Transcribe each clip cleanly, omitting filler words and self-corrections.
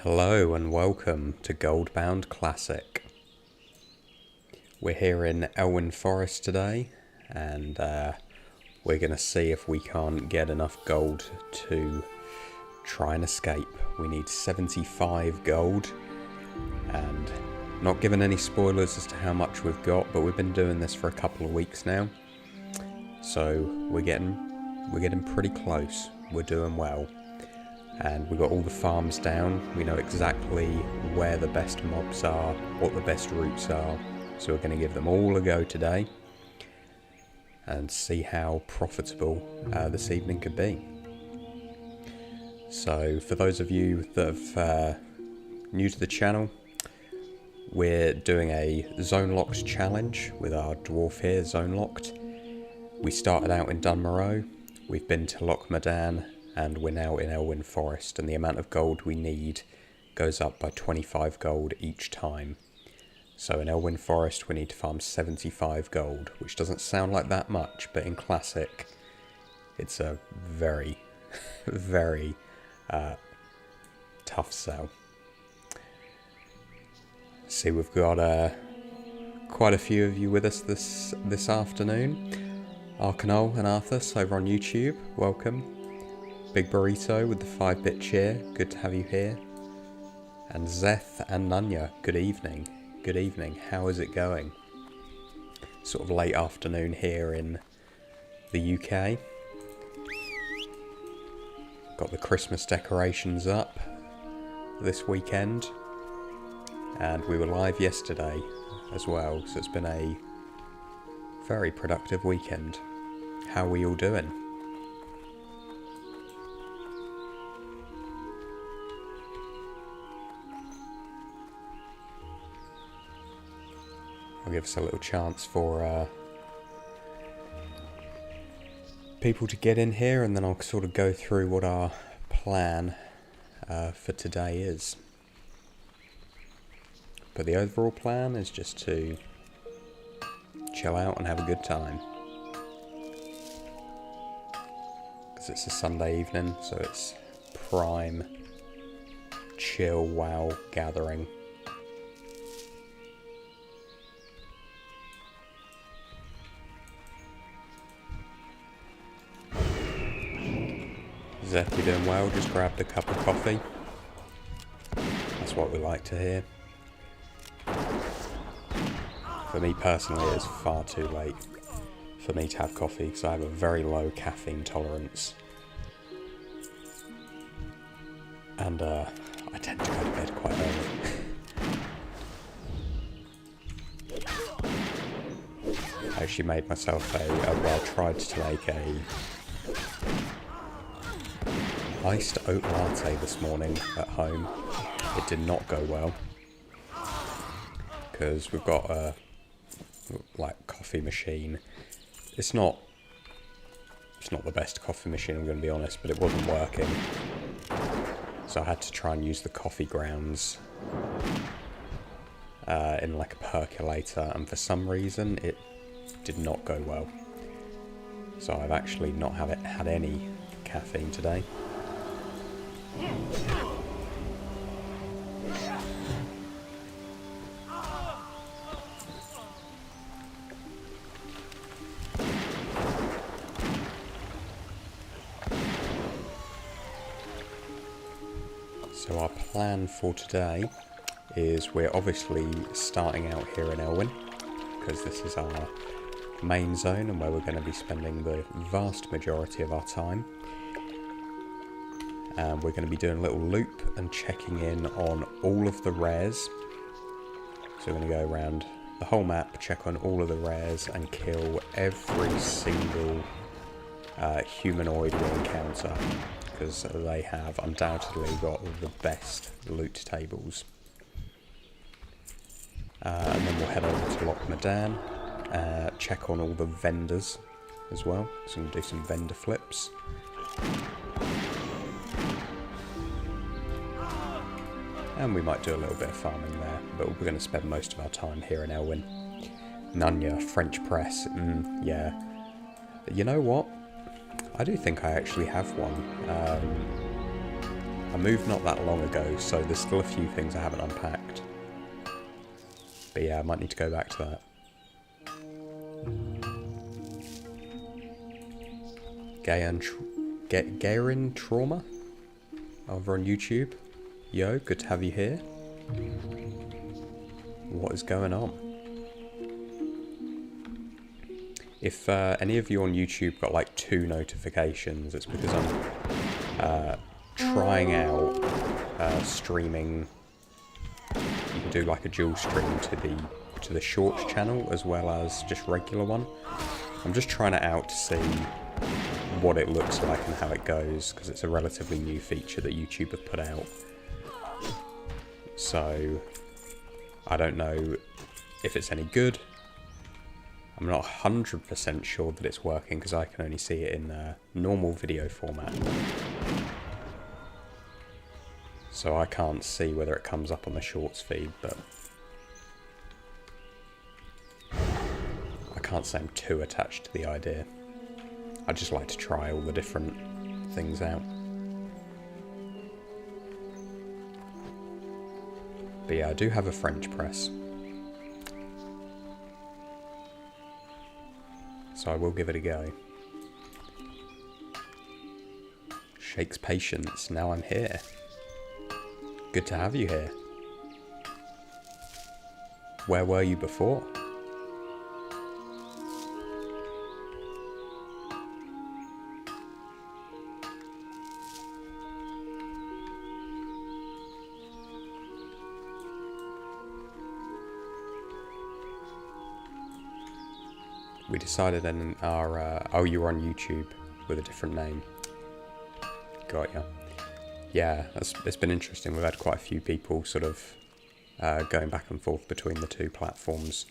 Hello and welcome to Goldbound Classic. We're here in Elwynn Forest today, and we're going to see if we can't get enough gold to try and escape. We need 75 gold, and not giving any spoilers as to how much we've got, but we've been doing this for a couple of weeks now, so we're getting pretty close. We're doing well. And we've got all the farms down. We know exactly where the best mobs are, what the best routes are. So we're going to give them all a go today and see how profitable this evening could be. So for those of you that are new to the channel, we're doing a Zone Locked challenge with our dwarf here, Zone Locked. We started out in Dunmoreau, we've been to Loch Madan, and we're now in Elwynn Forest, and the amount of gold we need goes up by 25 gold each time. So in Elwynn Forest we need to farm 75 gold, which doesn't sound like that much, but in Classic it's a very, very tough sell. See, we've got quite a few of you with us this afternoon. Arcanol and Arthas over on YouTube, welcome. Big Burrito with the 5-bit cheer, good to have you here. And Zeth and Nunya, good evening. Good evening, how is it going? Sort of late afternoon here in the UK. Got the Christmas decorations up this weekend. And we were live yesterday as well, so it's been a very productive weekend. How are we all doing? I'll give us a little chance for people to get in here, and then I'll sort of go through what our plan for today is. But the overall plan is just to chill out and have a good time. Because it's a Sunday evening, so it's prime chill wow gathering. Zeth, you doing well? Just grabbed a cup of coffee. That's what we like to hear. For me personally, it's far too late for me to have coffee because I have a very low caffeine tolerance. And I tend to go to bed quite early. I actually made myself I tried to make a iced oat latte this morning at home. It did not go well because we've got a coffee machine. It's not the best coffee machine, I'm going to be honest, but it wasn't working, so I had to try and use the coffee grounds in like a percolator, and for some reason it did not go well, so I've actually not had any caffeine today. So our plan for today is we're obviously starting out here in Elwynn because this is our main zone and where we're going to be spending the vast majority of our time. And we're going to be doing a little loop and checking in on all of the rares. So we're going to go around the whole map, check on all of the rares and kill every single humanoid we encounter, because they have undoubtedly got the best loot tables. And then we'll head over to Loch Madan, check on all the vendors as well, so we'll do some vendor flips. And we might do a little bit of farming there, but we're going to spend most of our time here in Elwynn. Nunya, French press, yeah. You know what? I do think I actually have one. I moved not that long ago, so there's still a few things I haven't unpacked. But yeah, I might need to go back to that. Garen Trauma over on YouTube. Yo, good to have you here. What is going on? If any of you on YouTube got like 2 notifications, it's because I'm trying out streaming. You can do like a dual stream to the shorts channel as well as just regular one. I'm just trying it out to see what it looks like and how it goes, because it's a relatively new feature that YouTube have put out. So I don't know if it's any good. I'm not 100% sure that it's working because I can only see it in normal video format. So I can't see whether it comes up on the shorts feed, but I can't say I'm too attached to the idea. I just like to try all the different things out. But yeah, I do have a French press. So I will give it a go. Shakes patience, now I'm here. Good to have you here. Where were you before? We decided in our... oh, you were on YouTube with a different name. Got ya. Yeah, it's been interesting. We've had quite a few people sort of going back and forth between the 2 platforms.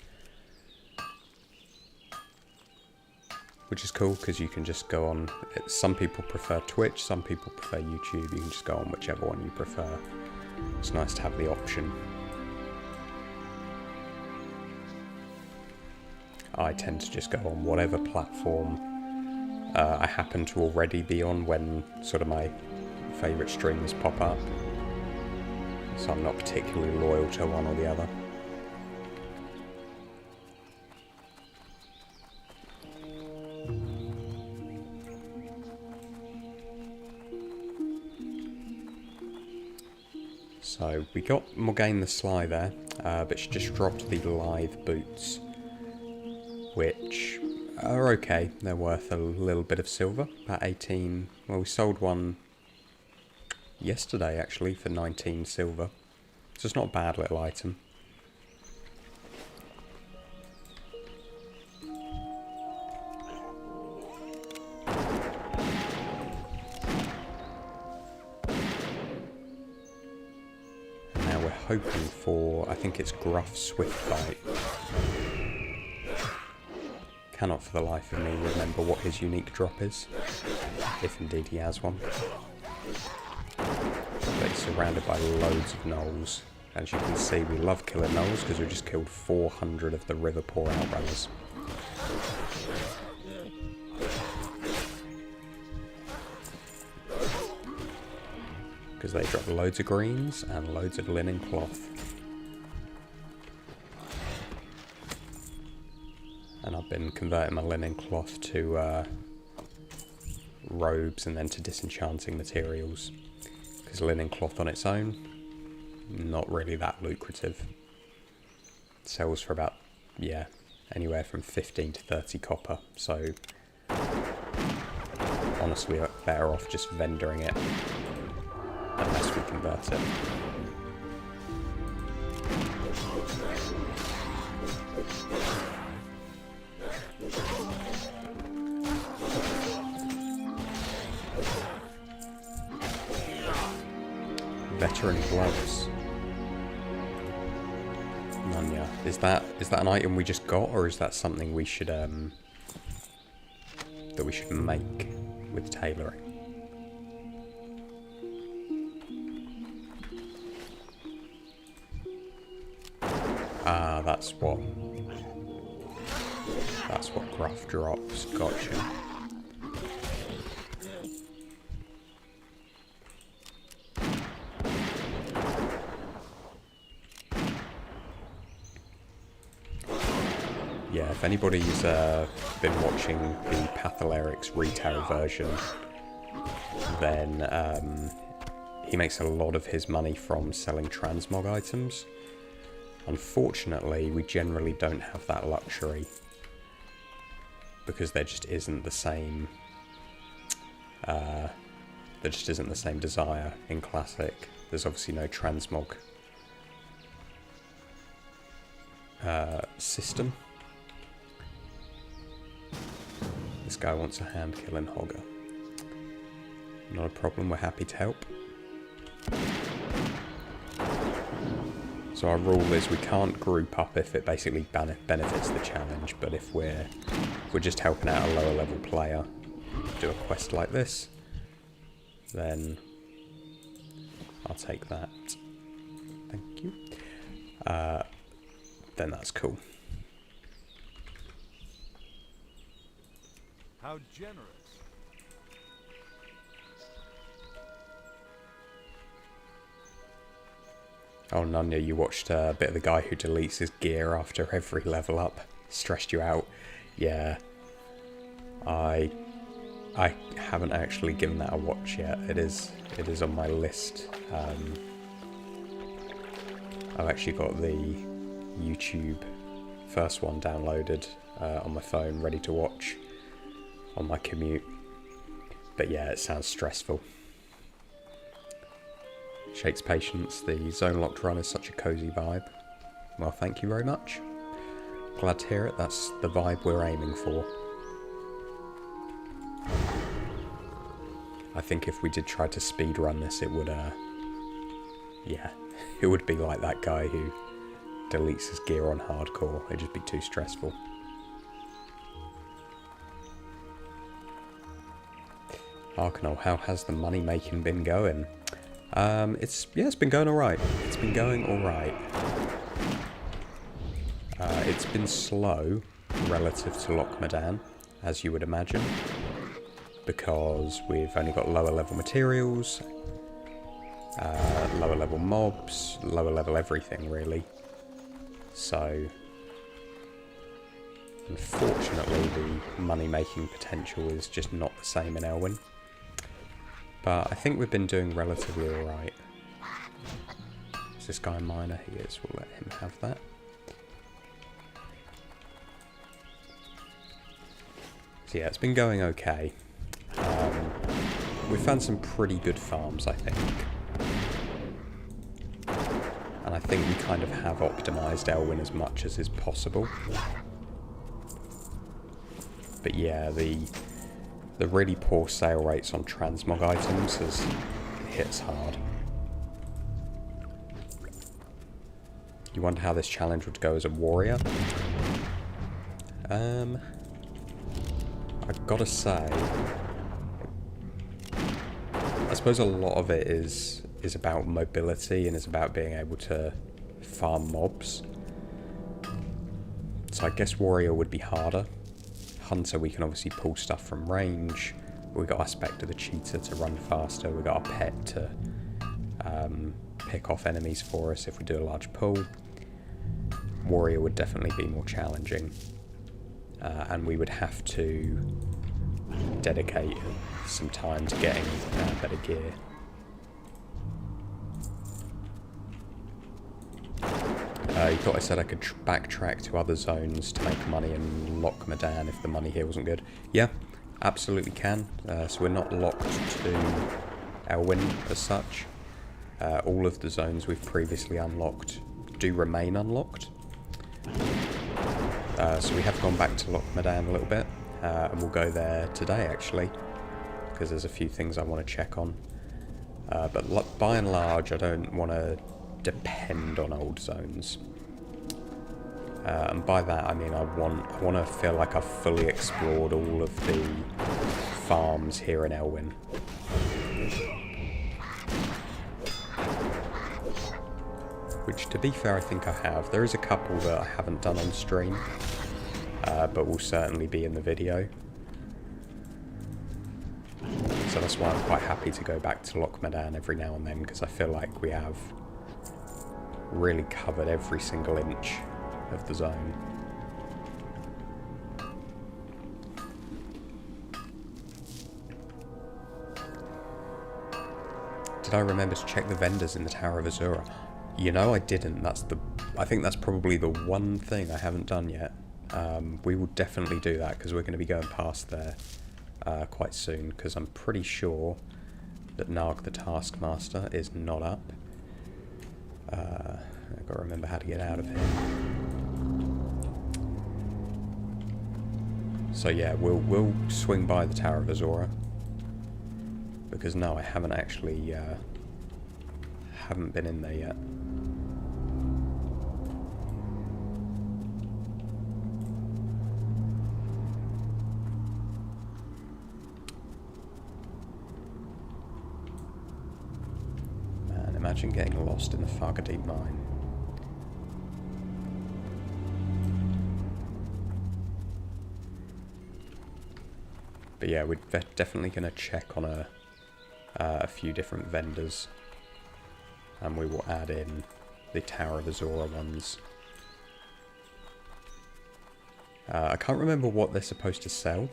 Which is cool, because you can just go on... Some people prefer Twitch, some people prefer YouTube. You can just go on whichever one you prefer. It's nice to have the option. I tend to just go on whatever platform I happen to already be on when sort of my favourite streamers pop up. So I'm not particularly loyal to one or the other. So we got Morgane the Sly there, but she just dropped the live boots, which are okay. They're worth a little bit of silver, about 18. Well, we sold one yesterday actually for 19 silver. So it's not a bad little item. Now we're hoping for, I think it's Gruff Swiftbite. Cannot for the life of me remember what his unique drop is, if indeed he has one. But he's surrounded by loads of gnolls. As you can see, we love killing gnolls because we just killed 400 of the River Poor Outrunners. Because they drop loads of greens and loads of linen cloth. And I've been converting my linen cloth to robes and then to disenchanting materials. Because linen cloth on its own, not really that lucrative. Sells for about, yeah, anywhere from 15 to 30 copper. So, honestly, we're better off just vendoring it. Unless we convert it. Veteran gloves. Nanya. Is that an item we just got, or is that something we should that we should make with tailoring? Ah, that's what Gruff drops. Gotcha. Yeah, if anybody's been watching the Patholerics retail version, then he makes a lot of his money from selling transmog items. Unfortunately, we generally don't have that luxury because there just isn't the same desire in Classic. There's obviously no transmog system. This guy wants a hand killing hogger. Not a problem, we're happy to help. So our rule is we can't group up if it basically benefits the challenge, but if we're just helping out a lower level player do a quest like this, then I'll take that. Thank you. Then that's cool. How generous. Oh, Nunya, you watched a bit of the guy who deletes his gear after every level up. Stressed you out. Yeah. I haven't actually given that a watch yet. It is on my list. I've actually got the YouTube first one downloaded on my phone, ready to watch on my commute. But yeah, it sounds stressful. Shakes patience. The zone locked run is such a cozy vibe. Well, thank you very much. Glad to hear it. That's the vibe we're aiming for. I think if we did try to speed run this, it would, yeah, it would be like that guy who deletes his gear on hardcore. It'd just be too stressful. Arcanol, how has the money making been going? It's been going alright. It's been going alright. It's been slow relative to Lochmadan, as you would imagine, because we've only got lower level materials, lower level mobs, lower level everything really. So, unfortunately, the money making potential is just not the same in Elwynn. But I think we've been doing relatively alright. Is this guy a miner? He is. We'll let him have that. So yeah, it's been going okay. We've found some pretty good farms, I think. And I think we kind of have optimised Elwynn as much as is possible. But yeah, the really poor sale rates on transmog items hits hard. You wonder how this challenge would go as a warrior? I've gotta say, I suppose a lot of it is about mobility and is about being able to farm mobs. So I guess warrior would be harder. Hunter, we can obviously pull stuff from range. We got aspect of the cheetah to run faster. We got our pet to pick off enemies for us if we do a large pull. Warrior would definitely be more challenging, and we would have to dedicate some time to getting better gear. You thought I said I could backtrack to other zones to make money in Lochmadan if the money here wasn't good. Yeah, absolutely can. So we're not locked to Elwynn as such. All of the zones we've previously unlocked do remain unlocked. So we have gone back to Lochmadan a little bit, and we'll go there today actually, because there's a few things I want to check on. But by and large, I don't want to depend on old zones. And by that I mean I want to feel like I've fully explored all of the farms here in Elwynn. Which, to be fair, I think I have. There is a couple that I haven't done on stream, but will certainly be in the video. So that's why I'm quite happy to go back to Lochmadan every now and then, because I feel like we have really covered every single inch of the zone. Did I remember to check the vendors in the Tower of Azura? You know, I didn't. I think that's probably the one thing I haven't done yet. We will definitely do that because we're going to be going past there quite soon, because I'm pretty sure that Narg the Taskmaster is not up. I've got to remember how to get out of here. So yeah, we'll swing by the Tower of Azura, because no, I haven't actually haven't been in there yet. Man, imagine getting lost in the Fargadeep mine. But yeah, we're definitely going to check on a few different vendors, and we will add in the Tower of Azura ones. I can't remember what they're supposed to sell.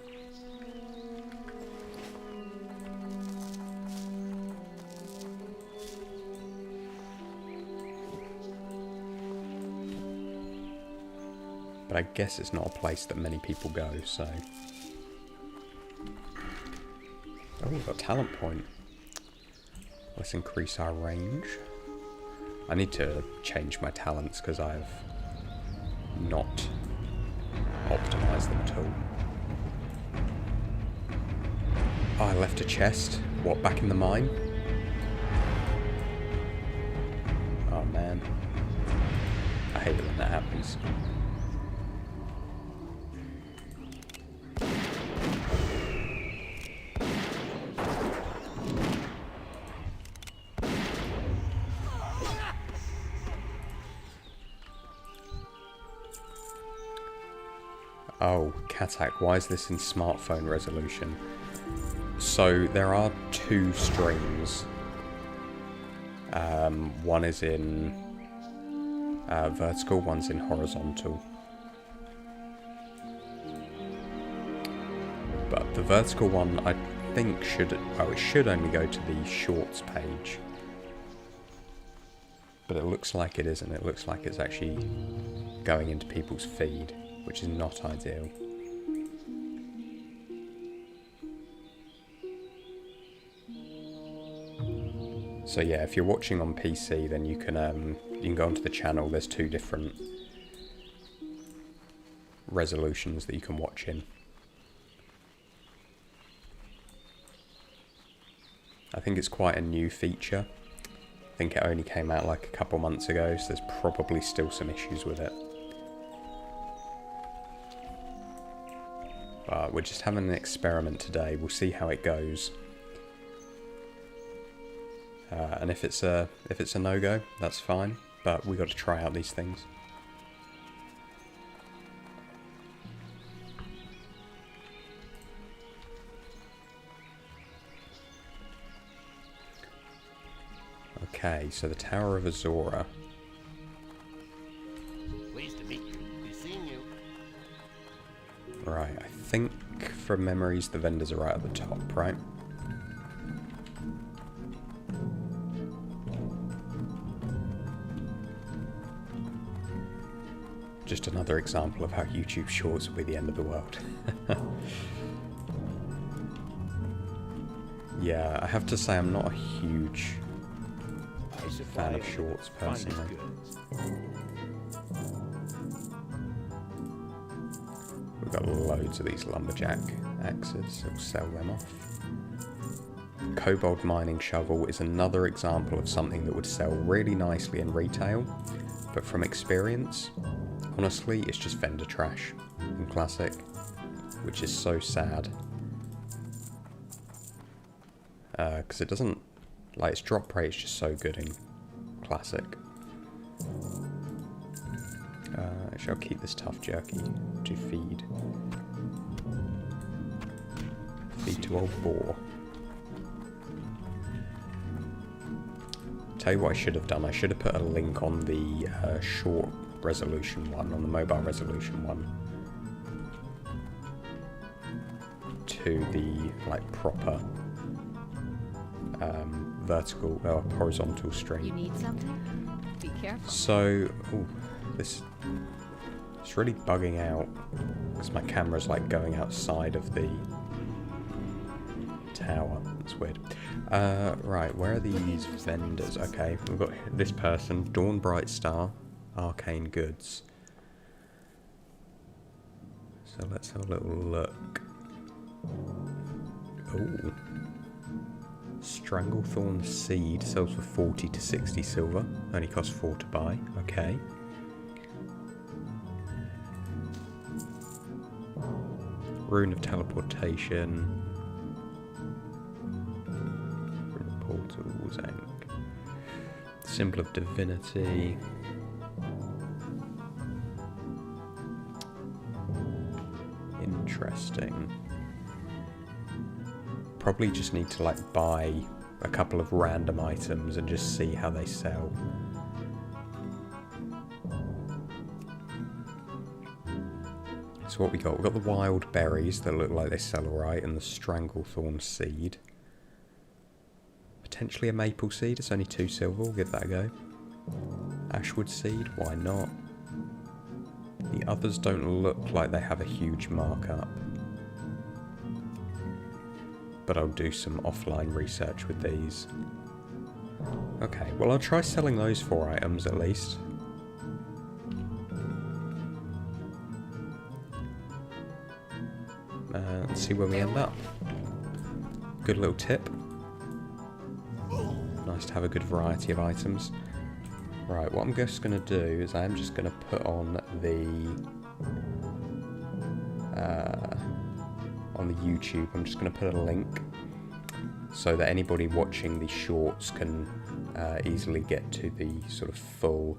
But I guess it's not a place that many people go, so... Oh, we've got a talent point. Let's increase our range. I need to change my talents because I've not optimized them at all. Oh, I left a chest. What, back in the mine? Oh man. I hate it when that happens. Oh, Katak, why is this in smartphone resolution? So, there are two streams. One is in vertical, one's in horizontal. But the vertical one, I think, it should only go to the shorts page. But it looks like it isn't. It looks like it's actually going into people's feed, which is not ideal. So yeah, if you're watching on PC, then you can go onto the channel. There's two different resolutions that you can watch in. I think it's quite a new feature. I think it only came out like a couple months ago, so there's probably still some issues with it. But we're just having an experiment today. We'll see how it goes. And if it's a no-go, that's fine. But we got to try out these things. Okay, so the Tower of Azura. Pleased to meet you. Be seeing you. Right, I think from memories the vendors are right at the top, right? Just another example of how YouTube Shorts will be the end of the world. Yeah, I have to say I'm not a huge fan of Shorts personally. We've got loads of these lumberjack axes, so we'll sell them off. Kobold mining shovel is another example of something that would sell really nicely in retail, but from experience, honestly, it's just vendor trash in Classic, which is so sad. Because it doesn't, like, its drop rate is just so good in Classic. I shall keep this tough jerky to feed. Feed to old boar. Tell you what I should have done. I should have put a link on the short resolution one, on the mobile resolution one, to the like proper horizontal You string. need something? Be careful. So, it's really bugging out because my camera's like going outside of the tower. That's weird. Right, where are these vendors? Okay, we've got this person, Dawn Bright Star, Arcane Goods. So let's have a little look. Oh. Stranglethorn Seed sells for 40 to 60 silver. Only costs 4 to buy. Okay. Rune of Teleportation. Rune of Portals. Symbol of Divinity. Interesting. Probably just need to like buy a couple of random items and just see how they sell. So what we got? We've got the wild berries that look like they sell alright, and the Stranglethorn Seed. Potentially a maple seed, it's only 2 silver, we'll give that a go. Ashwood Seed, why not? The others don't look like they have a huge markup. But I'll do some offline research with these. Okay, well I'll try selling those 4 items at least. And see where we end up. Good little tip. Nice to have a good variety of items. Right, what I'm just going to do is I am just going to put on the YouTube, I'm just going to put a link so that anybody watching these shorts can easily get to the sort of full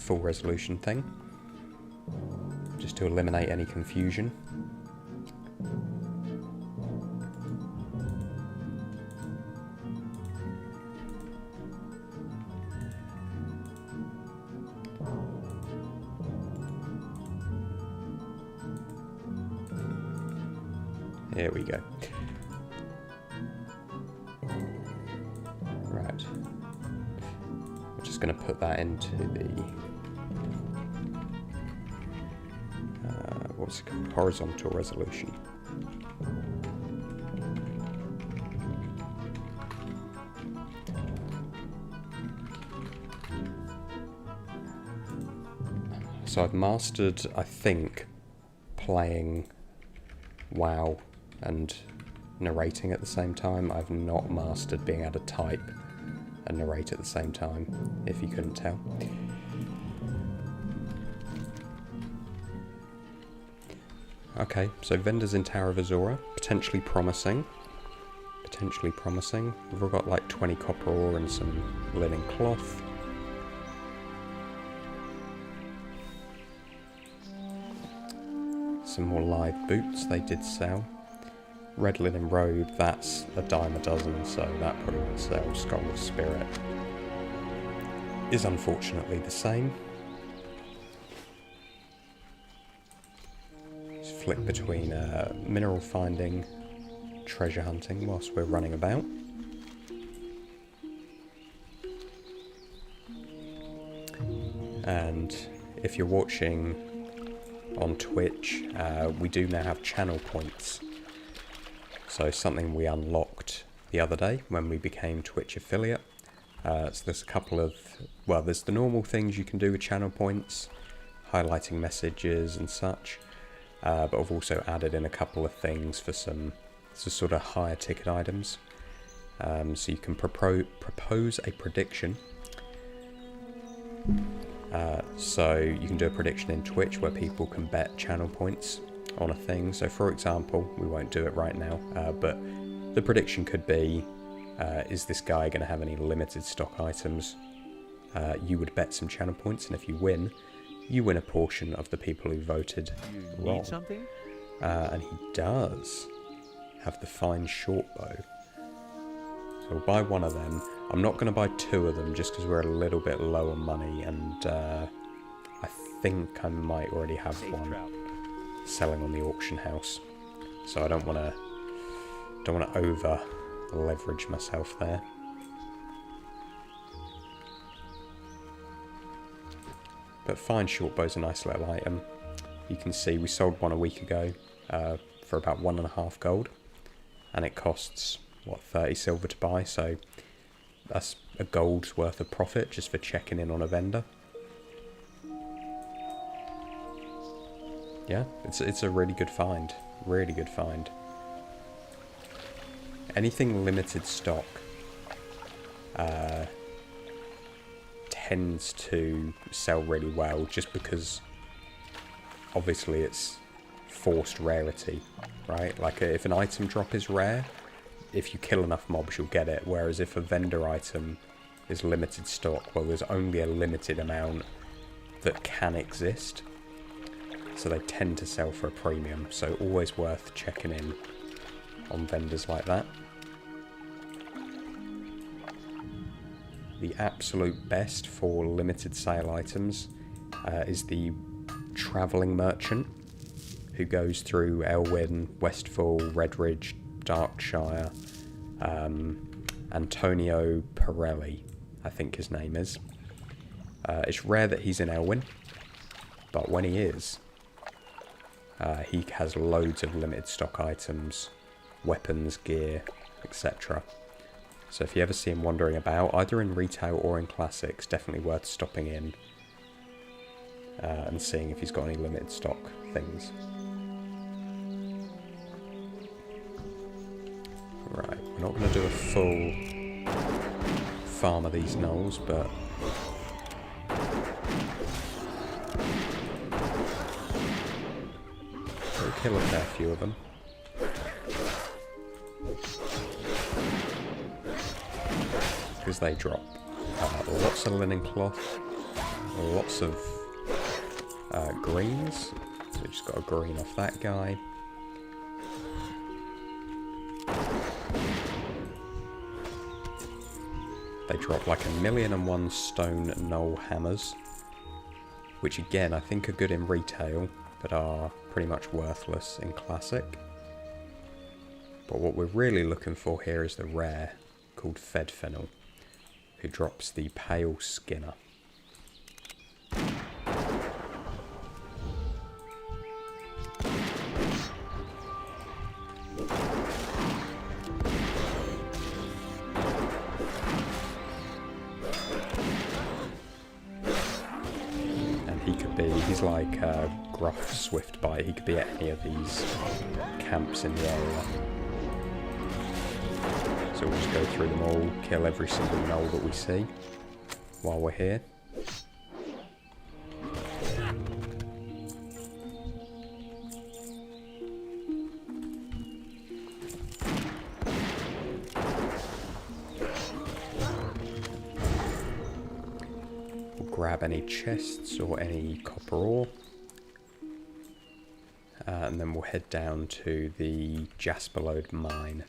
resolution thing, just to eliminate any confusion. Here we go. Right. I'm just going to put that into the what's it called? Horizontal resolution. So I've mastered, I think, playing WoW and narrating at the same time. I've not mastered being able to type and narrate at the same time, if you couldn't tell. Okay, so vendors in Tower of Azora, potentially promising. Potentially promising. We've all got like 20 copper ore and some linen cloth. Some more live boots they did sell. Red linen robe, that's a dime a dozen, so that probably won't sell. Skull of Spirit is unfortunately the same. Just flick between mineral finding, treasure hunting whilst we're running about. And if you're watching on Twitch, we do now have channel points. So something we unlocked the other day when we became Twitch affiliate. So there's a couple of, well, there's the normal things you can do with channel points, highlighting messages and such. But I've also added in a couple of things for some sort of higher ticket items. So you can propose a prediction. So you can do a prediction in Twitch where people can bet channel points on a thing. So for example, we won't do it right now, but the prediction could be, is this guy going to have any limited stock items? You would bet some channel points, and if you win a portion of the people who voted wrong. Need something? And he does have the fine short bow. So we'll buy one of them. I'm not going to buy 2 of them just because we're a little bit low on money, and I think I might already have Safe one trout. selling on the auction house. so I don't want to over leverage myself there. But fine shortbow's a nice little item. You can see we sold one a week ago for about 1.5 gold, and it costs what, 30 silver to buy, so that's a gold's worth of profit just for checking in on a vendor. Yeah, it's a really good find. Really good find. Anything limited stock tends to sell really well just because obviously it's forced rarity, right? Like if an item drop is rare, if you kill enough mobs you'll get it, whereas if a vendor item is limited stock, well, there's only a limited amount that can exist. So they tend to sell for a premium, so always worth checking in on vendors like that. The absolute best for limited sale items is the travelling merchant, who goes through Elwynn, Westfall, Redridge, Darkshire, Antonio Pirelli, I think his name is. It's rare that he's in Elwynn, but when he is, he has loads of limited stock items, weapons, gear, etc. So if you ever see him wandering about, either in retail or in classics, definitely worth stopping in and seeing if he's got any limited stock things. Right, we're not going to do a full farm of these gnolls, but we'll kill a fair few of them. Because they drop lots of linen cloth, lots of greens, so we just got a green off that guy. They drop like 1,000,001 stone gnoll hammers, which again I think are good in retail, but are pretty much worthless in classic. But what we're really looking for here is the rare, called Fedfennel, who drops the Pale Skinner. He's like Gruff Swiftbite. He could be at any of these camps in the area. So we'll just go through them all, kill every single gnoll that we see while we're here. Grab any chests or any copper ore, and then we'll head down to the Jasperlode mine.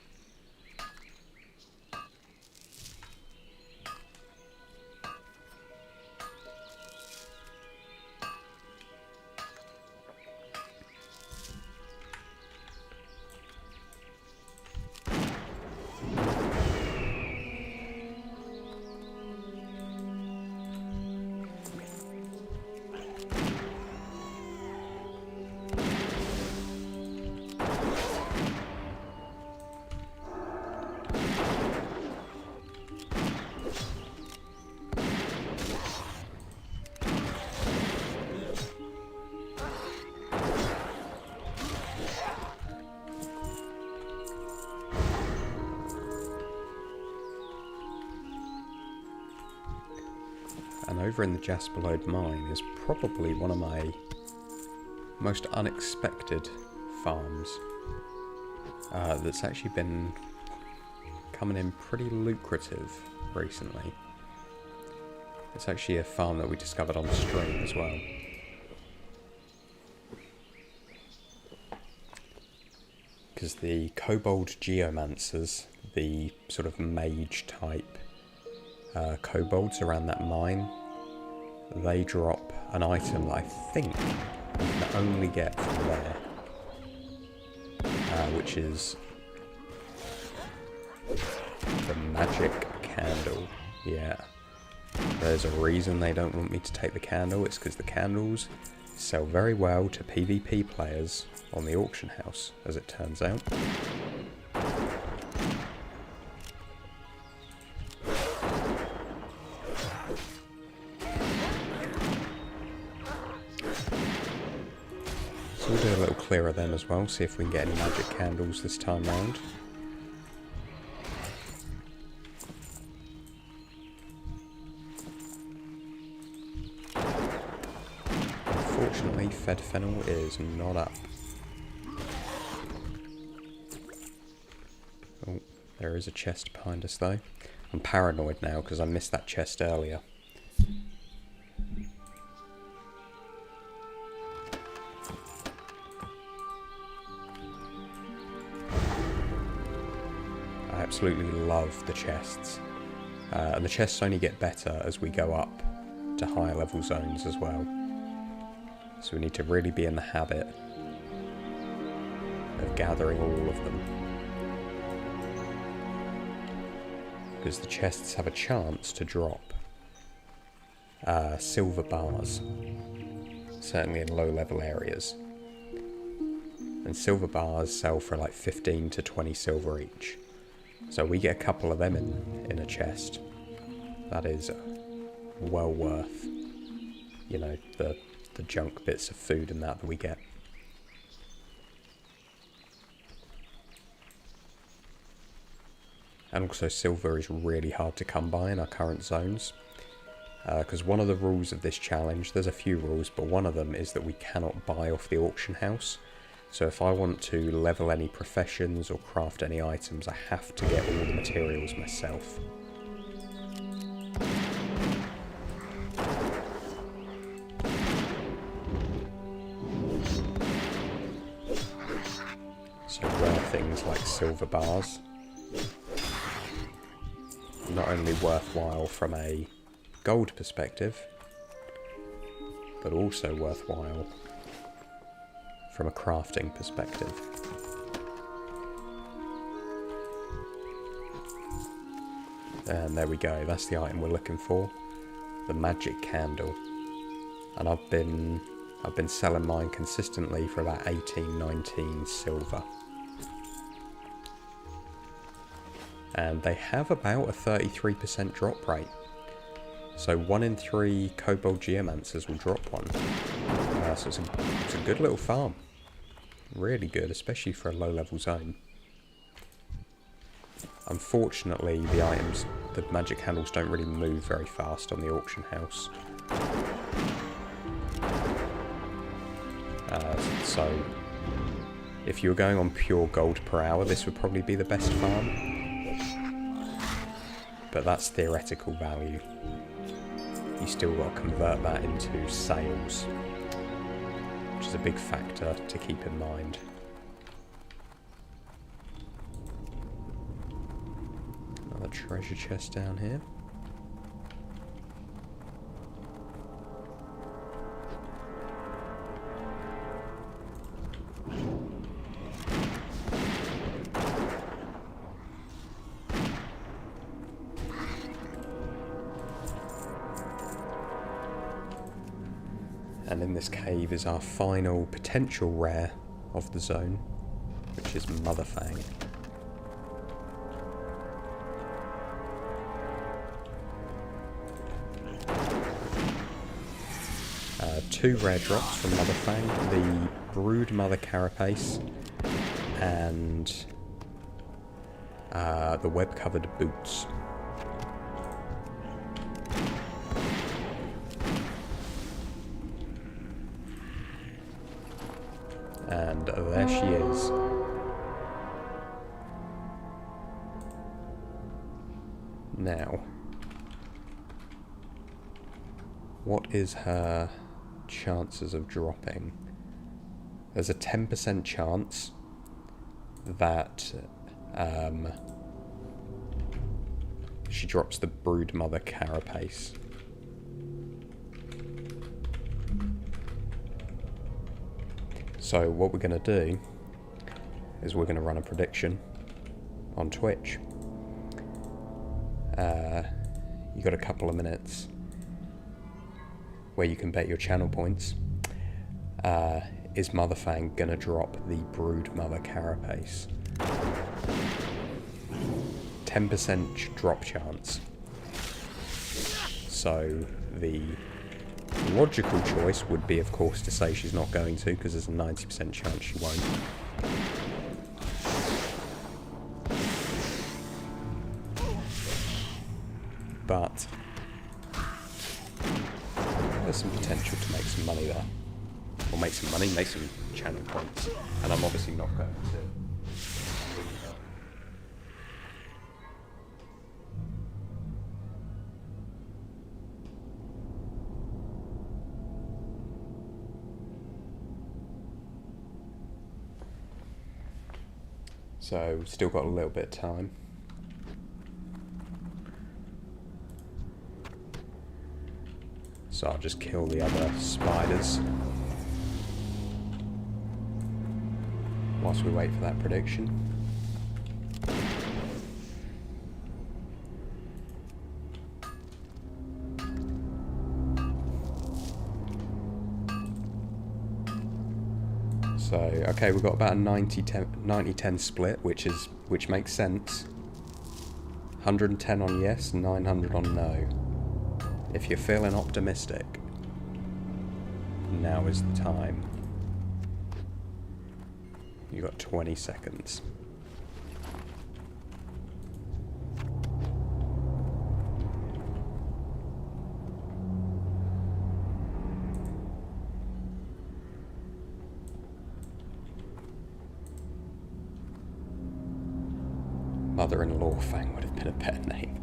And over in the Jasperlode mine is probably one of my most unexpected farms that's actually been coming in pretty lucrative recently. It's actually a farm that we discovered on stream as well. Because the Kobold Geomancers, the sort of mage type kobolds around that mine, they drop an item that I think you can only get from there. which is the magic candle. Yeah. There's a reason they don't want me to take the candle. It's because the candles sell very well to PvP players on the auction house, as it turns out. So we'll do a little clear of them as well, see if we can get any magic candles this time round. Unfortunately, Fed Fennel is not up. Oh, there is a chest behind us though. I'm paranoid now because I missed that chest earlier. I absolutely love the chests. And the chests only get better as we go up to higher level zones as well. So we need to really be in the habit of gathering all of them. Because the chests have a chance to drop silver bars, certainly in low level areas. And silver bars sell for like 15 to 20 silver each. So we get a couple of them in a chest. That is well worth, you know, the junk bits of food and that we get. And also silver is really hard to come by in our current zones. Because one of the rules of this challenge, there's a few rules, but one of them is that we cannot buy off the auction house. So if I want to level any professions or craft any items, I have to get all the materials myself. So rare things like silver bars, not only worthwhile from a gold perspective, but also worthwhile from a crafting perspective. And there we go, that's the item we're looking for, the magic candle. And I've been selling mine consistently for about 18, 19 silver. And they have about a 33% drop rate. So 1 in 3 Kobold Geomancers will drop one. So it's a good little farm. Really good, especially for a low level zone. Unfortunately, the items, the magic candles don't really move very fast on the auction house. So if you were going on pure gold per hour, this would probably be the best farm. But that's theoretical value. You still got to convert that into sales, which is a big factor to keep in mind. Another treasure chest down here. And in this cave is our final potential rare of the zone, which is Motherfang. Two rare drops from Motherfang, the Brood Mother Carapace and the web-covered boots. And there she is. Now, what is her chances of dropping? There's a 10% chance that she drops the Brood Mother Carapace. So what we're going to do is we're going to run a prediction on Twitch. You got a couple of minutes where you can bet your channel points. Is Motherfang gonna drop the Brood Mother Carapace? 10% drop chance. So the logical choice would be, of course, to say she's not going to, because there's a 90% chance she won't. But there's some potential to make some money there. Or make some money, make some channel points. And I'm obviously not going to. So, still got a little bit of time. So I'll just kill the other spiders whilst we wait for that prediction. So, okay, we've got about a 90-10 split, which makes sense. 110 on yes, 900 on no. If you're feeling optimistic, now is the time. You got 20 seconds. Mother-in-law Fang would have been a better name.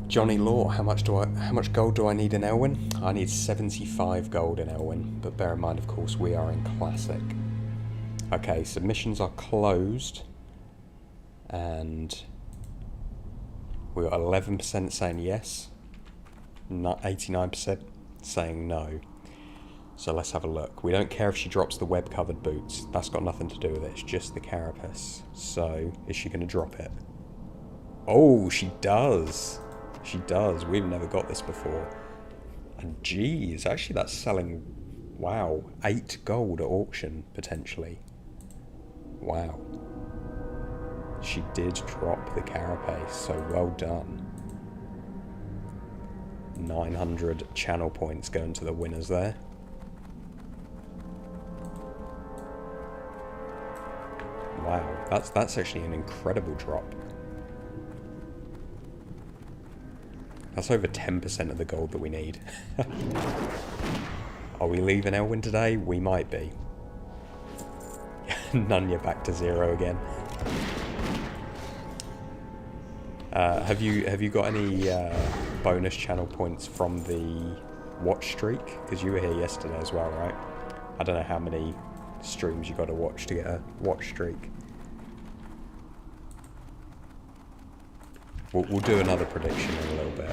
Johnny Law, how much gold do I need in Elwynn? I need 75 gold in Elwynn, but bear in mind, of course, we are in Classic. Okay, submissions are closed, and we got 11% saying yes, 89% saying no. So let's have a look. We don't care if she drops the web-covered boots. That's got nothing to do with it. It's just the carapace. So, is she going to drop it? Oh, she does. She does. We've never got this before. And geez, actually that's selling, wow, 8 gold at auction, potentially. Wow. She did drop the carapace, so well done. 900 channel points going to the winners there. Wow, that's actually an incredible drop. That's over 10% of the gold that we need. Are we leaving Elwynn today? We might be. Nunya back to 0 again. Have you got any bonus channel points from the watch streak? Because you were here yesterday as well, right? I don't know how many streams you got to watch to get a watch streak. We'll do another prediction in a little bit.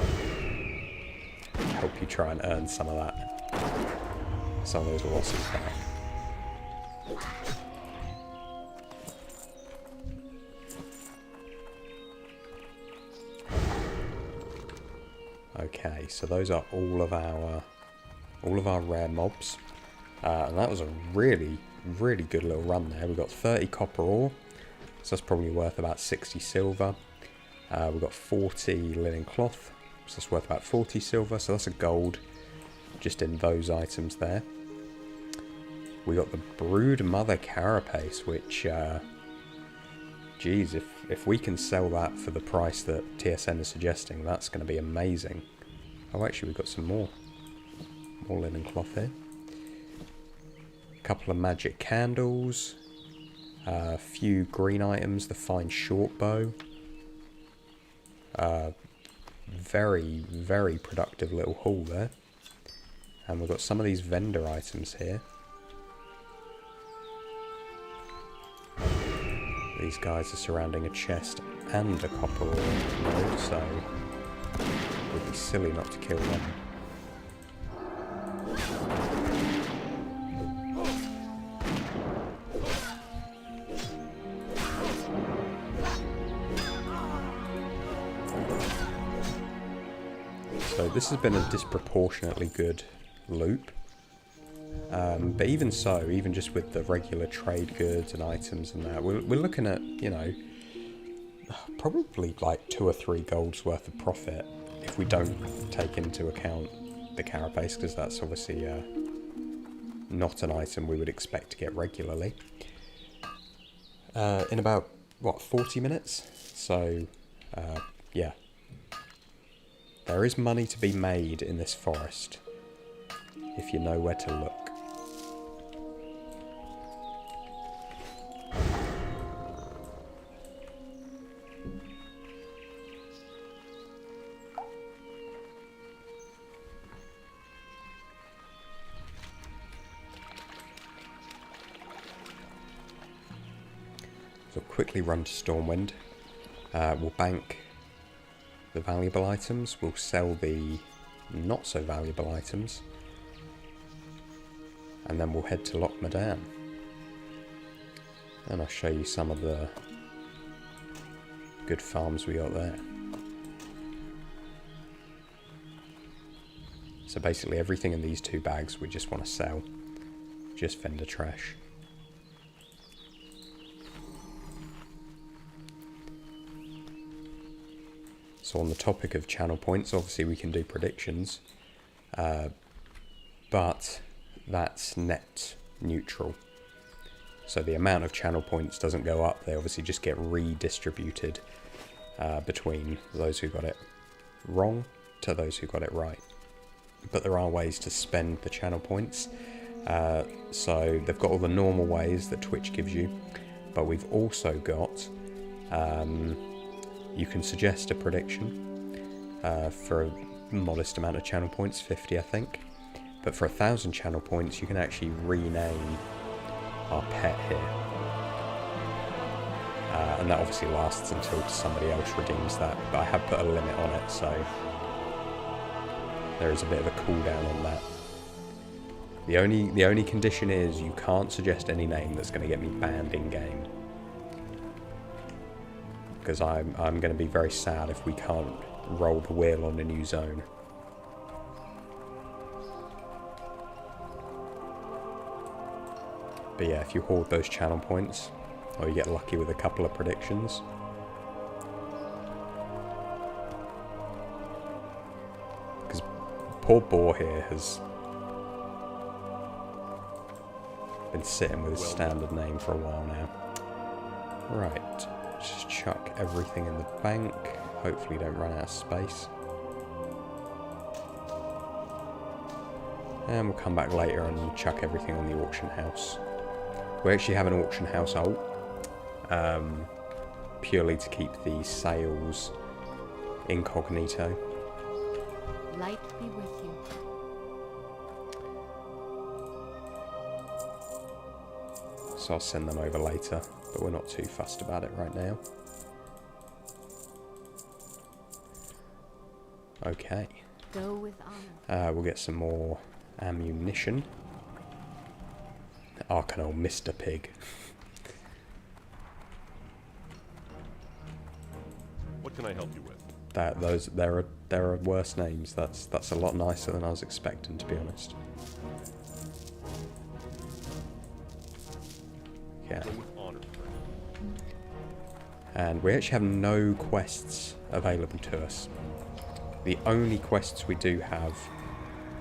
Help you try and earn some of that. Some of those losses back. Okay, so those are all of our rare mobs. And that was a really, really good little run there. We got 30 copper ore, so that's probably worth about 60 silver. We've got 40 linen cloth, so that's worth about 40 silver, so that's a gold just in those items there. We got the Brood Mother Carapace, which, geez, if we can sell that for the price that TSN is suggesting, that's going to be amazing. Oh, actually, we've got some more linen cloth here. A couple of magic candles, a few green items, the fine short bow. Very, very productive little haul there. And we've got some of these vendor items here. These guys are surrounding a chest and a copper ore node, so it would be silly not to kill them. this has been a disproportionately good loop. But even so, even just with the regular trade goods and items and that, we're looking at, you know, probably like 2 or 3 golds worth of profit if we don't take into account the carapace, because that's obviously not an item we would expect to get regularly. In about, what, 40 minutes? So, yeah. There is money to be made in this forest, if you know where to look. So quickly run to Stormwind. We'll bank the valuable items. We'll sell the not so valuable items. And then we'll head to Lochmadan. And I'll show you some of the good farms we got there. So basically everything in these 2 bags we just want to sell. Just vendor trash. So on the topic of channel points, obviously we can do predictions, but that's net neutral. So the amount of channel points doesn't go up, they obviously just get redistributed between those who got it wrong to those who got it right. But there are ways to spend the channel points. So they've got all the normal ways that Twitch gives you, but we've also got... you can suggest a prediction for a modest amount of channel points, 50 I think. But for 1,000 channel points you can actually rename our pet here. And that obviously lasts until somebody else redeems that. But I have put a limit on it, so there is a bit of a cooldown on that. The only condition is you can't suggest any name that's going to get me banned in-game. Because I'm going to be very sad if we can't roll the wheel on a new zone. But yeah, if you hoard those channel points, or you get lucky with a couple of predictions, because poor Boar here has been sitting with his standard name for a while now. Right. Just chuck everything in the bank. Hopefully don't run out of space. And we'll come back later and chuck everything on the auction house. We actually have an auction house alt. Purely to keep the sales incognito. Light be with you. So I'll send them over later. But we're not too fussed about it right now. Okay. Go with honor. We'll get some more ammunition. Arcanol Mr. Pig. What can I help you with? There are worse names. That's a lot nicer than I was expecting, to be honest. Yeah. Go with honor. And we actually have no quests available to us. The only quests we do have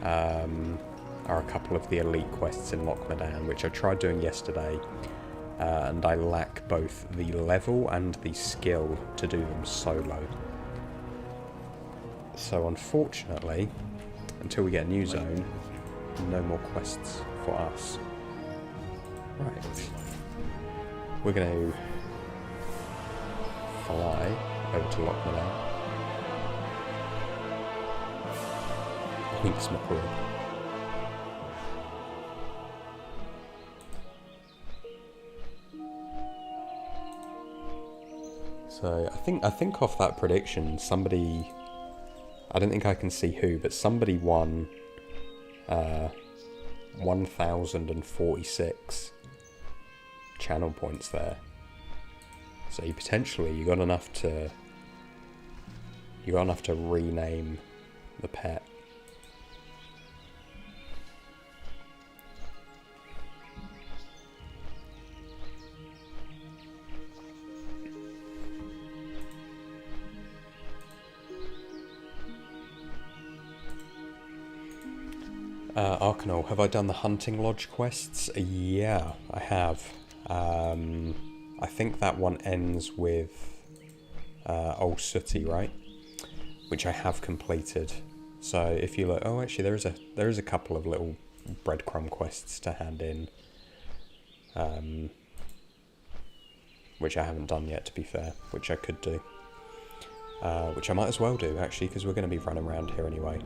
are a couple of the elite quests in Lochmadan, which I tried doing yesterday, and I lack both the level and the skill to do them solo. So unfortunately, until we get a new zone, no more quests for us. Right. We're going to fly over to Lochmadan. Quinks McCoy. So I think off that prediction, somebody, I don't think I can see who, but somebody won 1,046 channel points there. So you got enough to rename the pet. Arcanol, have I done the Hunting Lodge quests? Yeah, I have. I think that one ends with Old Sooty, right? Which I have completed. So if you look, oh, actually, there is a couple of little breadcrumb quests to hand in, which I haven't done yet, to be fair, which I could do, which I might as well do actually, because we're going to be running around here anyway.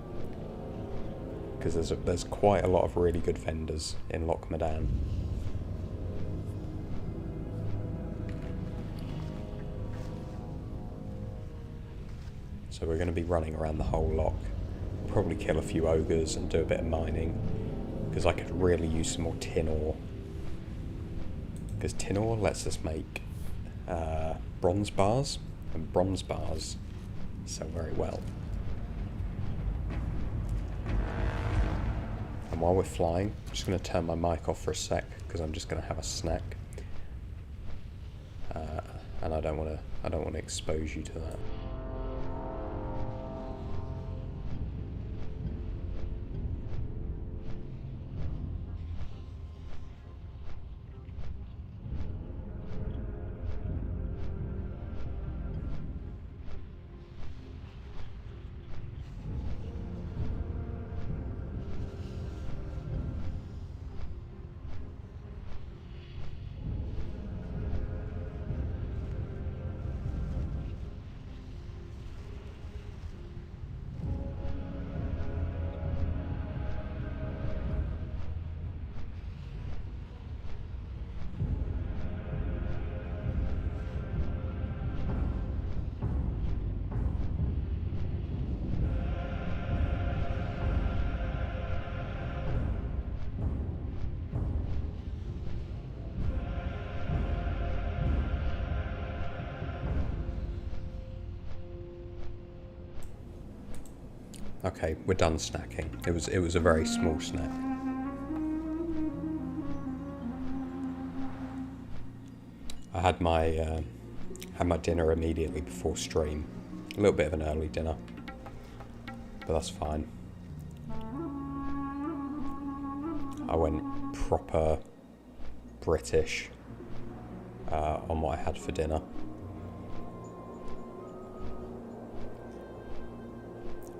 Because there's quite a lot of really good vendors in Loch Modan. So we're going to be running around the whole loch. Probably kill a few ogres and do a bit of mining. Because I could really use some more tin ore. Because tin ore lets us make bronze bars. And bronze bars sell very well. And while we're flying, I'm just going to turn my mic off for a sec because I'm just going to have a snack, and I don't want to expose you to that. Okay, we're done snacking. It was a very small snack. I had my dinner immediately before stream. A little bit of an early dinner, but that's fine. I went proper British on what I had for dinner.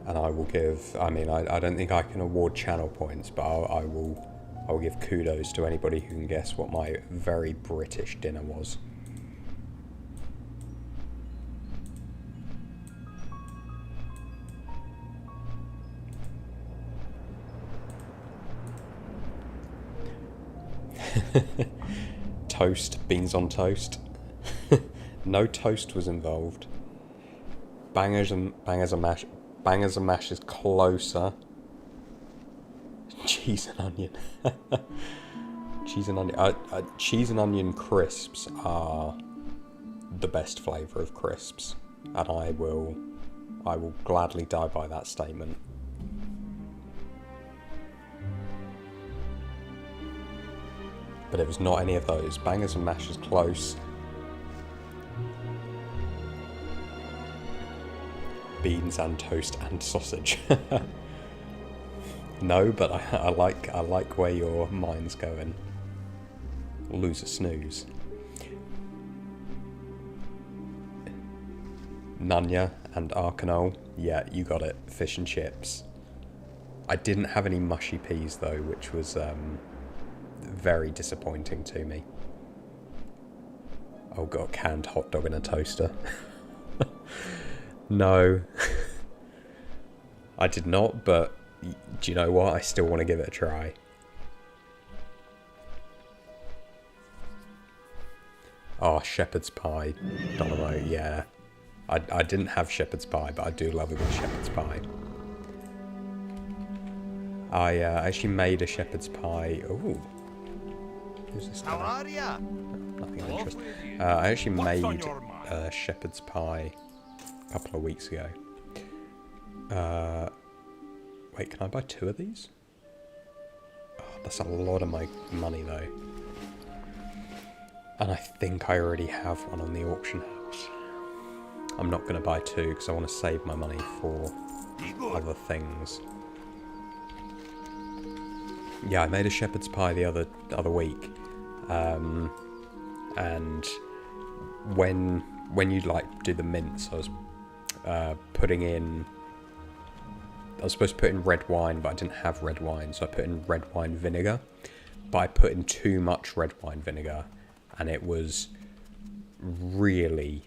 And I will give, I mean, I don't think I can award channel points, but I will give kudos to anybody who can guess what my very British dinner was. Toast, beans on toast. No toast was involved. Bangers and mash. Bangers and mash is closer. Cheese and onion. Cheese and onion. Cheese and onion crisps are the best flavour of crisps, and I will gladly die by that statement. But it was not any of those. Bangers and mash is close. Beans and toast and sausage. No, but I like where your mind's going. Lose a snooze. Nunya and Arcanol. Yeah, you got it. Fish and chips. I didn't have any mushy peas though, which was very disappointing to me. Oh, got a canned hot dog in a toaster. No, I did not, but do you know what? I still want to give it a try. Oh, shepherd's pie, Dynamo, yeah. I didn't have shepherd's pie, but I do love a good shepherd's pie. I actually made a shepherd's pie. Ooh. Who's this guy? How are ya? Nothing of interest. I actually made a shepherd's pie a couple of weeks ago. Wait, can I buy 2 of these? Oh, that's a lot of my money, though. And I think I already have one on the auction house. I'm not going to buy 2 because I want to save my money for other things. Yeah, I made a shepherd's pie the other week. And when you like do the mince, I was putting in... I was supposed to put in red wine, but I didn't have red wine, so I put in red wine vinegar. But I put in too much red wine vinegar, and it was really,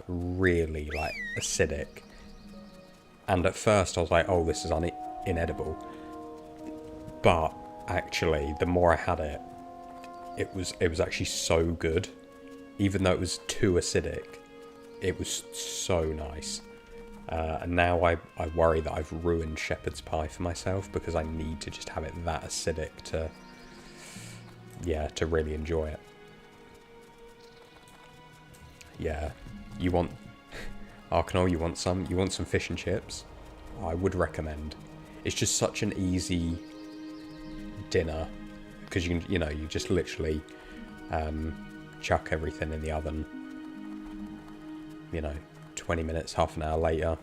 really like acidic. And at first I was like, oh, this is inedible. But actually, the more I had it, it was actually so good. Even though it was too acidic, it was so nice. And now I worry that I've ruined shepherd's pie for myself because I need to just have it that acidic to really enjoy it. Yeah, you want... Arcanol, you want some fish and chips? I would recommend. It's just such an easy dinner because you just literally chuck everything in the oven. 20 minutes, half an hour later,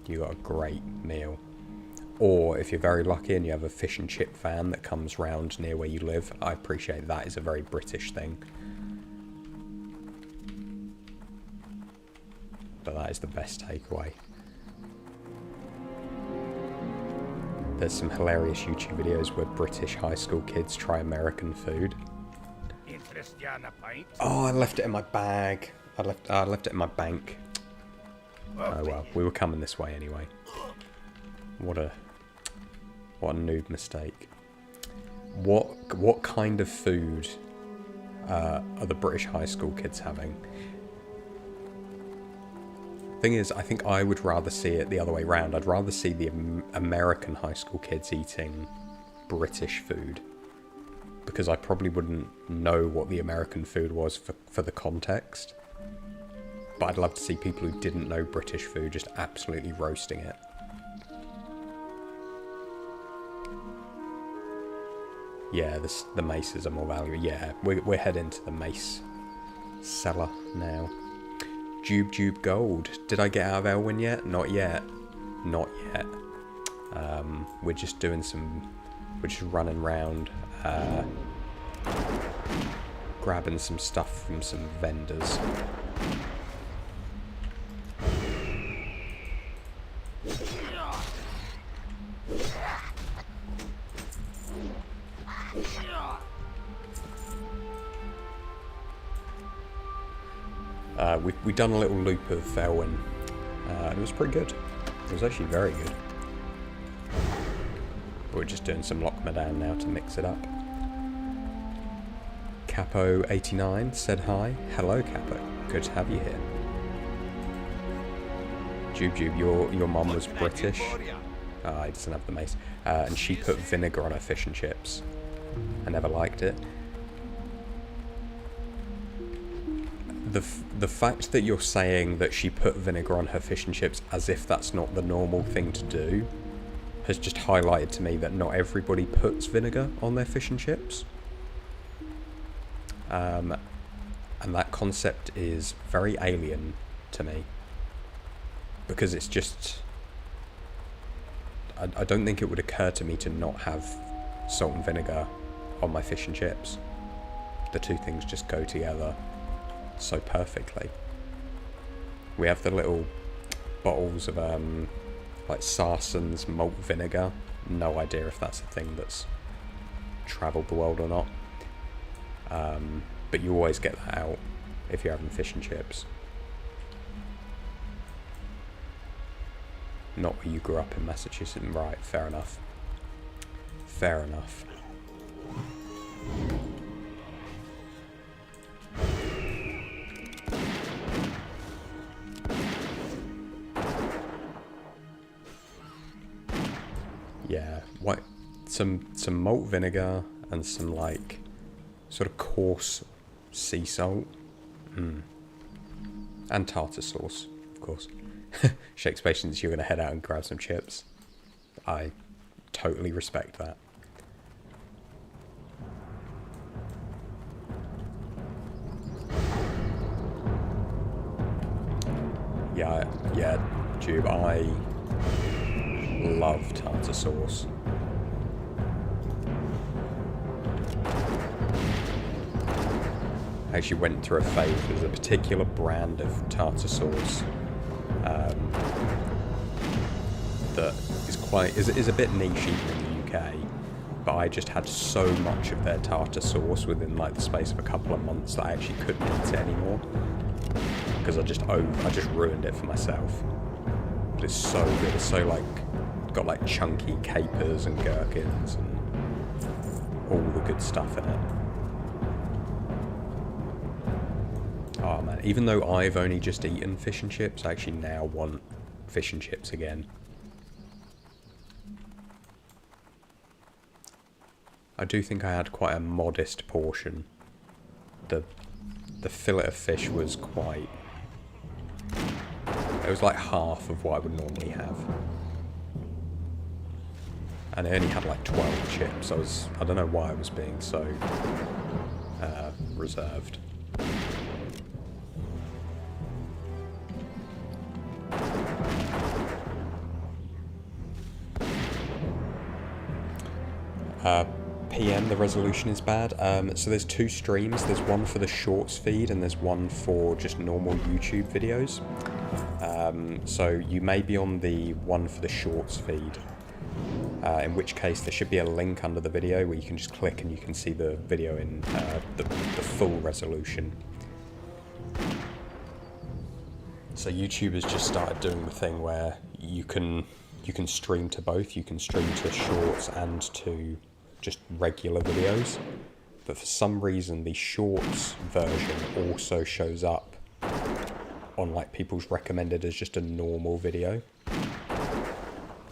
you got a great meal. Or if you're very lucky and you have a fish and chip van that comes round near where you live, I appreciate that is a very British thing. But that is the best takeaway. There's some hilarious YouTube videos where British high school kids try American food. Oh, I left it in my bag. I left it in my bank. Oh well, we were coming this way anyway. What a noob mistake. What kind of food are the British high school kids having? Thing is, I think I would rather see it the other way round. I'd rather see the American high school kids eating British food. Because I probably wouldn't know what the American food was for the context. But I'd love to see people who didn't know British food just absolutely roasting it. Yeah, the maces are more valuable. Yeah, we're heading to the mace cellar now. Jube Gold. Did I get out of Elwynn yet? Not yet. Not yet. We're just doing we're just running around, grabbing some stuff from some vendors. We've done a little loop of Elwynn, and it was pretty good. It was actually very good. We're just doing some Lockmadan now to mix it up. Capo89 said hi. Hello, Capo. Good to have you here. Jube, your mum was British. He doesn't have the mace. And she put vinegar on her fish and chips. I never liked it. The fact that you're saying that she put vinegar on her fish and chips as if that's not the normal thing to do has just highlighted to me that not everybody puts vinegar on their fish and chips. And that concept is very alien to me. Because it's just... I don't think it would occur to me to not have salt and vinegar on my fish and chips. The two things just go together so perfectly. We have the little bottles of like Sarson's malt vinegar. No idea if that's a thing that's travelled the world or not. But you always get that out if you're having fish and chips. Not where you grew up in Massachusetts. Right, fair enough. Fair enough. Yeah, some malt vinegar and some like sort of coarse sea salt. And tartar sauce, of course. Shakes patience, you're going to head out and grab some chips. I totally respect that. Yeah, Tube, I love tartar sauce. I actually went through a phase. There's a particular brand of tartar sauce that is a bit niche even in the UK, but I just had so much of their tartar sauce within like the space of a couple of months that I actually couldn't eat it anymore because I just ruined it for myself. But it's so good. It's so like got like chunky capers and gherkins and all the good stuff in it. Oh man, even though I've only just eaten fish and chips, I actually now want fish and chips again. I do think I had quite a modest portion. The fillet of fish was quite... It was like half of what I would normally have. And I only had like 12 chips. I don't know why I was being so reserved. PM, the resolution is bad. So there's two streams. There's one for the shorts feed and there's one for just normal YouTube videos. So you may be on the one for the shorts feed, in which case there should be a link under the video where you can just click and you can see the video in the full resolution. So YouTube has just started doing the thing where you can stream to both. You can stream to shorts and to just regular videos, but for some reason the shorts version also shows up on like people's recommended as just a normal video.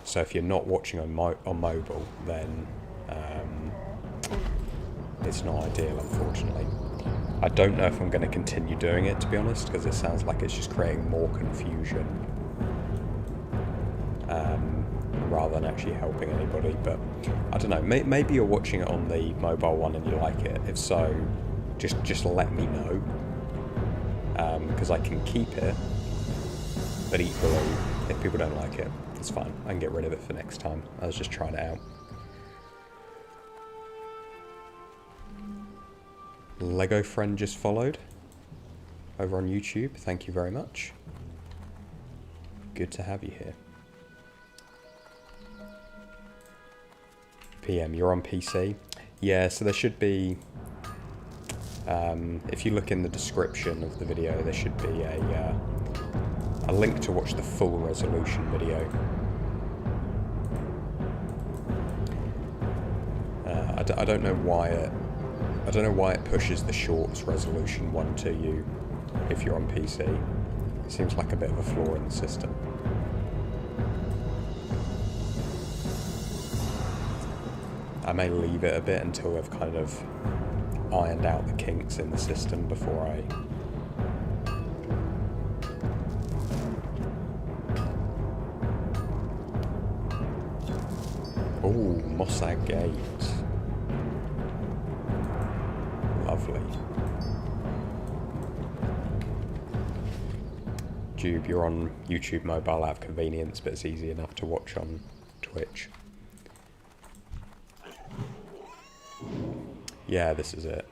So if you're not watching on mobile, then it's not ideal, unfortunately. I don't know if I'm going to continue doing it, to be honest, because it sounds like it's just creating more confusion rather than actually helping anybody. But I don't know, maybe you're watching it on the mobile one and you like it. If so, just let me know, because I can keep it, but equally if people don't like it, it's fine, I can get rid of it for next time. I was just trying it out. Lego friend just followed over on YouTube, thank you very much. Good to have you here. PM, you're on PC? Yeah, so there should be, if you look in the description of the video, there should be a link to watch the full resolution video. I don't know why it pushes the shorts resolution one to you if you're on PC. It seems like a bit of a flaw in the system. I may leave it a bit until I've kind of ironed out the kinks in the system before I... Ooh, Mossad Gate. Lovely. Jube, you're on YouTube mobile out of convenience, but it's easy enough to watch on Twitch. Yeah, this is it.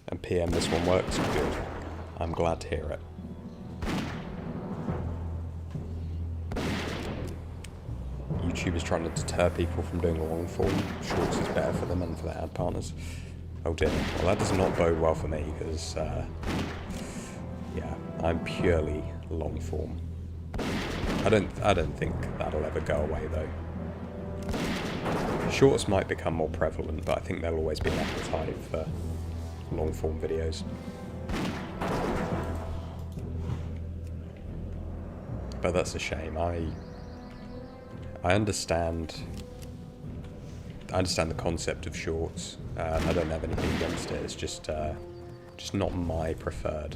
And PM, this one works good. I'm glad to hear it. YouTube is trying to deter people from doing long form. Shorts is better for them and for their ad partners. Oh dear. Well, that does not bode well for me because, yeah, I'm purely long form. I don't think that'll ever go away though. Shorts might become more prevalent, but I think there'll always be an appetite for long form videos. But that's a shame. I understand the concept of shorts. I don't have anything against it. It's just not my preferred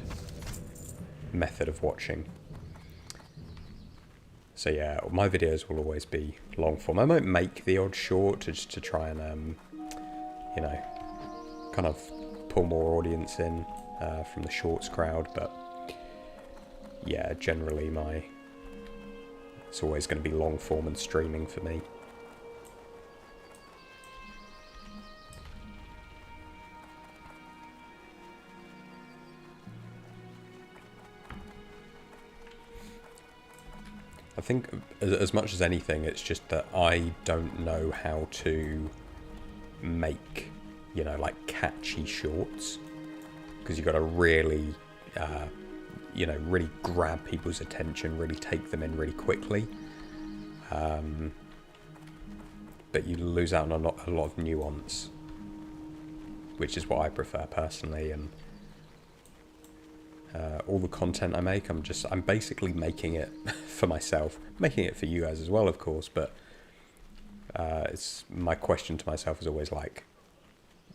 method of watching. So yeah, my videos will always be long form. I might make the odd short just to try and, you know, kind of pull more audience in from the shorts crowd. But yeah, generally it's always going to be long form and streaming for me. I think as much as anything, it's just that I don't know how to make, you know, like catchy shorts, because you've got to really, you know, really grab people's attention, really take them in really quickly. But you lose out on a lot of nuance, which is what I prefer personally. And all the content I make, I'm basically making it for myself, making it for you guys as well, of course. But it's my question to myself is always like,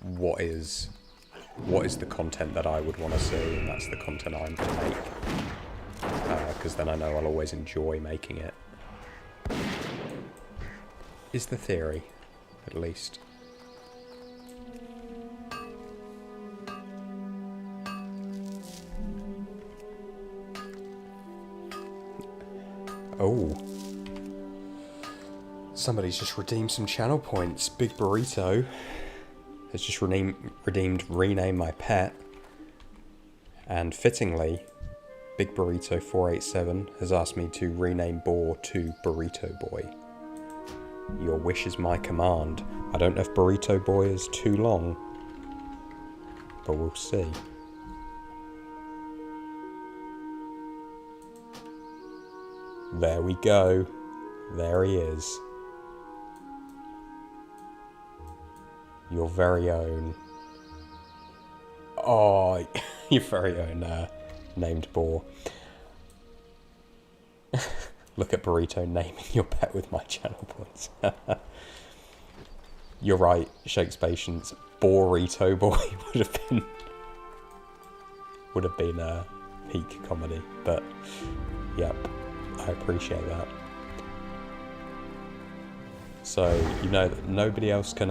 what is the content that I would want to see, and that's the content I'm going to make, because then I know I'll always enjoy making it. Is the theory, at least. Oh. Somebody's just redeemed some channel points. Big Burrito has just redeemed Rename My Pet. And fittingly, Big Burrito 487 has asked me to rename Boar to Burrito Boy. Your wish is my command. I don't know if Burrito Boy is too long, but we'll see. There we go. There he is. Your very own... Oh, your very own named boar. Look at Burrito naming your pet with my channel points. You're right, Shakes Patience. Burrito Boy would have been a peak comedy, but yep, I appreciate that. So you know that nobody else can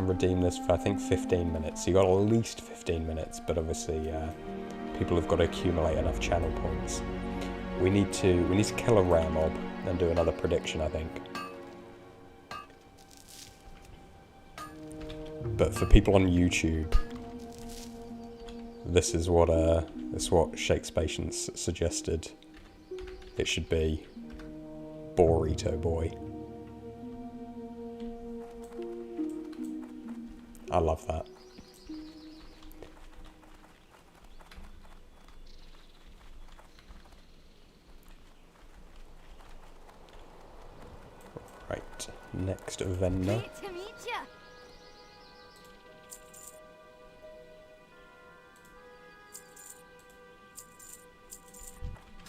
redeem this for I think 15 minutes. So you got at least 15 minutes, but obviously people have got to accumulate enough channel points. We need to kill a rare mob and do another prediction, I think. But for people on YouTube, this is what Shakes Patience suggested it should be. Burrito Boy. I love that. Right, next vendor. Great to meet ya.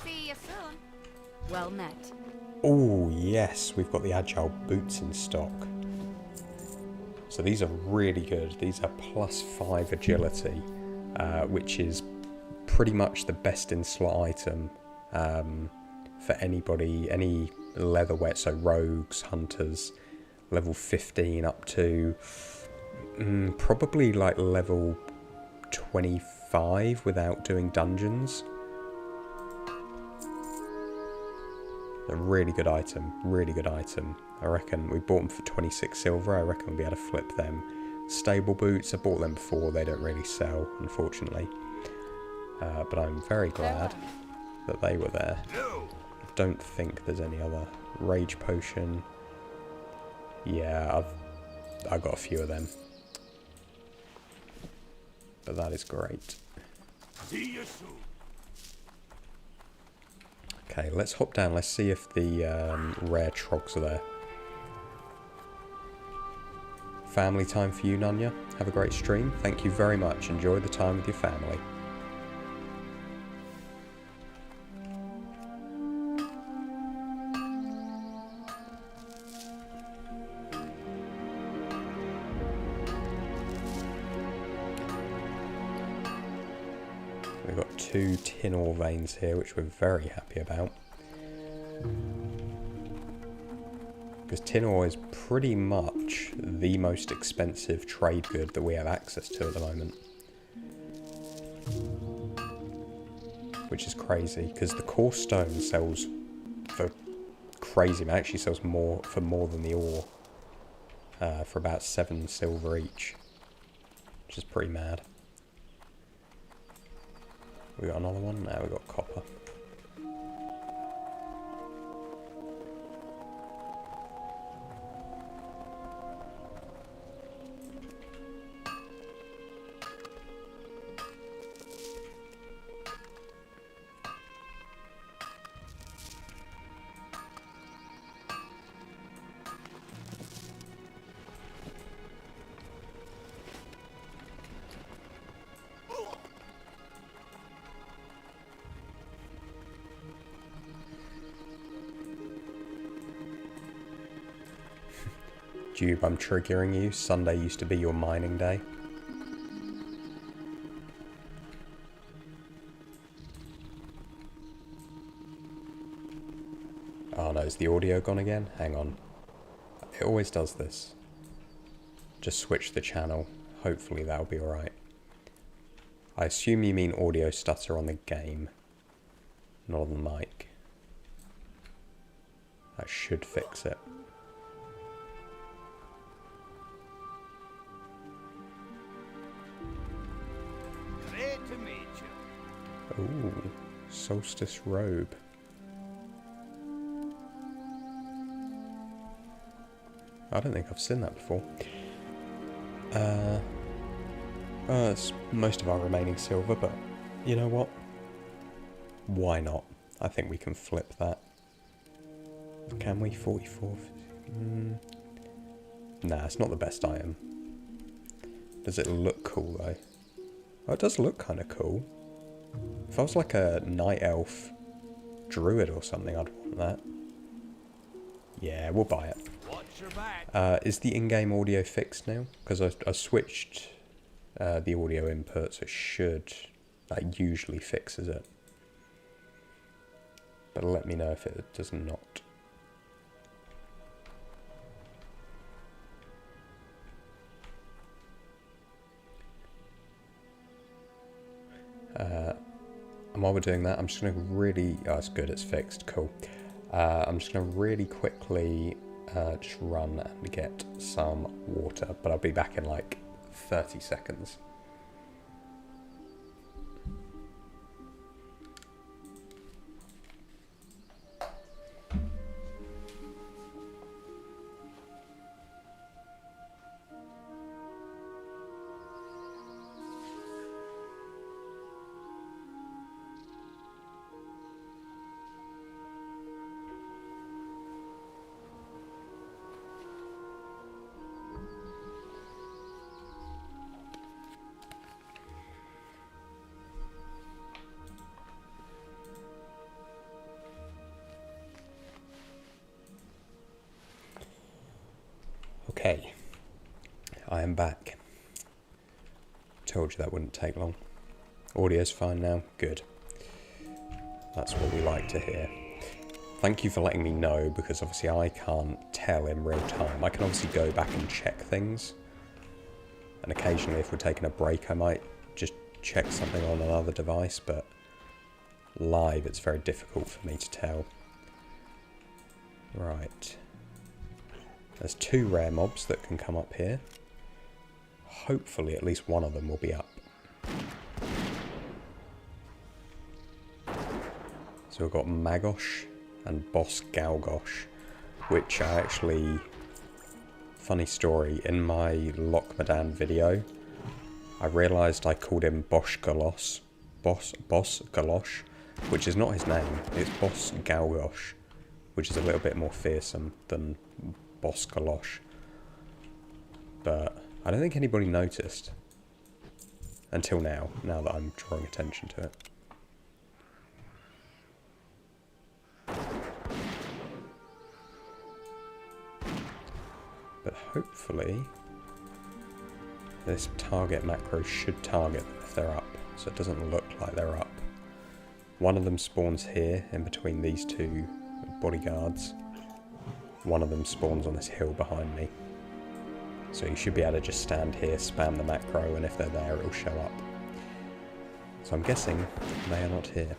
See you soon. Well met. Oh yes, we've got the agile boots in stock. So these are really good. These are +5 agility, which is pretty much the best in slot item for anybody, any leatherweight, so rogues, hunters, level 15 up to probably like level 25 without doing dungeons. A really good item, really good item. I reckon we bought them for 26 silver. I reckon we'll be able to flip them. Stable boots, I bought them before. They don't really sell, unfortunately. But I'm very glad that they were there. I don't think there's any other. Rage potion. Yeah, I've got a few of them. But that is great. See you soon. Okay, let's hop down. Let's see if the rare trogs are there. Family time for you, Nanya. Have a great stream. Thank you very much. Enjoy the time with your family. We've got 2 tin ore veins here, which we're very happy about. Because tin ore is pretty much the most expensive trade good that we have access to at the moment. Which is crazy, because the coarse stone sells for crazy, it actually sells for more than the ore. For about 7 silver each. Which is pretty mad. We got another one? Now we got copper. Dube, I'm triggering you. Sunday used to be your mining day. Oh no, is the audio gone again? Hang on. It always does this. Just switch the channel. Hopefully that'll be alright. I assume you mean audio stutter on the game, not on the mic. That should fix it. Ooh, solstice robe. I don't think I've seen that before. It's most of our remaining silver, but you know what? Why not? I think we can flip that. Can we? 44? Nah, it's not the best item. Does it look cool though? Oh, it does look kind of cool. If I was like a night elf druid or something, I'd want that. Yeah, we'll buy it. Is the in-game audio fixed now? Because I switched the audio input, so it should... That usually fixes it. But let me know if it does not. And while we're doing that, I'm just going to really... Oh, it's good, it's fixed, cool. I'm just going to really quickly just run and get some water, but I'll be back in like 30 seconds. Okay, I am back. Told you that wouldn't take long. Audio's fine now, good. That's what we like to hear. Thank you for letting me know, because obviously I can't tell in real time. I can obviously go back and check things. And occasionally if we're taking a break I might just check something on another device, but live it's very difficult for me to tell. Right. There's 2 rare mobs that can come up here. Hopefully at least one of them will be up. So we've got Magosh and Boss Galgosh, which are actually... Funny story, in my Lockmadan video, I realised I called him Boss Galosh, which is not his name, it's Boss Galgosh, which is a little bit more fearsome than Boss Galosh. But I don't think anybody noticed. Until now that I'm drawing attention to it. But hopefully this target macro should target them if they're up, so it doesn't look like they're up. One of them spawns here in between these 2 bodyguards. one of them spawns on this hill behind me. So you should be able to just stand here, spam the macro, and if they're there, it'll show up. So I'm guessing they are not here.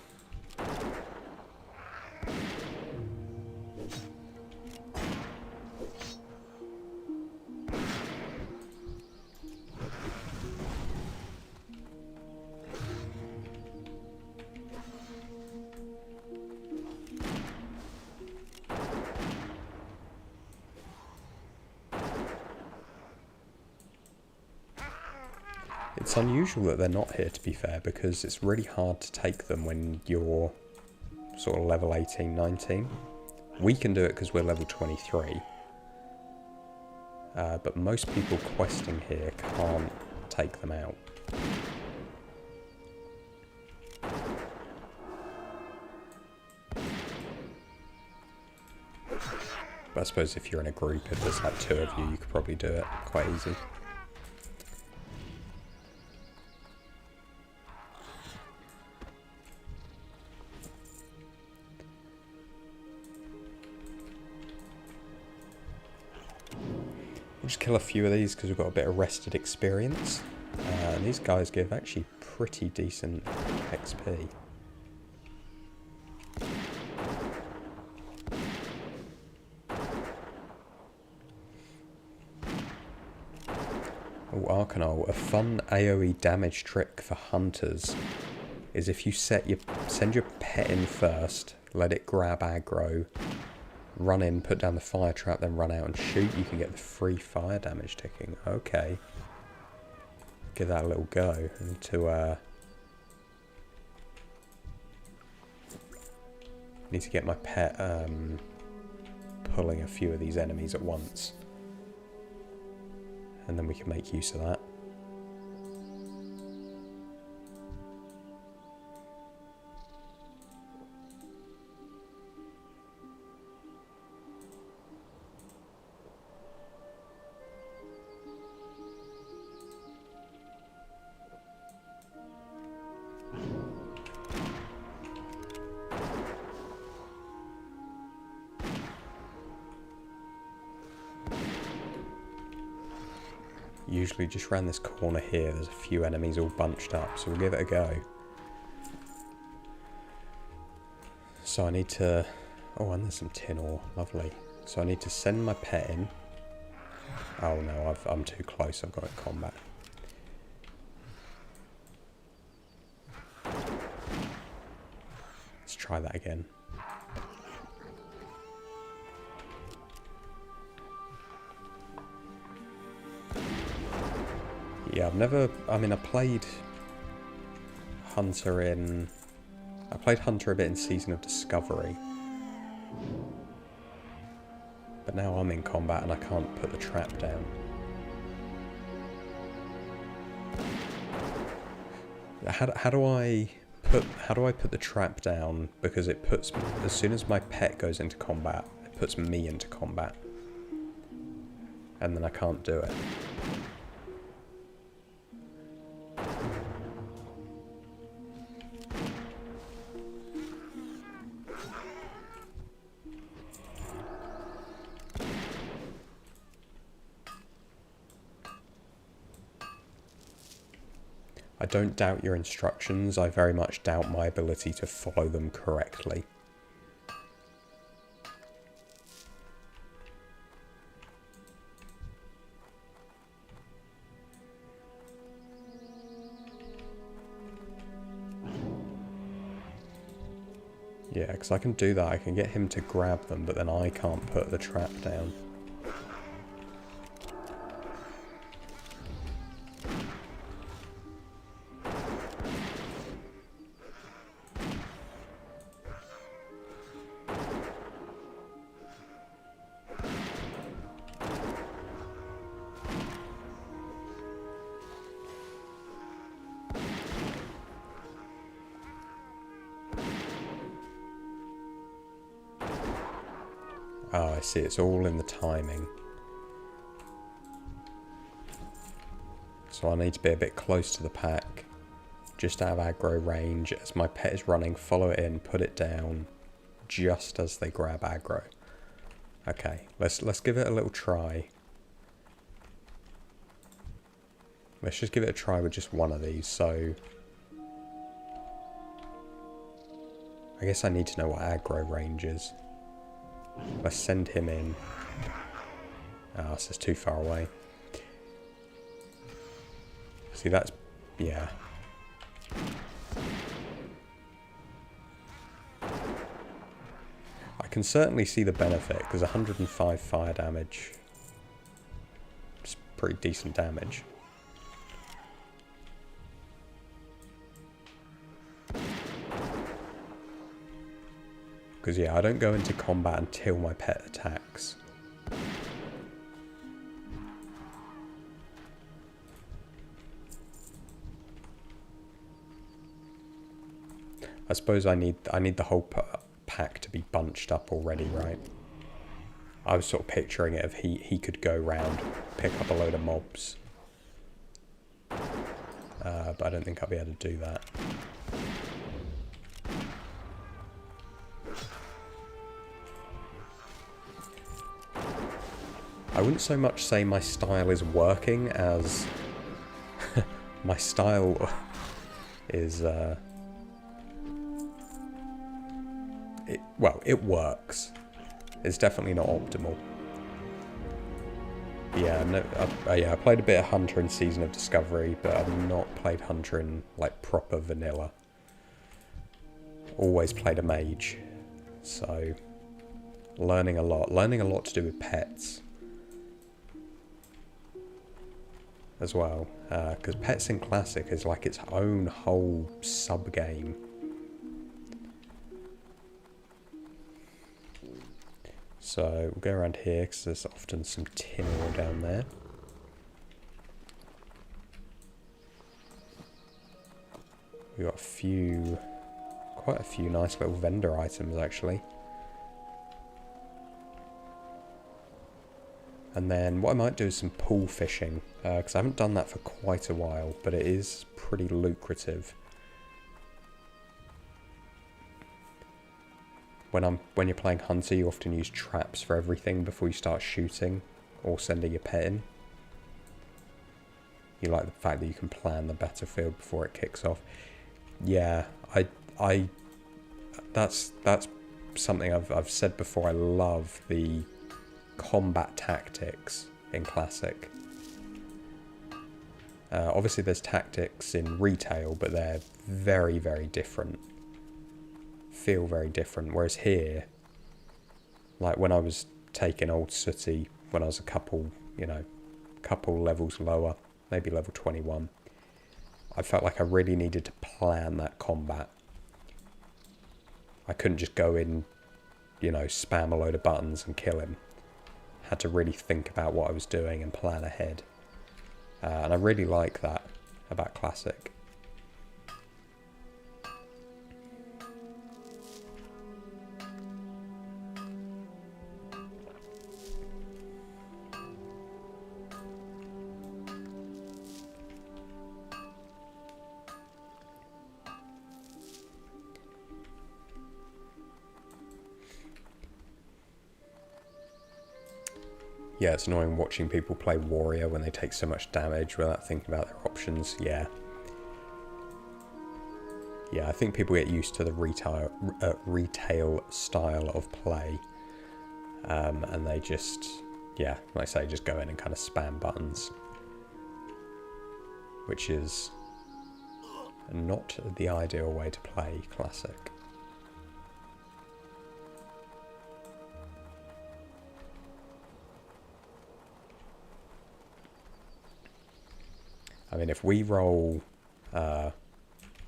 It's unusual that they're not here, to be fair, because it's really hard to take them when you're sort of level 18, 19. We can do it because we're level 23. But most people questing here can't take them out. But I suppose if you're in a group, if there's like 2 of you, you could probably do it quite easy. We'll just kill a few of these because we've got a bit of rested experience. And these guys give actually pretty decent XP. Oh, Arcanol. A fun AoE damage trick for hunters is if you send your pet in first, let it grab aggro, run in, put down the fire trap, then run out and shoot, you can get the free fire damage ticking. Okay. Give that a little go. I need to get my pet pulling a few of these enemies at once. And then we can make use of that. Usually just around this corner here, there's a few enemies all bunched up, so we'll give it a go. So I need to... Oh, and there's some tin ore. Lovely. So I need to send my pet in. Oh no, I'm too close. I've got it combat. Let's try that again. Yeah, I've never... I mean, I played Hunter a bit in Season of Discovery. But now I'm in combat and I can't put the trap down. How do I put the trap down? Because it puts... As soon as my pet goes into combat, it puts me into combat. And then I can't do it. I don't doubt your instructions, I very much doubt my ability to follow them correctly. Yeah, because I can do that, I can get him to grab them, but then I can't put the trap down. Oh, I see, it's all in the timing. So I need to be a bit close to the pack, just out of aggro range. As my pet is running, follow it in, put it down, just as they grab aggro. Okay, let's give it a little try. Let's just give it a try with just one of these, so... I guess I need to know what aggro range is. Let's send him in. Ah, this is too far away. See, that's... yeah. I can certainly see the benefit, because 105 fire damage is pretty decent damage. Because, yeah, I don't go into combat until my pet attacks. I suppose I need the whole pack to be bunched up already, right? I was sort of picturing it if he could go round, pick up a load of mobs. But I don't think I'll be able to do that. I wouldn't so much say my style is working as my style is well, it works. It's definitely not optimal. Yeah, no, I played a bit of Hunter in Season of Discovery, but I've not played Hunter in like proper vanilla. Always played a mage, so learning a lot to do with pets as well, because pets in Classic is like its own whole sub game. So we'll go around here because there's often some tin ore down there. We've got quite a few nice little vendor items actually. And then what I might do is some pool fishing, because I haven't done that for quite a while, but it is pretty lucrative. When you're playing Hunter, you often use traps for everything before you start shooting or sending your pet in. You like the fact that you can plan the battlefield before it kicks off. Yeah, that's something I've said before. I love the combat tactics in Classic. Obviously there's tactics in retail, but they're very, very different. Feel very different, whereas here, like when I was taking Old Sooty, when I was a couple levels lower, maybe level 21, I felt like I really needed to plan that combat. I couldn't just go in, spam a load of buttons and kill him. Had to really think about what I was doing and plan ahead. And I really like that about Classic. Yeah, it's annoying watching people play Warrior when they take so much damage without thinking about their options. Yeah. Yeah, I think people get used to the retail style of play. And they just, yeah, like I say, just go in and kind of spam buttons. Which is not the ideal way to play Classic. I mean, if we roll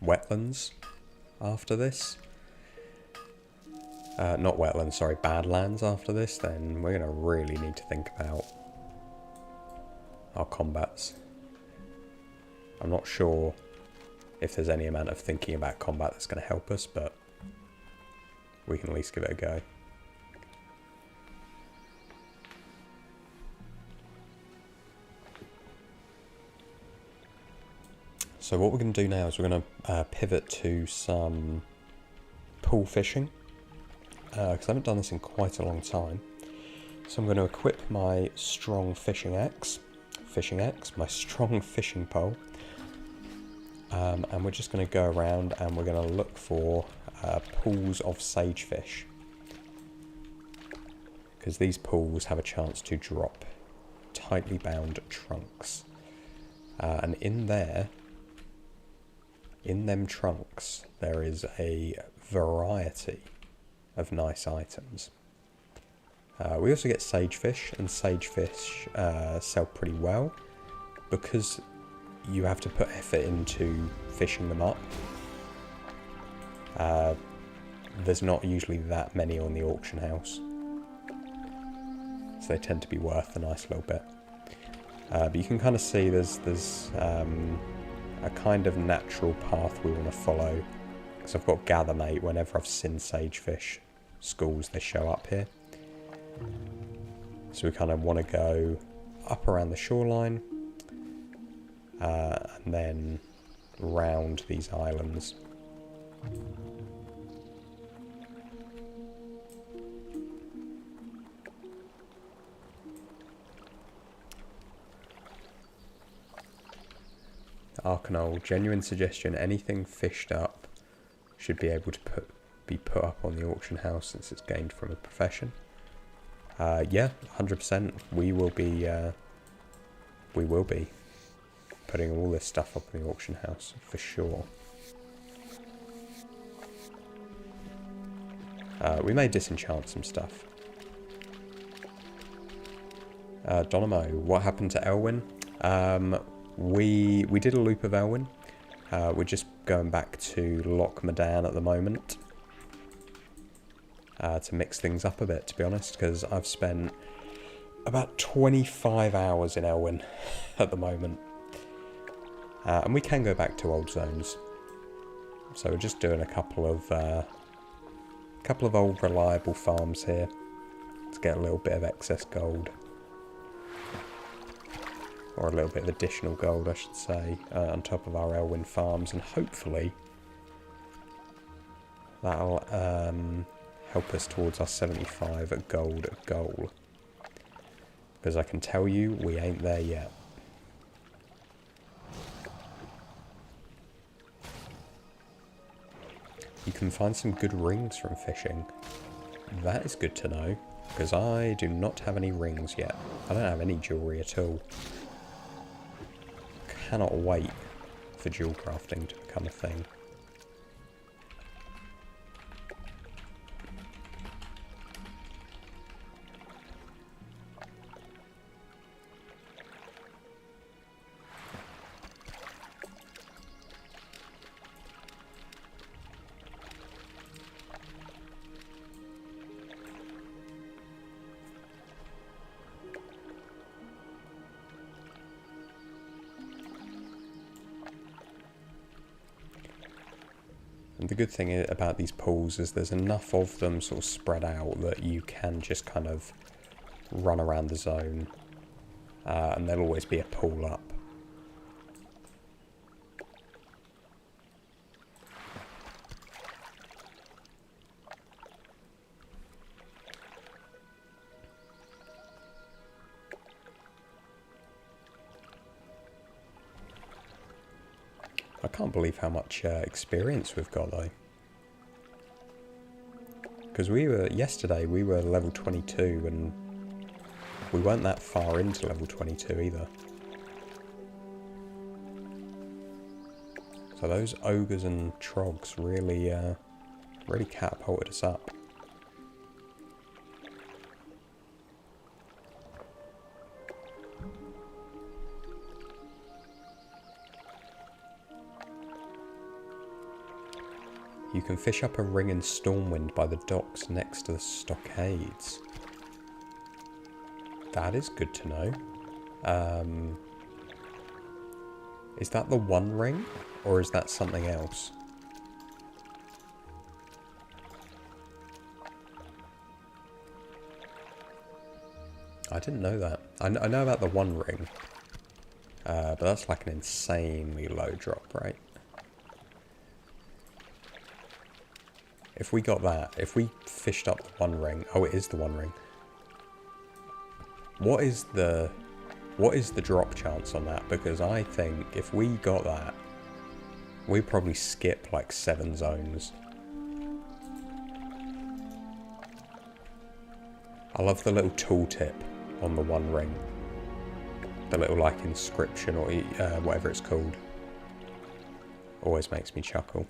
wetlands after this, not wetlands, sorry, badlands after this, then we're going to really need to think about our combats. I'm not sure if there's any amount of thinking about combat that's going to help us, but we can at least give it a go. So what we're going to do now is we're going to pivot to some pool fishing, because I haven't done this in quite a long time. So I'm going to equip my strong my strong fishing pole. And we're just going to go around and we're going to look for pools of sagefish. Because these pools have a chance to drop tightly bound trunks. And in them trunks, there is a variety of nice items. We also get sagefish, and sagefish sell pretty well because you have to put effort into fishing them up. There's not usually that many on the auction house, so they tend to be worth a nice little bit. But you can kind of see there's a kind of natural path we want to follow, because I've got gather mate. Whenever I've seen sagefish schools, they show up here. So we kind of want to go up around the shoreline and then round these islands. Arcanol, genuine suggestion, anything fished up should be able to be put up on the auction house since it's gained from a profession. Yeah, 100%. We will be putting all this stuff up in the auction house for sure. We may disenchant some stuff. Donamo, what happened to Elwynn? We did a loop of Elwynn. We're just going back to Loch Madan at the moment. To mix things up a bit, to be honest, because I've spent about 25 hours in Elwynn at the moment. And we can go back to old zones. So we're just doing a couple of old reliable farms here to get a little bit of excess gold. Or a little bit of additional gold, I should say, on top of our Elwynn farms. And hopefully that'll help us towards our 75 gold goal. Because I can tell you, we ain't there yet. You can find some good rings from fishing. That is good to know, because I do not have any rings yet. I don't have any jewellery at all. Cannot wait for jewel crafting to become a thing. And the good thing about these pools is there's enough of them sort of spread out that you can just kind of run around the zone, and there'll always be a pool up. I can't believe how much experience we've got though. Because yesterday we were level 22 and we weren't that far into level 22 either. So those ogres and trogs really catapulted us up. You can fish up a ring in Stormwind by the docks next to the stockades. That is good to know. Is that the one ring, or is that something else? I didn't know that. I know about the one ring, but that's like an insanely low drop, right? If we got that, if we fished up the one ring, oh, it is the one ring. What is the drop chance on that? Because I think if we got that, we'd probably skip like 7 zones. I love the little tooltip on the One Ring. The little like inscription or whatever it's called. Always makes me chuckle.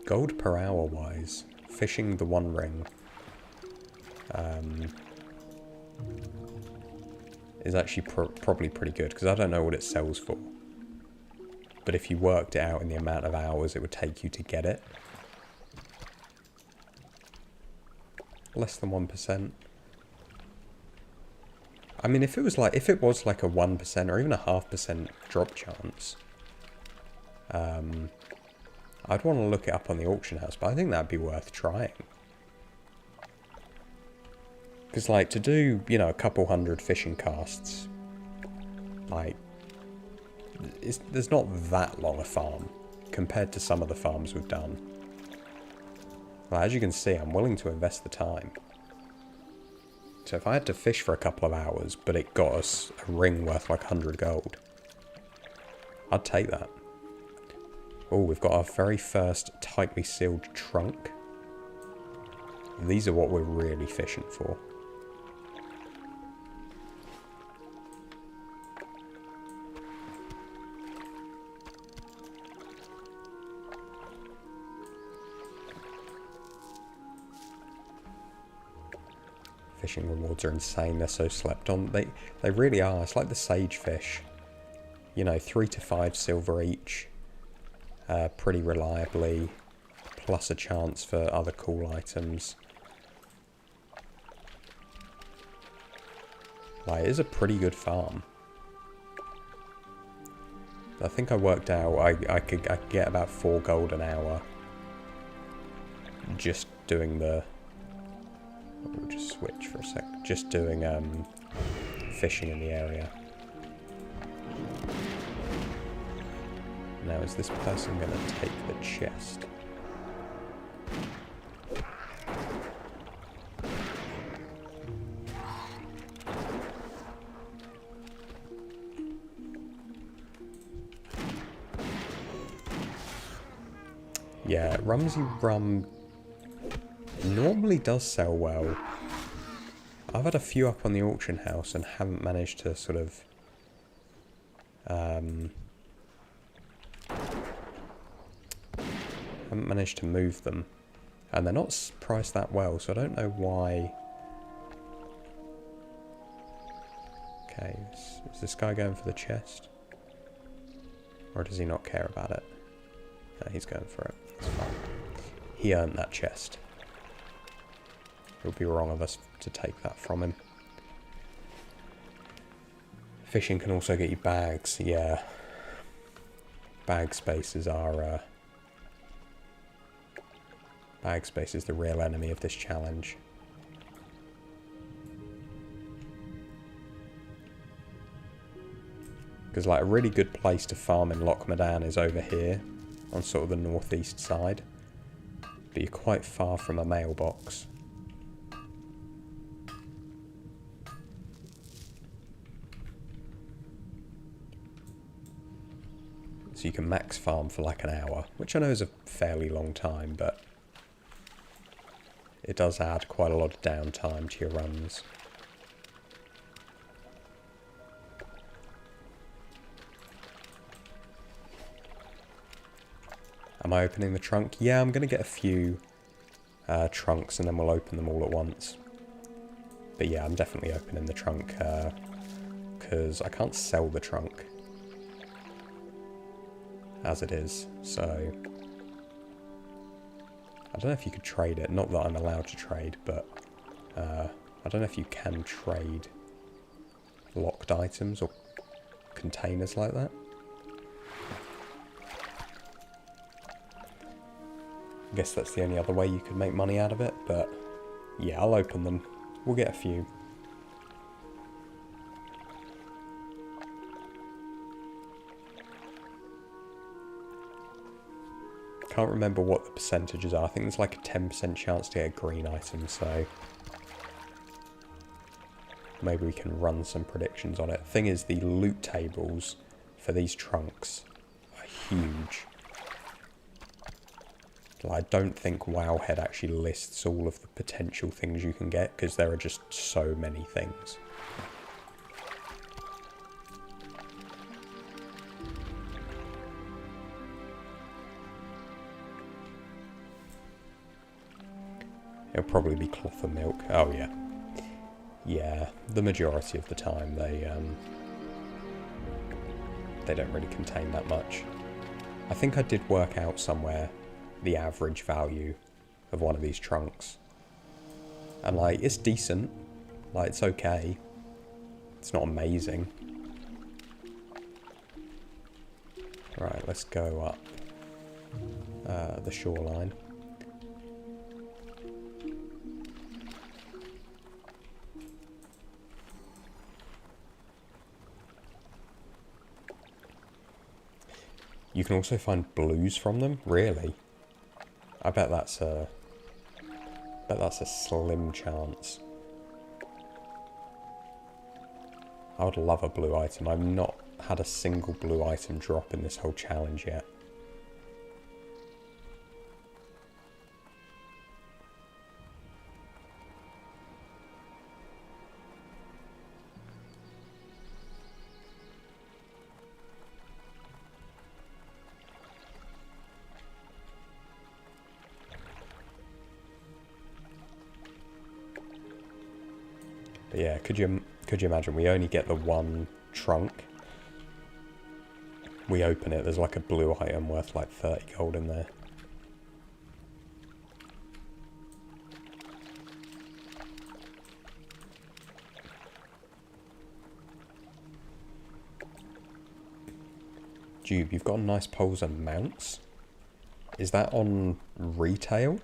Gold per hour wise, fishing the One Ring is actually probably pretty good, because I don't know what it sells for. But if you worked it out in the amount of hours it would take you to get it, less than 1%. I mean, if it was like a 1% or even a 0.5% drop chance, I'd want to look it up on the auction house, but I think that'd be worth trying. Because, like, to do, you know, a couple hundred fishing casts, like, there's not that long a farm compared to some of the farms we've done. Well, as you can see, I'm willing to invest the time. So if I had to fish for a couple of hours, but it got us a ring worth like 100 gold, I'd take that. Oh, we've got our very first tightly sealed trunk. These are what we're really fishing for. Fishing rewards are insane. They're so slept on. They really are. It's like the sagefish. You know, 3 to 5 silver each. Pretty reliably, plus a chance for other cool items. Like, it is a pretty good farm. I think I worked out I could get about 4 gold an hour just doing the... We'll just switch for a sec. Just doing fishing in the area. Now, is this person going to take the chest? Yeah, Rumsey Rum normally does sell well. I've had a few up on the auction house and haven't managed to sort of... haven't managed to move them, and they're not priced that well, so I don't know why. Okay, is this guy going for the chest, or does he not care about it? No, he's going for it. It's fine. He earned that chest. It would be wrong of us to take that from him. Fishing can also get you bags. Yeah, bag spaces are bag space is the real enemy of this challenge. Because, like, a really good place to farm in Loch Modan is over here, on sort of the northeast side. But you're quite far from a mailbox. So you can max farm for like an hour, which I know is a fairly long time, but it does add quite a lot of downtime to your runs. Am I opening the trunk? Yeah, I'm going to get a few trunks and then we'll open them all at once. But yeah, I'm definitely opening the trunk because I can't sell the trunk as it is, so I don't know if you could trade it. Not that I'm allowed to trade, but I don't know if you can trade locked items or containers like that. I guess that's the only other way you could make money out of it, but yeah, I'll open them. We'll get a few. can't remember what the percentages are. I think there's like a 10% chance to get a green item, so maybe we can run some predictions on it. Thing is, the loot tables for these trunks are huge. I don't think Wowhead actually lists all of the potential things you can get, because there are just so many things. It'll probably be cloth and milk. Oh yeah. Yeah, the majority of the time they don't really contain that much. I think I did work out somewhere the average value of one of these trunks. And like, it's decent. Like, it's okay. It's not amazing. Right, let's go up the shoreline. You can also find blues from them? Really? I bet that's a slim chance. I would love a blue item. I've not had a single blue item drop in this whole challenge yet. But yeah, could you imagine? We only get the one trunk. We open it, there's like a blue item worth like 30 gold in there. Jube, you've got nice poles and mounts. Is that on retail?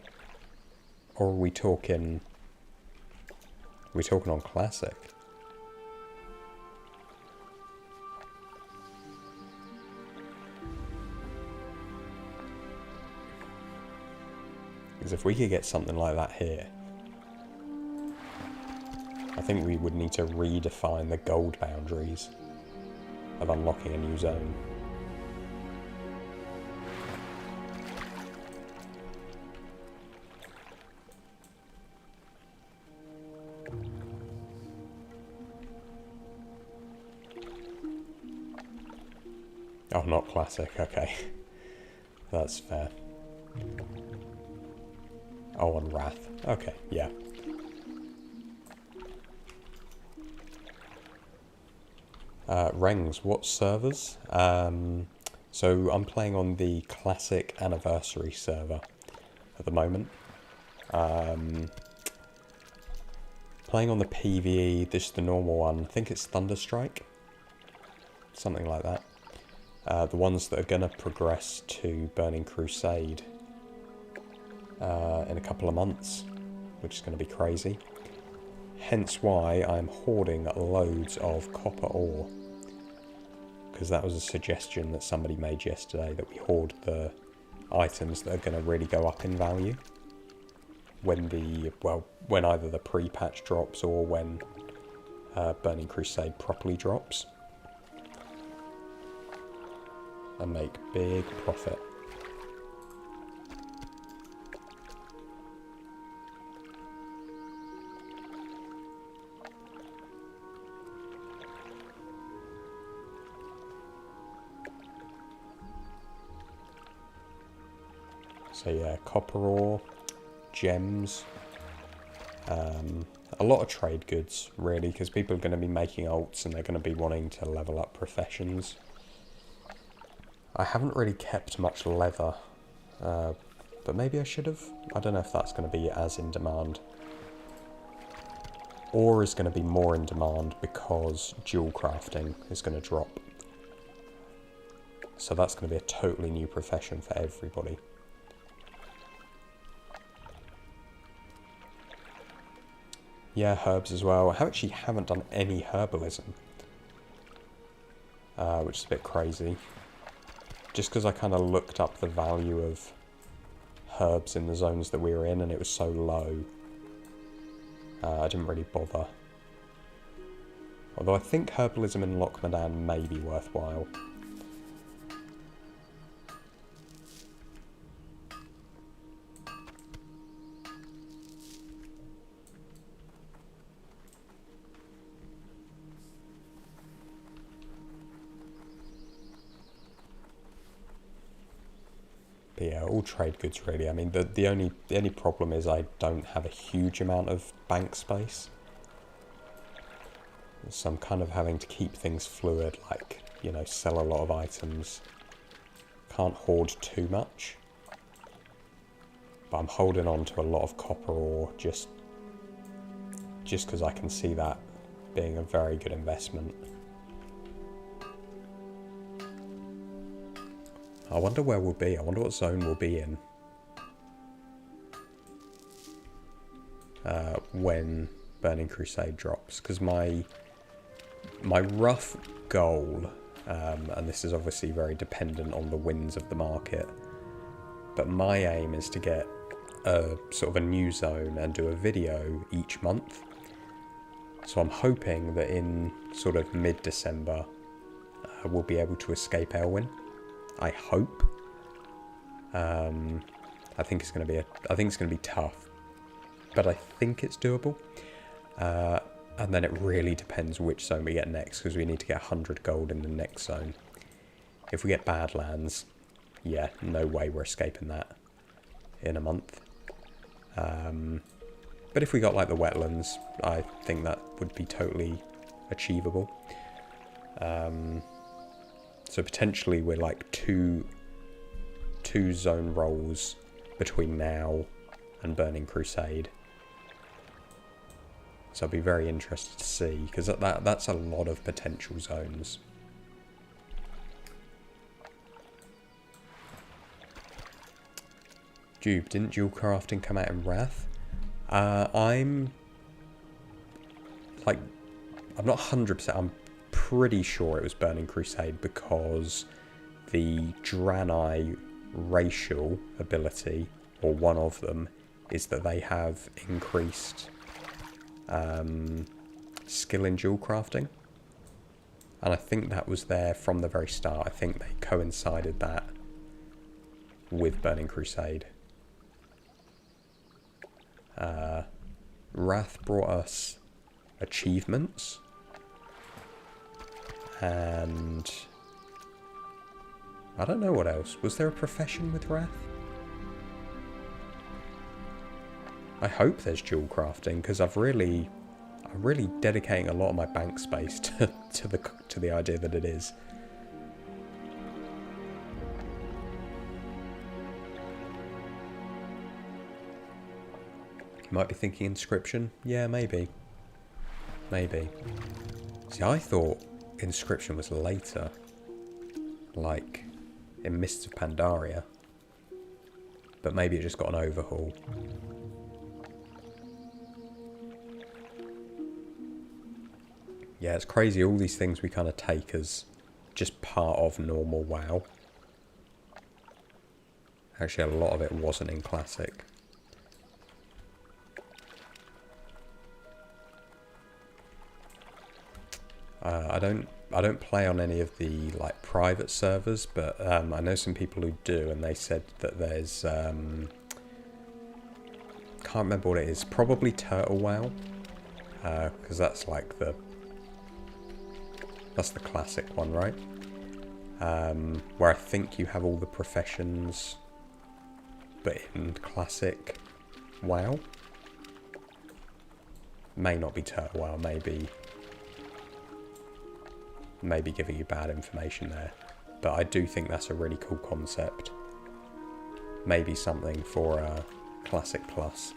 Or are we talking... We're talking on classic. Because if we could get something like that here, I think we would need to redefine the gold boundaries of unlocking a new zone. Oh, not classic, okay. That's fair. Oh, on Wrath. Okay, yeah. Rengs, what servers? So I'm playing on the Classic Anniversary server at the moment. Playing on the PvE, this is the normal one. I think it's Thunderstrike. Something like that. The ones that are going to progress to Burning Crusade in a couple of months, which is going to be crazy. Hence why I'm hoarding loads of copper ore, because that was a suggestion that somebody made yesterday, that we hoard the items that are going to really go up in value when when either the pre-patch drops or when Burning Crusade properly drops, and make big profit. So yeah, copper ore, gems, a lot of trade goods really, because people are going to be making alts and they're going to be wanting to level up professions. I haven't really kept much leather, but maybe I should have. I don't know if that's going to be as in demand. Ore is going to be more in demand because jewel crafting is going to drop. So that's going to be a totally new profession for everybody. Yeah, herbs as well. I actually haven't done any herbalism, which is a bit crazy. Just because I kind of looked up the value of herbs in the zones that we were in, and it was so low. I didn't really bother. Although I think herbalism in Lochmadan may be worthwhile. But yeah, all trade goods really. I mean, the only problem is I don't have a huge amount of bank space. So I'm kind of having to keep things fluid, like, you know, sell a lot of items. Can't hoard too much. But I'm holding on to a lot of copper ore just because I can see that being a very good investment. I wonder where we'll be. I wonder what zone we'll be in when Burning Crusade drops. Because my rough goal, and this is obviously very dependent on the winds of the market, but my aim is to get a sort of a new zone and do a video each month. So I'm hoping that in sort of mid-December we'll be able to escape Elwynn. I hope. I think it's going to be tough, but I think it's doable. And then it really depends which zone we get next, because we need to get 100 gold in the next zone. If we get Badlands, yeah, no way we're escaping that in a month. But if we got like the wetlands, I think that would be totally achievable. So potentially we're like two zone rolls between now and Burning Crusade. So I'll be very interested to see, because that's a lot of potential zones. Dude, didn't dual crafting come out in Wrath? I'm not 100%, I'm pretty sure it was Burning Crusade, because the Draenei racial ability, or one of them, is that they have increased skill in dual crafting. And I think that was there from the very start. I think they coincided that with Burning Crusade. Wrath brought us achievements, and I don't know what else. Was there a profession with Wrath? I hope there's dual crafting, because I'm really dedicating a lot of my bank space to the idea that it is. You might be thinking inscription. Yeah, maybe. Maybe. See, I thought inscription was later, like in Mists of Pandaria, but maybe it just got an overhaul. Yeah, it's crazy, all these things we kind of take as just part of normal WoW. Actually, a lot of it wasn't in Classic. I don't play on any of the like private servers, but I know some people who do, and they said that there's can't remember what it is. Probably Turtle WoW, because that's like that's the classic one, right? Where I think you have all the professions, but in classic WoW. May not be Turtle WoW, maybe giving you bad information there, but I do think that's a really cool concept. Maybe something for Classic Plus,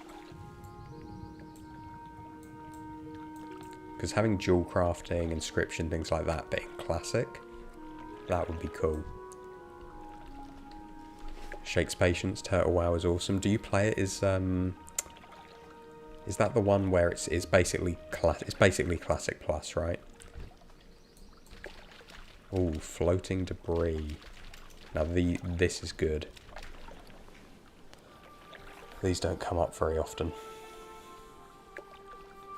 because having dual crafting, inscription, things like that, but in Classic, that would be cool. Shakes Patience, Turtle WoW is awesome. Do you play it? Is that the one where it's basically Classic Plus, right? Ooh, floating debris. Now this is good. These don't come up very often,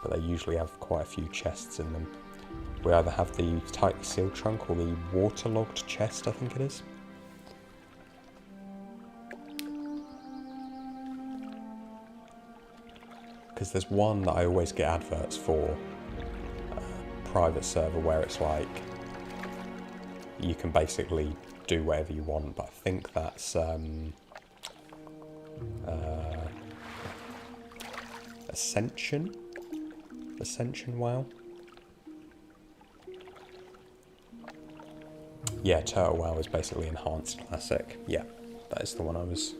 but they usually have quite a few chests in them. We either have the tightly sealed trunk or the waterlogged chest, I think it is. Because there's one that I always get adverts for, private server, where it's like you can basically do whatever you want, but I think that's Ascension WoW? Yeah, Turtle WoW is basically Enhanced Classic. Yeah, that is the one I was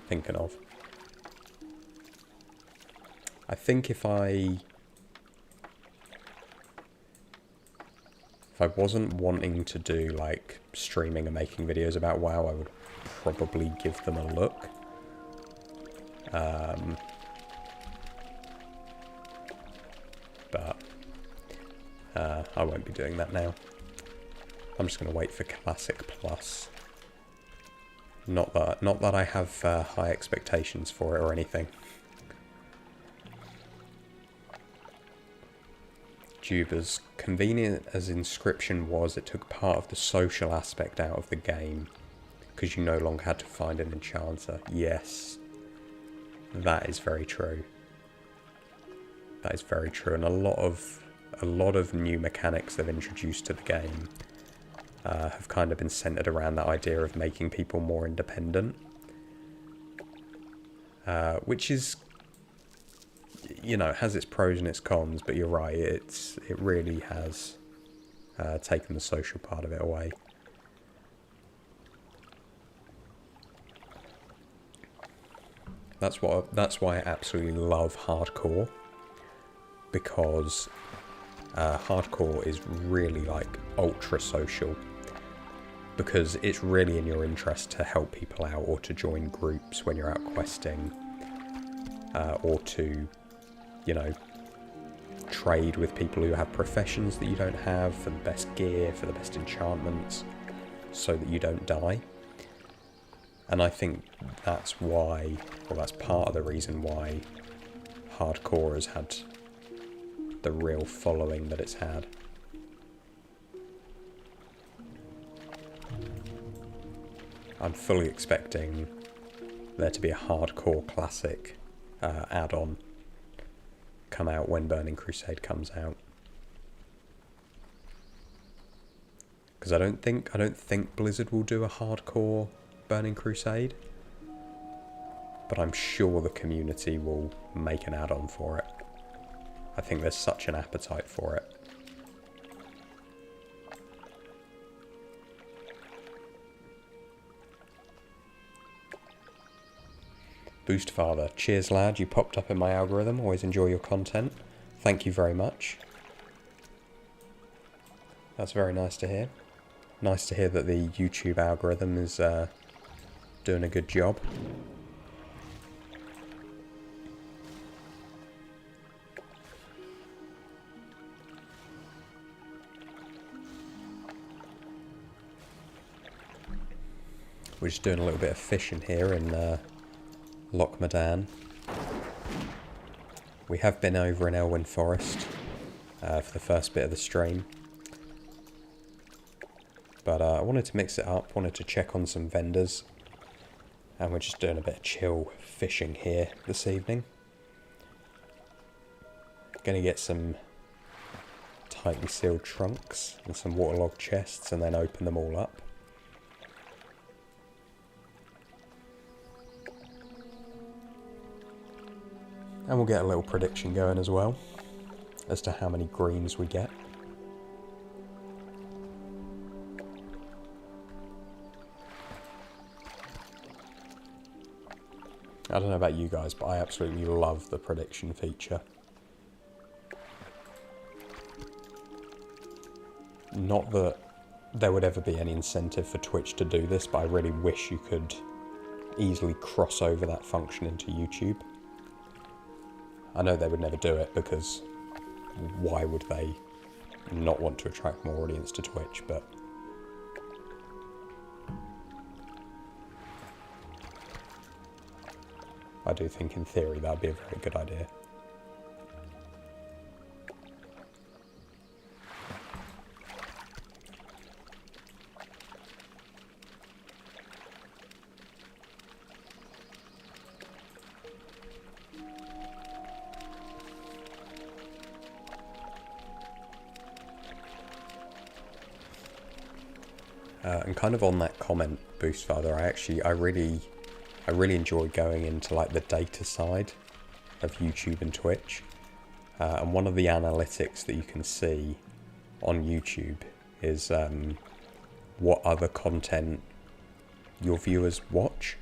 thinking of. I think if I wasn't wanting to do like streaming and making videos about WoW, I would probably give them a look. But I won't be doing that now. I'm just going to wait for Classic Plus. Not that I have high expectations for it or anything. As convenient as Inscription was, it took part of the social aspect out of the game, because you no longer had to find an enchanter. Yes, that is very true. That is very true, and a lot of new mechanics they've introduced to the game have kind of been centered around that idea of making people more independent, which is, you know, has its pros and its cons, but you're right, it really has taken the social part of it away. That's why I absolutely love hardcore, because hardcore is really like ultra social, because it's really in your interest to help people out or to join groups when you're out questing, or to, you know, trade with people who have professions that you don't have for the best gear, for the best enchantments, so that you don't die. And I think that's why, well, that's part of the reason why hardcore has had the real following that it's had. I'm fully expecting there to be a hardcore classic add-on come out when Burning Crusade comes out, because I don't think Blizzard will do a hardcore Burning Crusade, but I'm sure the community will make an add-on for it. I think there's such an appetite for it. Boost Father, cheers lad, you popped up in my algorithm, always enjoy your content. Thank you very much. That's very nice to hear. Nice to hear that the YouTube algorithm is doing a good job. We're just doing a little bit of fishing here in Loch Madan. We have been over in Elwynn Forest for the first bit of the stream, but I wanted to mix it up, wanted to check on some vendors, and we're just doing a bit of chill fishing here this evening. Gonna get some tightly sealed trunks and some waterlogged chests and then open them all up. And we'll get a little prediction going as well, as to how many greens we get. I don't know about you guys, but I absolutely love the prediction feature. Not that there would ever be any incentive for Twitch to do this, but I really wish you could easily cross over that function into YouTube. I know they would never do it, because why would they not want to attract more audience to Twitch, but I do think in theory that'd be a very good idea. And kind of on that comment, Boost Father, I really enjoy going into like the data side of YouTube and Twitch. And one of the analytics that you can see on YouTube is what other content your viewers watch.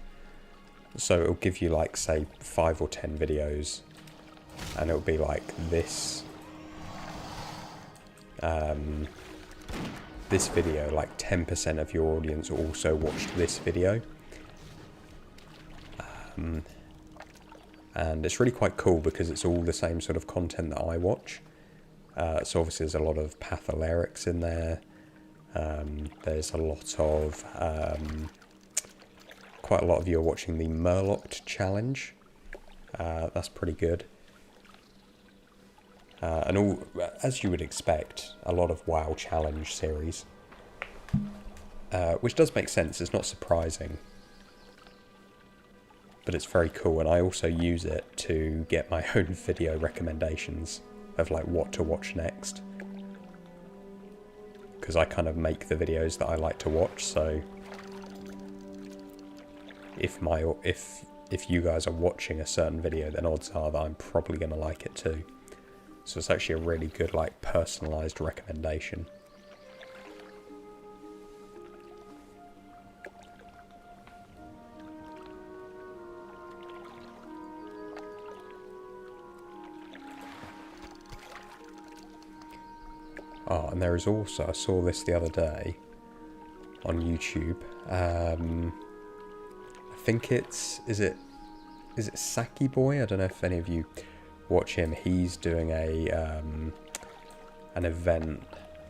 So it'll give you like, say, 5 or 10 videos, and it'll be like this. This video, like 10% of your audience also watched this video. And it's really quite cool because it's all the same sort of content that I watch. So obviously there's a lot of patholerics in there. There's a lot of... quite a lot of you are watching the Goldlocked challenge. That's pretty good. And all, as you would expect, a lot of WoW challenge series. Which does make sense, it's not surprising. But it's very cool, and I also use it to get my own video recommendations of like what to watch next. Because I kind of make the videos that I like to watch, so if you guys are watching a certain video, then odds are that I'm probably going to like it too. So it's actually a really good, like, personalised recommendation. Oh, and there is also, I saw this the other day on YouTube. I think is it Saki Boy? I don't know if any of you watch him. He's doing an event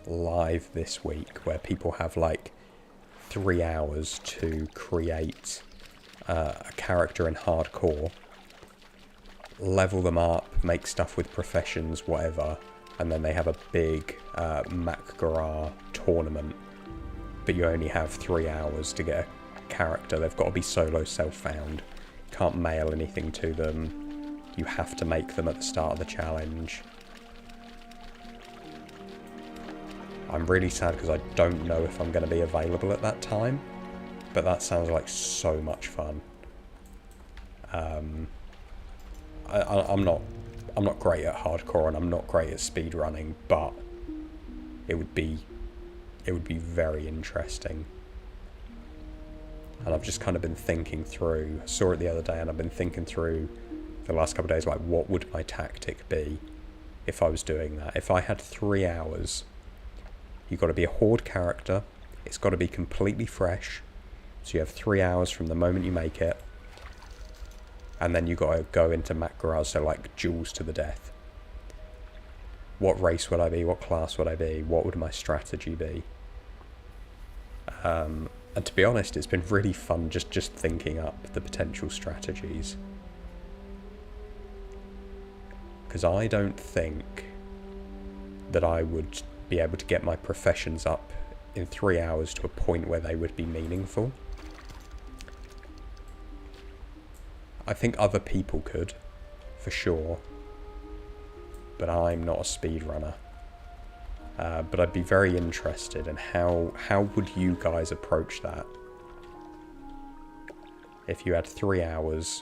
live this week where people have like 3 hours to create a character in hardcore, level them up, make stuff with professions, whatever, and then they have a big Mak'gora tournament, but you only have 3 hours to get a character. They've got to be solo self-found, can't mail anything to them. You have to make them at the start of the challenge. I'm really sad because I don't know if I'm going to be available at that time, but that sounds like so much fun. I'm not great at hardcore and I'm not great at speedrunning, but it would be very interesting. And I've just kind of been thinking through, I saw it the other day and I've been thinking through the last couple of days, like, what would my tactic be if I was doing that? If I had 3 hours, you've got to be a horde character, it's got to be completely fresh, so you have 3 hours from the moment you make it, and then you've got to go into Mak'gora, so like duels to the death. What race would I be? What class would I be? What would my strategy be? And to be honest, it's been really fun just thinking up the potential strategies. Because I don't think that I would be able to get my professions up in 3 hours to a point where they would be meaningful. I think other people could, for sure, but I'm not a speedrunner. But I'd be very interested in how would you guys approach that? If you had 3 hours,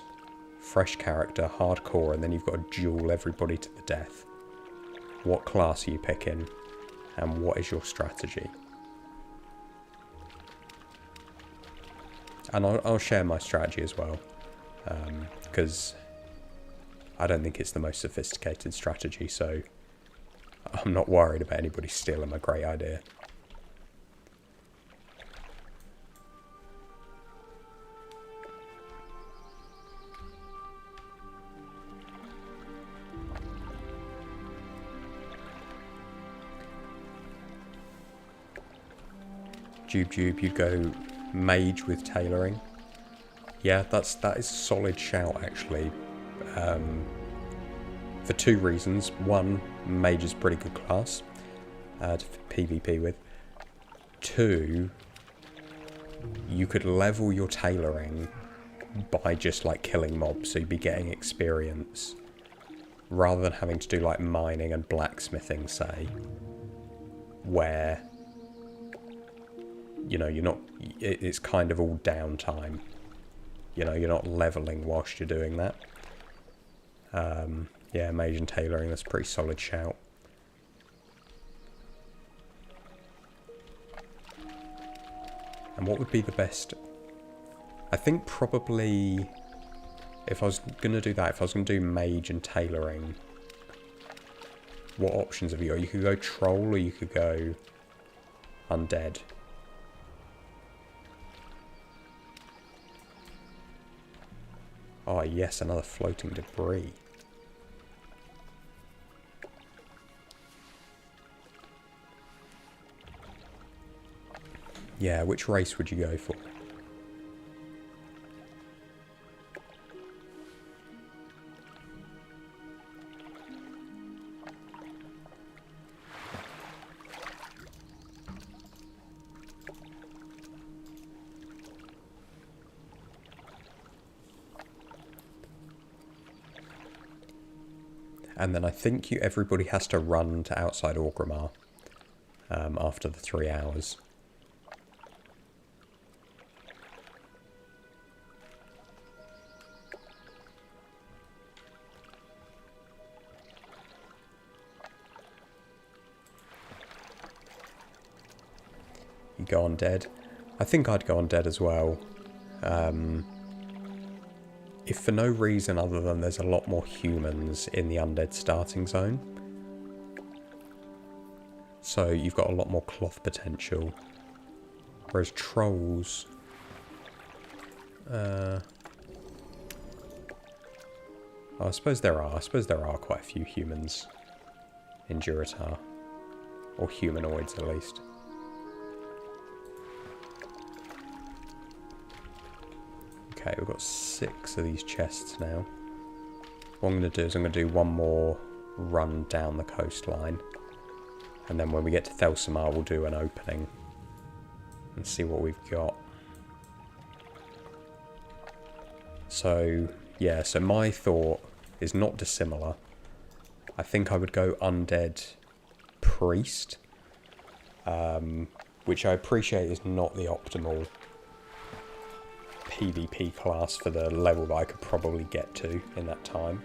fresh character, hardcore, and then you've got to duel everybody to the death. What class are you picking, and what is your strategy? And I'll share my strategy as well, because I don't think it's the most sophisticated strategy, so I'm not worried about anybody stealing my great idea. Jube, you'd go mage with tailoring. Yeah, that is a solid shout, actually. For two reasons. One, mage is pretty good class to PvP with. Two, you could level your tailoring by just like killing mobs, so you'd be getting experience rather than having to do like mining and blacksmithing, say, where, you know, you're not, it's kind of all downtime. You know, you're not leveling whilst you're doing that. Yeah, mage and tailoring, that's a pretty solid shout. And what would be the best? I think probably, if I was going to do that, if I was going to do mage and tailoring, what options have you got? You could go troll or you could go undead. Oh yes, another floating debris. Yeah, which race would you go for? And then I think everybody has to run to outside Orgrimmar after the 3 hours. You go on dead. I think I'd go on dead as well. If for no reason other than there's a lot more humans in the undead starting zone. So you've got a lot more cloth potential. Whereas trolls... I suppose there are. I suppose there are quite a few humans in Durotar. Or humanoids at least. Okay, we've got 6 of these chests now. What I'm going to do is I'm going to do one more run down the coastline. And then when we get to Thelsamar, we'll do an opening. And see what we've got. So, yeah, so my thought is not dissimilar. I think I would go Undead Priest. Which I appreciate is not the optimal PvP class for the level that I could probably get to in that time.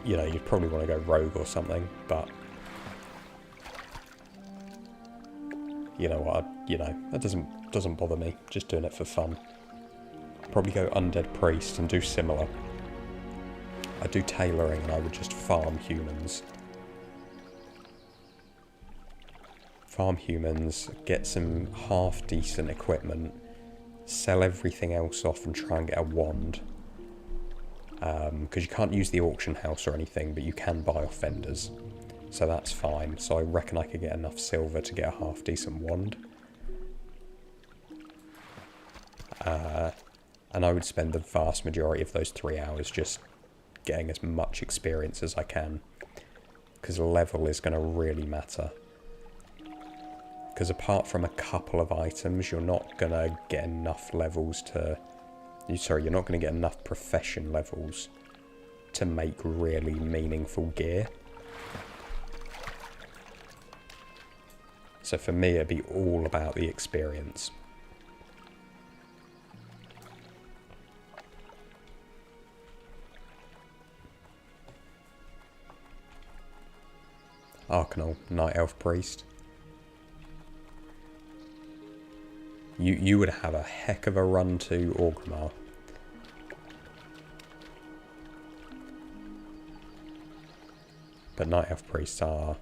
You know, you'd probably want to go rogue or something, but you know what? That doesn't bother me. Just doing it for fun. Probably go undead priest and do similar. I do tailoring and I would just farm humans. Farm humans, get some half decent equipment. Sell everything else off and try and get a wand. Because you can't use the auction house or anything, but you can buy off vendors. So that's fine. So I reckon I could get enough silver to get a half decent wand. And I would spend the vast majority of those 3 hours just getting as much experience as I can. Because level is going to really matter. Because apart from a couple of items, you're not going to get enough levels to... Sorry, you're not going to get enough profession levels to make really meaningful gear. So for me, it'd be all about the experience. Arcanal, Night Elf Priest. You would have a heck of a run to Orgrimmar. But Night Elf Priests are,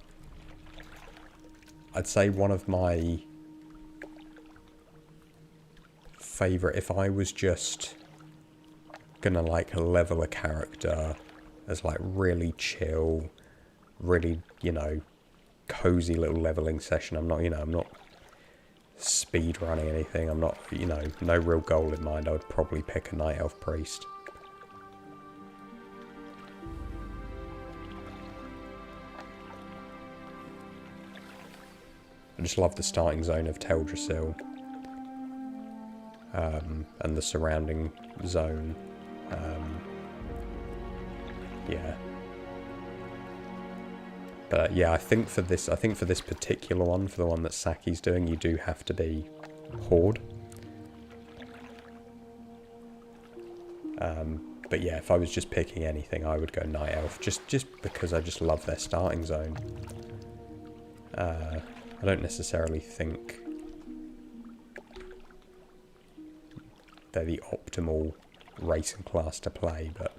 I'd say, one of my favourite. If I was just gonna like level a character as like really chill, really, cozy little leveling session. I'm not speed running anything. I'm not, you know, no real goal in mind. I would probably pick a Night Elf Priest. I just love the starting zone of Teldrassil. And the surrounding zone. Yeah. But yeah, I think for this particular one, for the one that Saki's doing, you do have to be Horde. But yeah, if I was just picking anything, I would go Night Elf, just because I just love their starting zone. I don't necessarily think they're the optimal race and class to play, but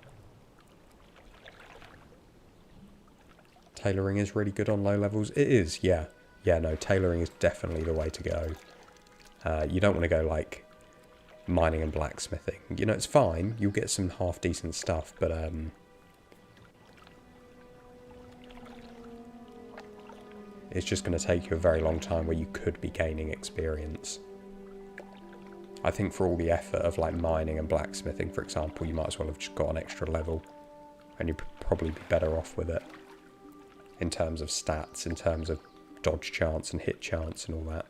tailoring is really good on low levels. It is, yeah. Yeah, no, tailoring is definitely the way to go. You don't want to go like mining and blacksmithing. You know, it's fine. You'll get some half decent stuff, but it's just going to take you a very long time where you could be gaining experience. I think for all the effort of like mining and blacksmithing, for example, you might as well have just got an extra level, and you'd probably be better off with it in terms of stats, in terms of dodge chance and hit chance and all that.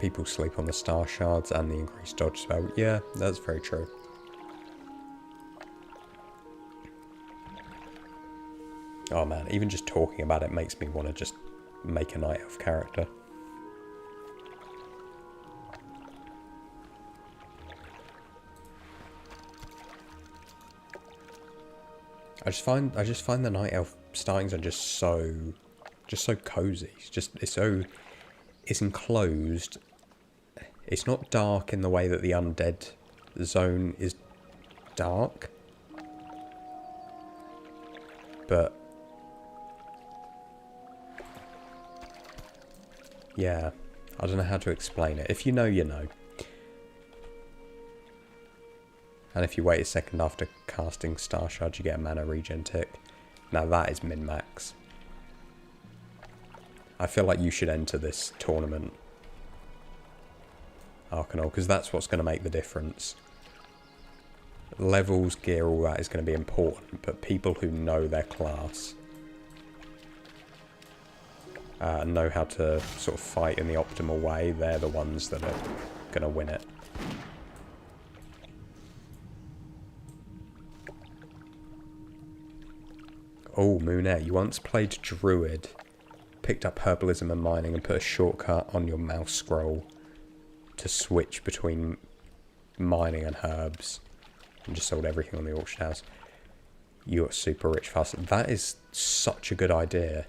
People sleep on the star shards and the increased dodge spell. Yeah, that's very true. Oh man, even just talking about it makes me want to just make a Night Elf character. I just find the Night Elf starting zone just so cozy. It's enclosed. It's not dark in the way that the undead zone is dark, but yeah, I don't know how to explain it. If you know, you know. And if you wait a second after casting Star Shard, you get a mana regen tick. Now that is min-max. I feel like you should enter this tournament, Arcanol, because that's what's going to make the difference. Levels, gear, all that is going to be important, but people who know their class know how to sort of fight in the optimal way, they're the ones that are going to win it. Oh, Moonette, you once played Druid, picked up Herbalism and Mining and put a shortcut on your mouse scroll to switch between mining and herbs, and just sold everything on the auction house. You got super rich fast. That is such a good idea.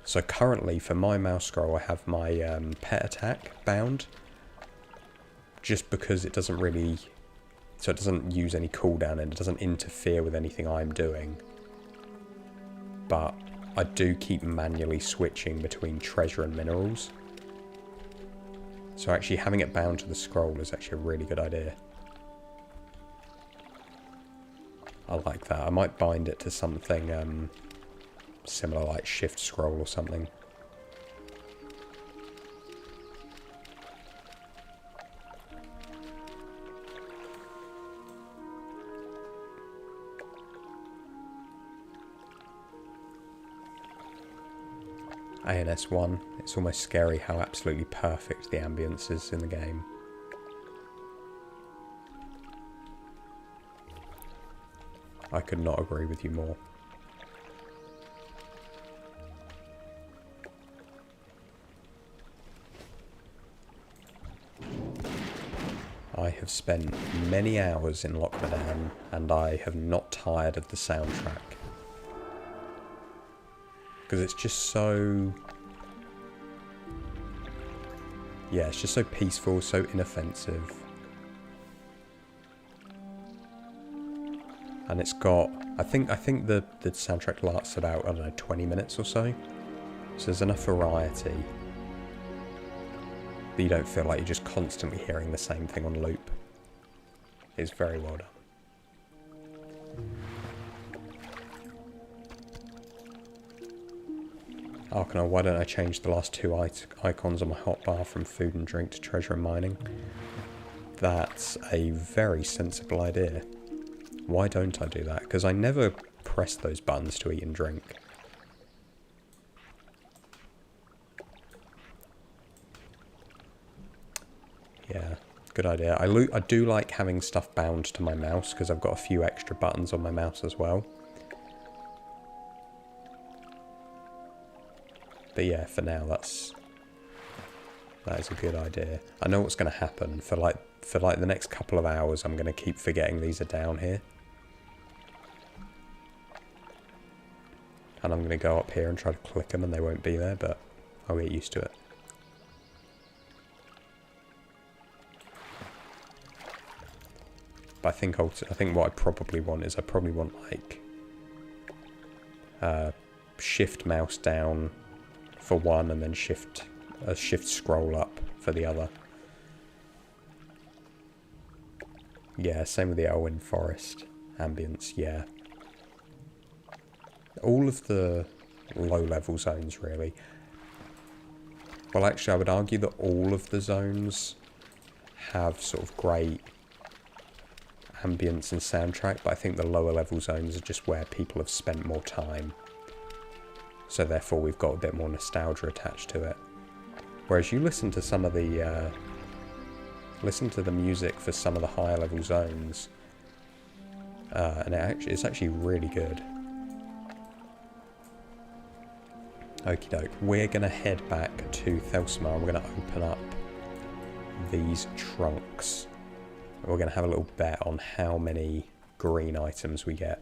So currently, for my mouse scroll, I have my pet attack bound, just because it doesn't really, so it doesn't use any cooldown and it doesn't interfere with anything I'm doing. But I do keep manually switching between treasure and minerals. So actually having it bound to the scroll is actually a really good idea. I like that. I might bind it to something similar, like shift scroll or something. ANS 1, it's almost scary how absolutely perfect the ambience is in the game. I could not agree with you more. I have spent many hours in Lochmadan and I have not tired of the soundtrack. Because it's just so... yeah, it's just so peaceful, so inoffensive. And it's got... I think the soundtrack lasts about, I don't know, 20 minutes or so. So there's enough variety that you don't feel like you're just constantly hearing the same thing on loop. It's very well done. Arcanine, why don't I change the last two icons on my hotbar from food and drink to treasure and mining? That's a very sensible idea. Why don't I do that? Because I never press those buttons to eat and drink. Yeah, good idea. I do like having stuff bound to my mouse because I've got a few extra buttons on my mouse as well. But yeah, for now that is a good idea. I know what's going to happen for like the next couple of hours. I'm going to keep forgetting these are down here, and I'm going to go up here and try to click them, and they won't be there. But I'll get used to it. But I think what I probably want is like shift mouse down for one, and then shift scroll up for the other. Yeah, same with the Elwynn Forest ambience, yeah. All of the low-level zones, really. Well, actually, I would argue that all of the zones have sort of great ambience and soundtrack, but I think the lower-level zones are just where people have spent more time. So therefore we've got a bit more nostalgia attached to it. Whereas you listen to some of the music for some of the higher level zones, and it's actually really good. Okie doke. We're gonna head back to Thelsmar and we're gonna open up these trunks. We're gonna have a little bet on how many green items we get.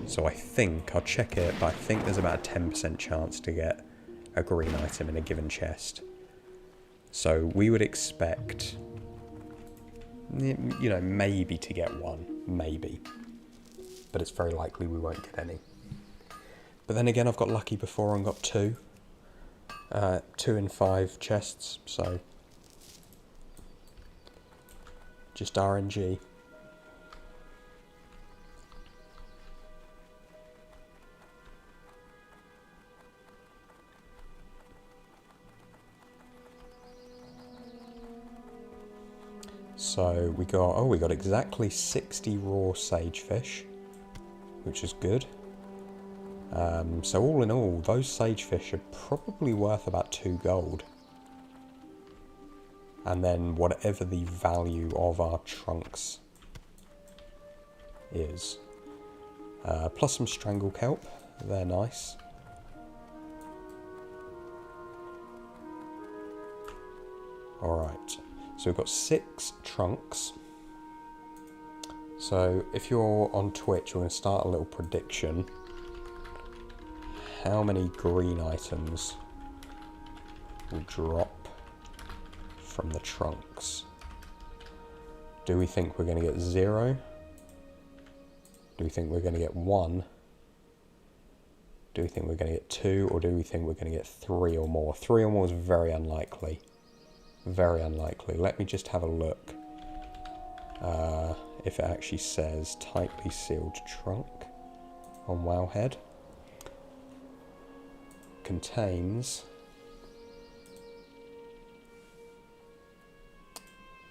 So I think, I'll check it, but I think there's about a 10% chance to get a green item in a given chest. So we would expect, you know, maybe to get one. Maybe. But it's very likely we won't get any. But then again, I've got lucky before and got 2. 2 in 5 chests, so just RNG. So we got exactly 60 raw sagefish, which is good. So all in all, those sagefish are probably worth about 2 gold. And then whatever the value of our trunks is. Plus some strangle kelp, they're nice. Alright. So we've got 6 trunks. So if you're on Twitch, we're going to start a little prediction. How many green items will drop from the trunks? Do we think we're going to get 0? Do we think we're going to get 1? Do we think we're going to get 2? Or do we think we're going to get 3 or more? 3 or more is very unlikely. Very unlikely. Let me just have a look if it actually says tightly sealed trunk on Wowhead. Contains,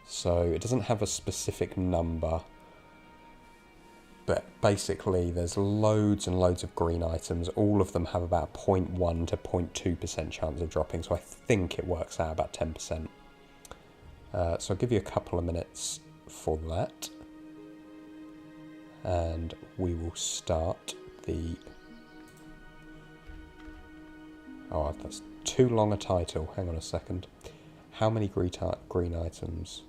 so it doesn't have a specific number, but basically there's loads and loads of green items. All of them have about 0.1 to 0.2% chance of dropping, so I think it works out about 10%. So I'll give you a couple of minutes for that, and we will start the... Oh, that's too long a title. Hang on a second. How many green items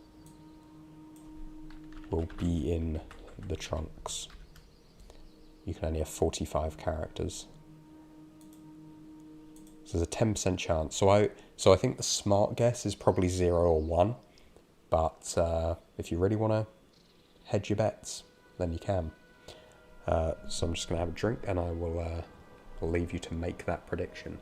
will be in the trunks? You can only have 45 characters. So there's a 10% chance. So I think the smart guess is probably 0 or 1. But if you really want to hedge your bets, then you can. So I'm just going to have a drink, and I will I'll leave you to make that prediction.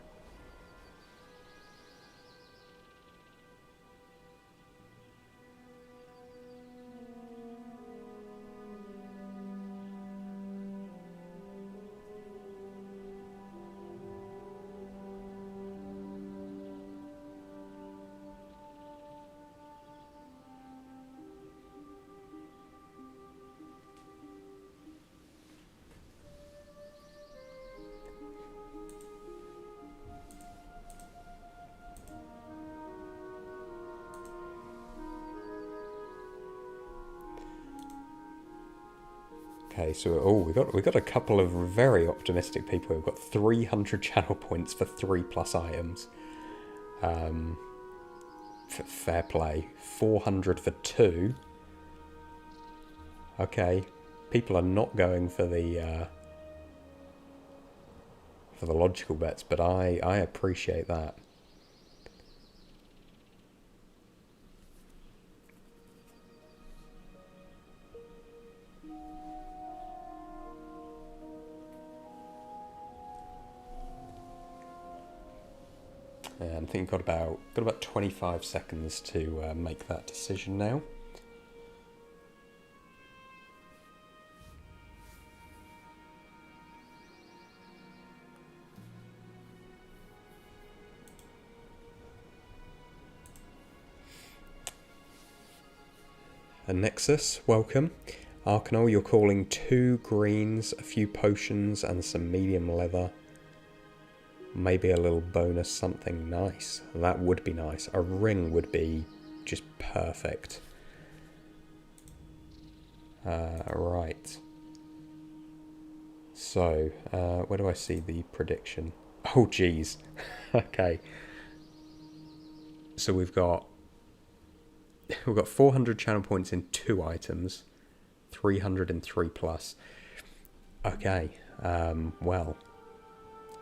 Okay, so we got a couple of very optimistic people. We've got 300 channel points for 3+ items. Fair play. 400 for 2. Okay, people are not going for the logical bets, but I appreciate that. And I think you've got about 25 seconds to make that decision now. A Nexus, welcome. Arcanol, you're calling 2 greens, a few potions, and some medium leather. Maybe a little bonus, something nice. That would be nice. A ring would be just perfect. Right. So, where do I see the prediction? Oh, geez. Okay. So we've got 400 channel points in 2 items, 300 in 3+. Okay. Well.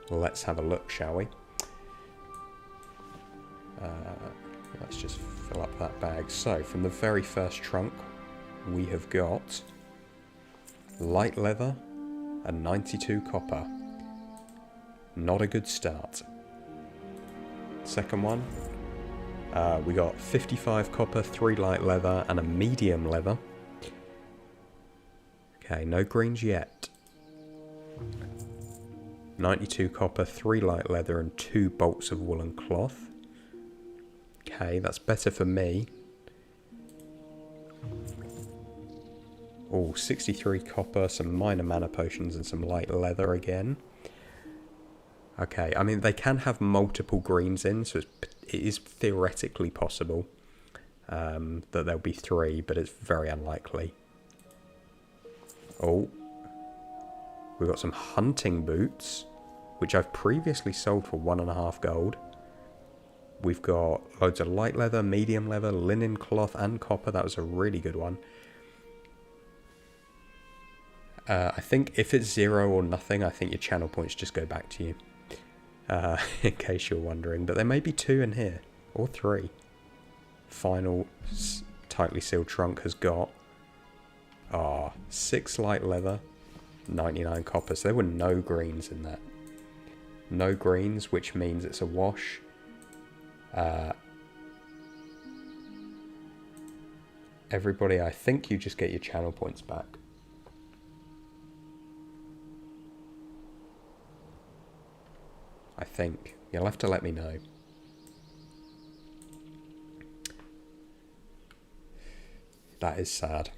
Let's have a look, shall we? Let's just fill up that bag. So, from the very first trunk, we have got light leather and 92 copper. Not a good start. Second one, we got 55 copper, 3 light leather, and a medium leather. Okay, no greens yet. 92 copper, 3 light leather, and 2 bolts of woolen cloth. Okay, that's better for me. Oh, 63 copper, some minor mana potions, and some light leather again. Okay, I mean, they can have multiple greens in, so it is theoretically possible that there'll be 3, but it's very unlikely. Oh. We've got some hunting boots, which I've previously sold for 1.5 gold. We've got loads of light leather, medium leather, linen cloth, and copper. That was a really good one. I think if it's 0 or nothing, I think your channel points just go back to you. In case you're wondering. But there may be 2 in here, or 3. Final tightly sealed trunk has got 6 light leather, 99 copper. So there were no greens in that. No greens, which means it's a wash. Everybody, I think you just get your channel points back. I think. You'll have to let me know. That is sad.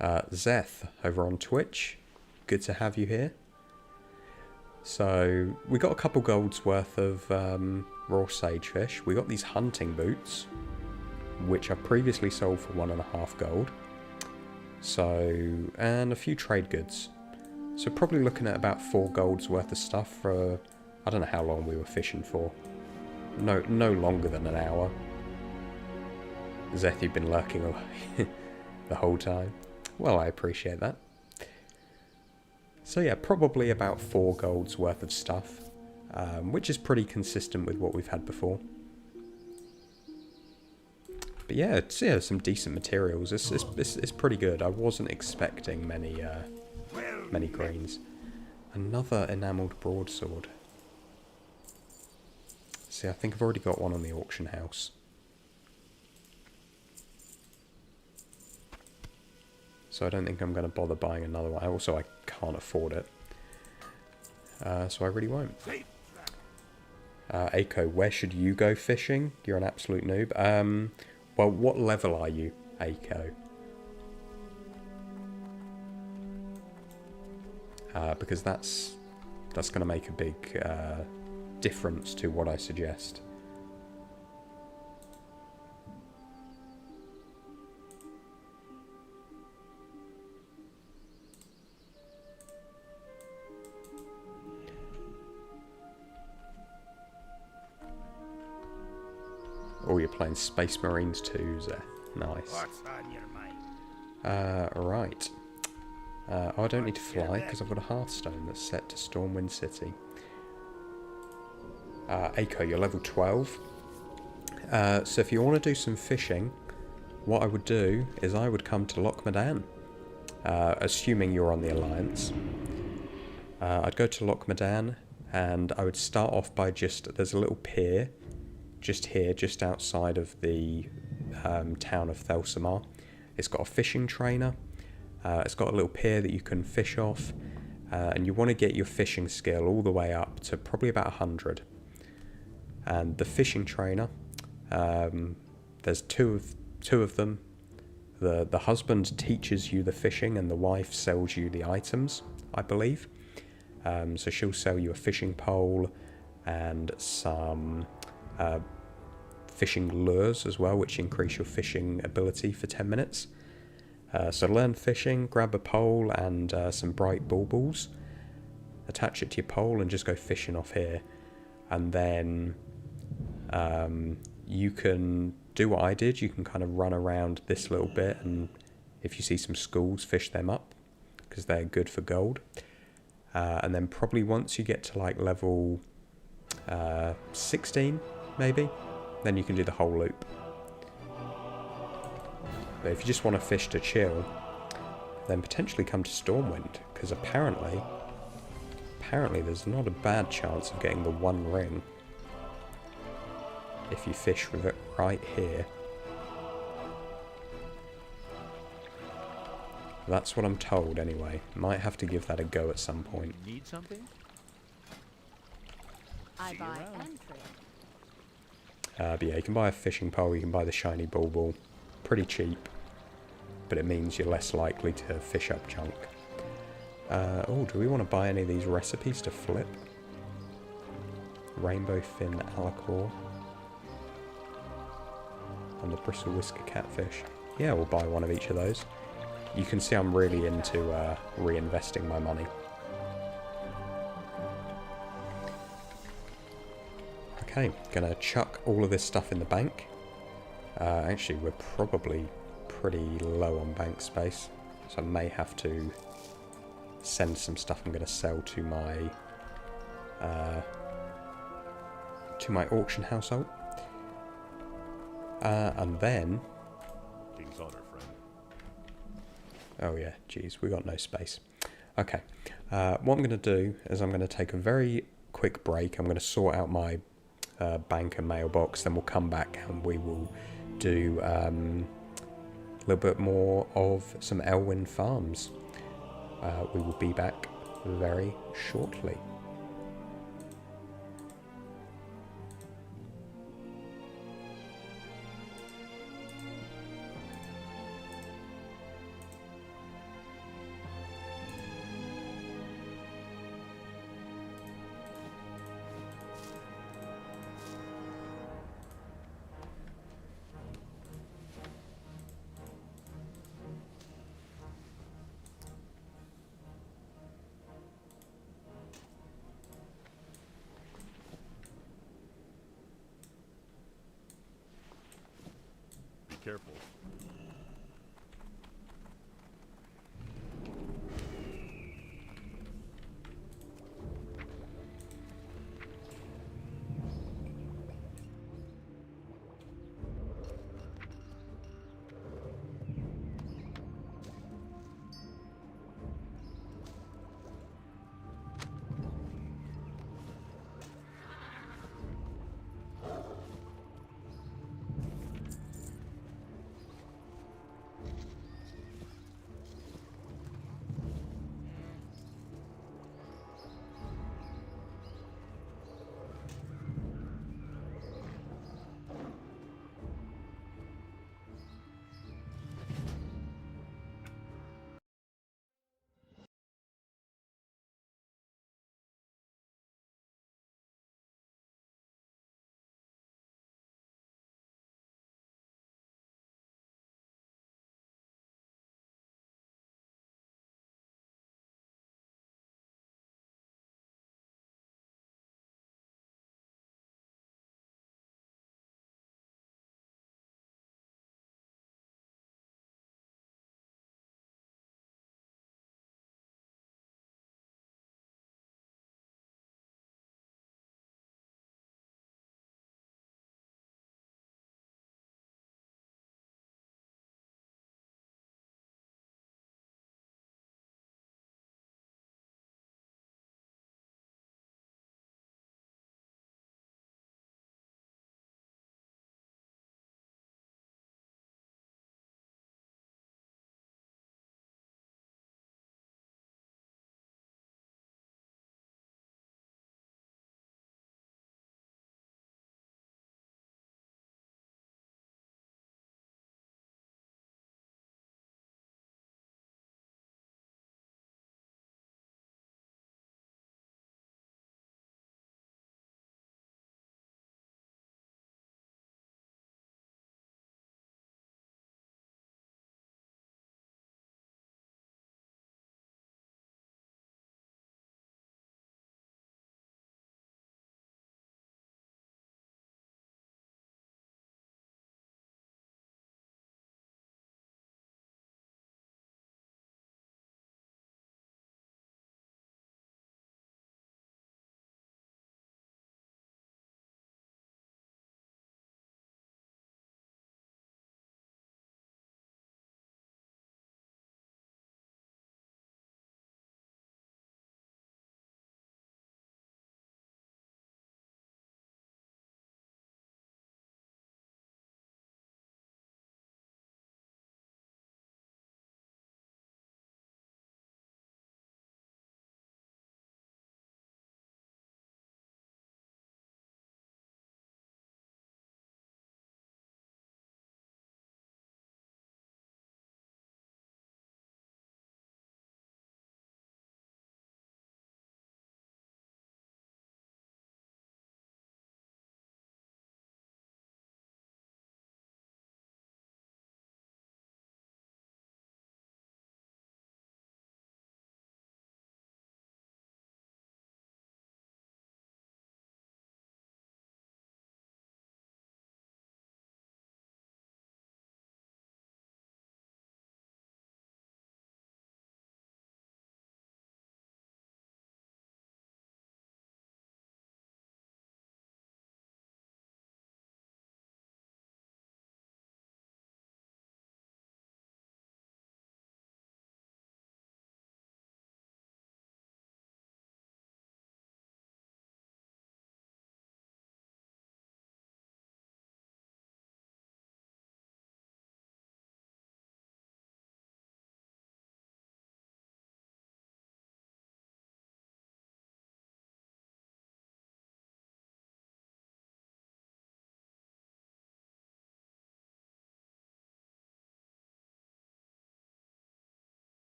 Zeth over on Twitch, good to have you here. So we got a couple golds worth of raw sagefish. We got these hunting boots, which I previously sold for 1.5 gold. So, and a few trade goods. So probably looking at about 4 golds worth of stuff for, I don't know how long we were fishing for. No longer than an hour. Zeth, you've been lurking away the whole time. Well, I appreciate that. So yeah, probably about 4 golds worth of stuff, which is pretty consistent with what we've had before. But yeah, it's some decent materials. It's pretty good. I wasn't expecting many greens. Another enamelled broadsword. See, I think I've already got one on the auction house. So I don't think I'm going to bother buying another one. Also, I can't afford it. So I really won't. Aiko, where should you go fishing? You're an absolute noob. Well, what level are you, Aiko? Because that's going to make a big difference to what I suggest. Oh, you're playing Space Marines 2, there. Nice. What's on your mind? Right. I don't need to fly because I've got a Hearthstone that's set to Stormwind City. Aiko, you're level 12. So if you want to do some fishing, what I would do is I would come to Loch Modan, assuming you're on the Alliance. I'd go to Loch Modan and I would start off by there's a little pier just here, just outside of the town of Thelsamar. It's got a fishing trainer. It's got a little pier that you can fish off, and you want to get your fishing skill all the way up to probably about 100. And the fishing trainer, there's two of them. The husband teaches you the fishing, and the wife sells you the items, I believe. So she'll sell you a fishing pole and some fishing lures as well, which increase your fishing ability for 10 minutes. So learn fishing, grab a pole and some bright baubles, attach it to your pole and just go fishing off here. And then you can do what I did. You can kind of run around this little bit, and if you see some schools, fish them up because they're good for gold. And then probably once you get to like level 16 maybe, then you can do the whole loop. But if you just want to fish to chill, then potentially come to Stormwind, because apparently there's not a bad chance of getting the one ring if you fish with it right here. That's what I'm told anyway. Might have to give that a go at some point. Need something? I buy and trade. But yeah, you can buy a fishing pole, you can buy the shiny bauble. Pretty cheap, but it means you're less likely to fish up junk. Oh, do we want to buy any of these recipes to flip? Rainbow fin alacor and the bristle whisker catfish. Yeah, we'll buy one of each of those. You can see I'm really into reinvesting my money. Okay, gonna chuck all of this stuff in the bank. Actually, we're probably pretty low on bank space, so I may have to send some stuff I'm going to sell to my auction household. And then... King's honor, friend. Oh yeah, geez, we got no space. Okay, what I'm going to do is I'm going to take a very quick break. I'm going to sort out my bank and mailbox, then we'll come back and we will do a little bit more of some Elwynn farms. We will be back very shortly. Be careful.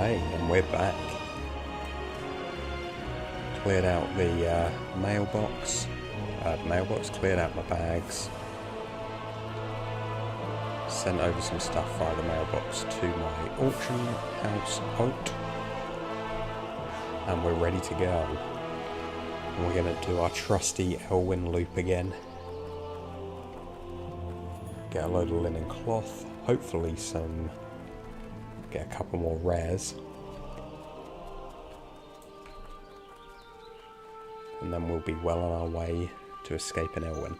Okay, and we're back. Cleared out the mailbox. Cleared out my bags. Sent over some stuff via the mailbox to my auction house alt. And we're ready to go. And we're going to do our trusty Elwynn loop again. Get a load of linen cloth. Hopefully get a couple more rares. And then we'll be well on our way to escaping Elwynn.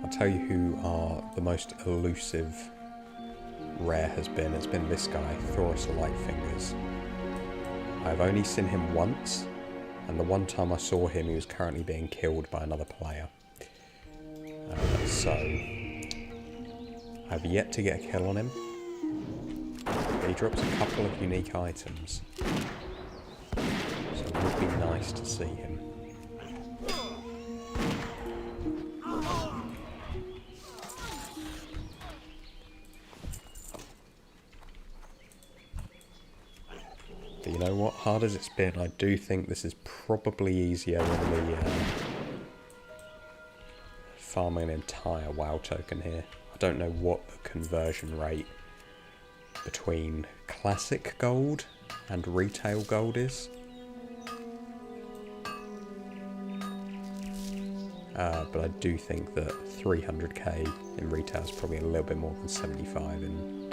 I'll tell you who are the most elusive rare has been. It's been this guy, Thoros Lightfingers. I've only seen him once, and the one time I saw him he was currently being killed by another player. So I've yet to get a kill on him, but he drops a couple of unique items, so it would be nice to see him. But you know what, hard as it's been, I do think this is probably easier than the farming an entire WoW token here. I don't know what the conversion rate between classic gold and retail gold is. But I do think that 300k in retail is probably a little bit more than 75 in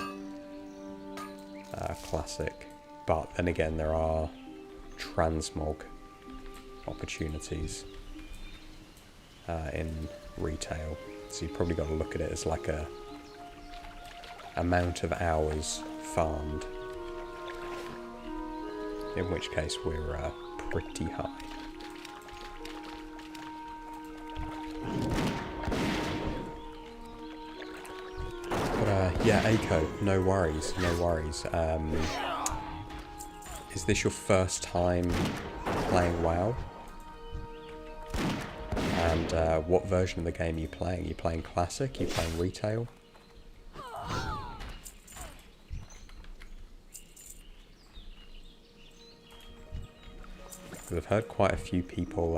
classic. But then again, there are transmog opportunities in retail. So you've probably got to look at it as like a amount of hours farmed. In which case we're pretty high. But yeah, Aiko, no worries, no worries. Is this your first time playing WoW? And what version of the game are you playing? Are you playing Classic? Are you playing Retail? Because I've heard quite a few people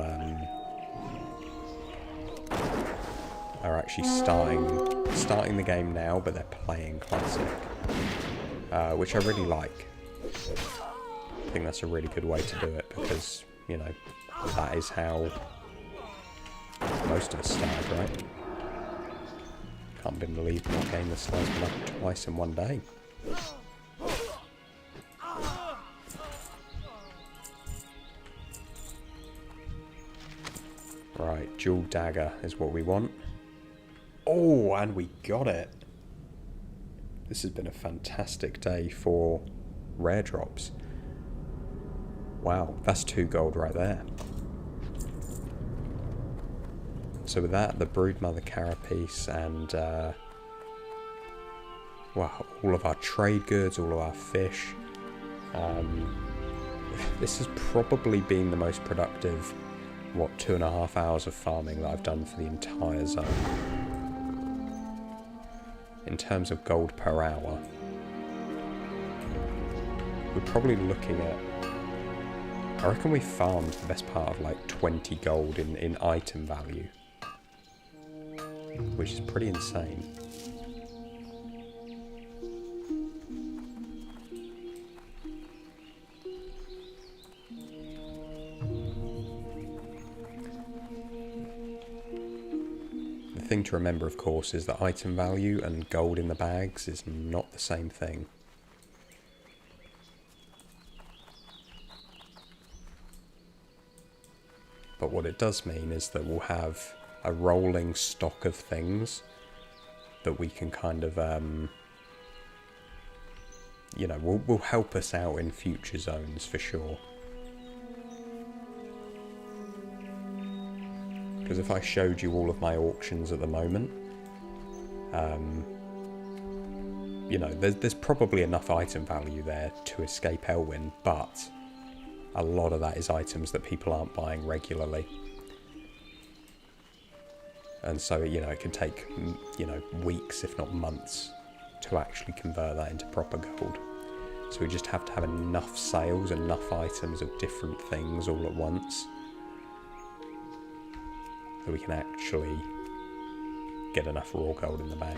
are actually starting the game now, but they're playing Classic, which I really like. I think that's a really good way to do it because, you know, that is how most of us started, right? Can't believe my game this size been up twice in one day. Right, dual dagger is what we want. Oh, and we got it. This has been a fantastic day for rare drops. Wow, that's 2 gold right there. So with that, the Broodmother Carapace and wow, all of our trade goods, all of our fish. This has probably been the most productive, 2.5 hours of farming that I've done for the entire zone. In terms of gold per hour, we're probably looking at, I reckon we farmed the best part of like 20 gold in item value, which is pretty insane. The thing to remember, of course, is that item value and gold in the bags is not the same thing. But what it does mean is that we'll have a rolling stock of things that we can kind of, you know, will help us out in future zones for sure. Because if I showed you all of my auctions at the moment, you know, there's probably enough item value there to escape Elwynn, but a lot of that is items that people aren't buying regularly. And so, you know, it can take, you know, weeks, if not months, to actually convert that into proper gold. So we just have to have enough sales, enough items of different things all at once, that we can actually get enough raw gold in the bag.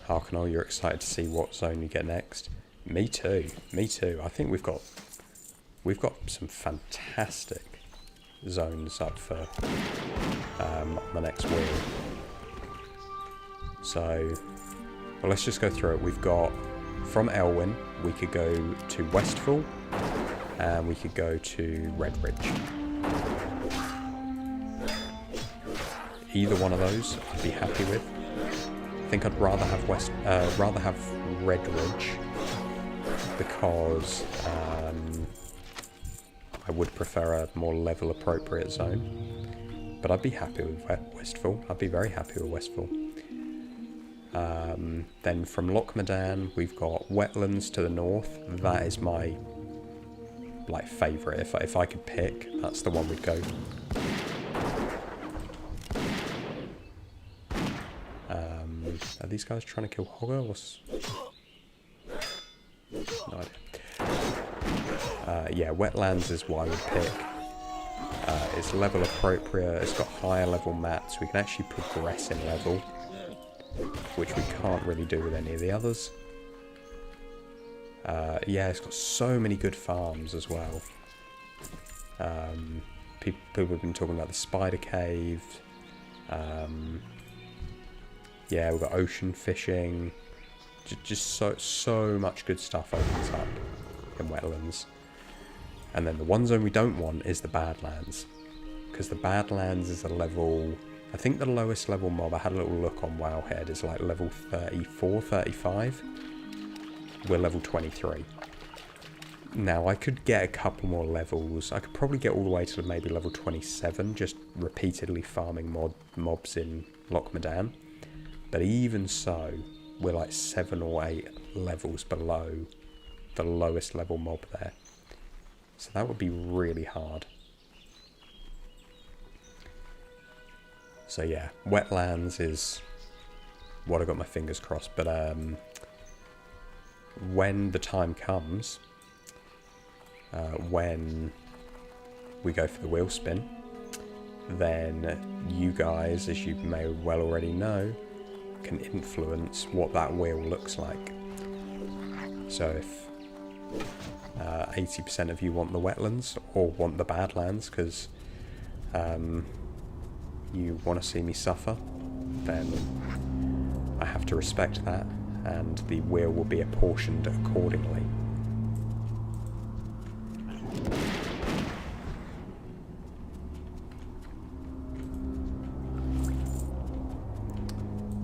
Harknell, you're excited to see what zone you get next? Me too. Me too. I think we've got some fantastic zones up for on the next wheel. So, well, let's just go through it. We've got from Elwynn, we could go to Westfall, and we could go to Redridge. Either one of those, I'd be happy with. I think I'd rather have Redridge, because I would prefer a more level appropriate zone. But I'd be happy with Westfall. I'd be very happy with Westfall. Then from Lochmadan, we've got Wetlands to the north. That is my favourite. If I could pick, that's the one we'd go. Are these guys trying to kill Hogger? No idea. Yeah, Wetlands is what I would pick. It's level appropriate. It's got higher level mats. We can actually progress in level, which we can't really do with any of the others. Yeah, it's got so many good farms as well. People have been talking about the Spider Cave. Yeah, we've got ocean fishing. Just so much good stuff opens up in Wetlands. And then the one zone we don't want is the Badlands, because the Badlands is a level, I think the lowest level mob, I had a little look on Wowhead, is like level 34, 35. We're level 23. Now, I could get a couple more levels. I could probably get all the way to maybe level 27, just repeatedly farming mobs in Lochmadan. But even so, we're like 7 or 8 levels below the lowest level mob there. So that would be really hard. So yeah, Wetlands is what I got my fingers crossed. But when the time comes, when we go for the wheel spin, then you guys, as you may well already know, can influence what that wheel looks like. So if 80% of you want the Wetlands or want the Badlands because you want to see me suffer, then I have to respect that, and the wheel will be apportioned accordingly.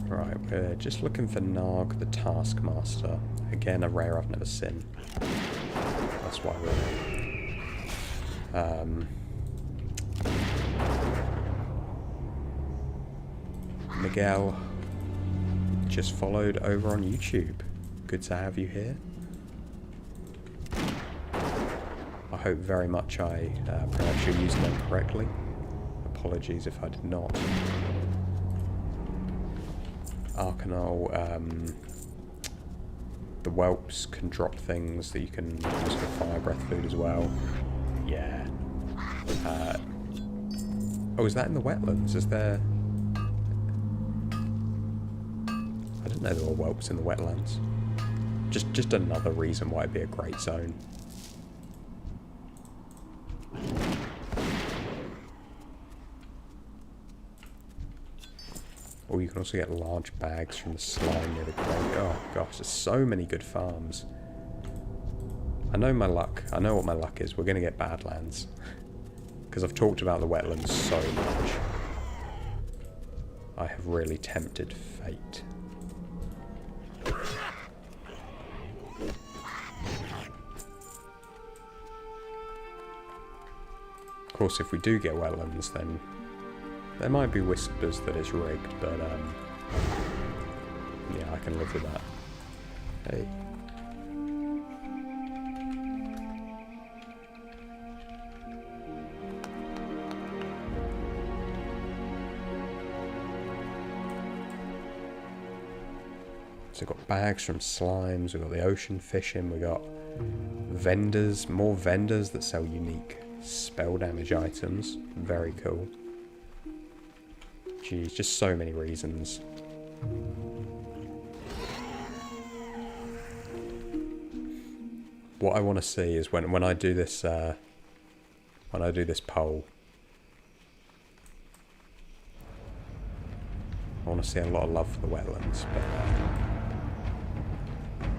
Right, we're just looking for Narg the Taskmaster. Again, a rare I've never seen. That's why we're there. Miguel just followed over on YouTube. Good to have you here. I hope very much I pronounced your username correctly. Apologies if I did not. Arcanol, the whelps can drop things that you can use for fire breath food as well. Yeah. Oh, is that in the Wetlands? Is there... I didn't know there were whelps in the Wetlands. Just another reason why it'd be a great zone. Or you can also get large bags from the slime near the grave. Oh gosh, there's so many good farms. I know my luck. I know what my luck is. We're going to get Badlands. Because I've talked about the Wetlands so much. I have really tempted fate. Of course, if we do get Wetlands, then there might be whispers that it's rigged, but I can live with that. Hey. So we've got bags from slimes, we've got the ocean fishing, we've got vendors, more vendors that sell unique spell damage items. Very cool. Jeez, just so many reasons. What I want to see is when I do this poll, I want to see a lot of love for the wetlands, but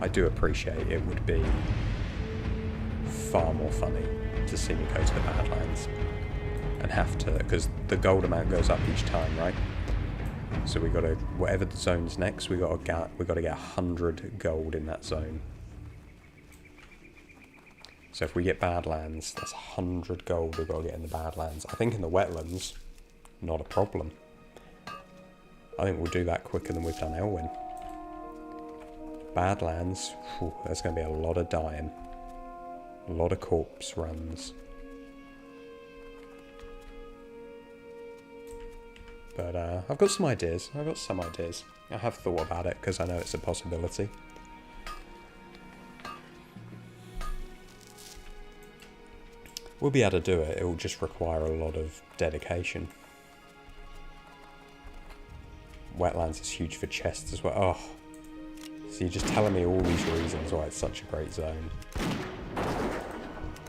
I do appreciate it would be far more funny to see me go to the Badlands and have to, because the gold amount goes up each time, right? So we got to, whatever the zone's next, we got to get 100 gold in that zone. So if we get Badlands, that's 100 gold we've got to get in the Badlands. I think in the wetlands, not a problem. I think we'll do that quicker than we've done Elwynn. Badlands, whew, there's going to be a lot of dying. A lot of corpse runs. But I've got some ideas. I have thought about it because I know it's a possibility. We'll be able to do it. It will just require a lot of dedication. Wetlands is huge for chests as well. Oh, so you're just telling me all these reasons why it's such a great zone.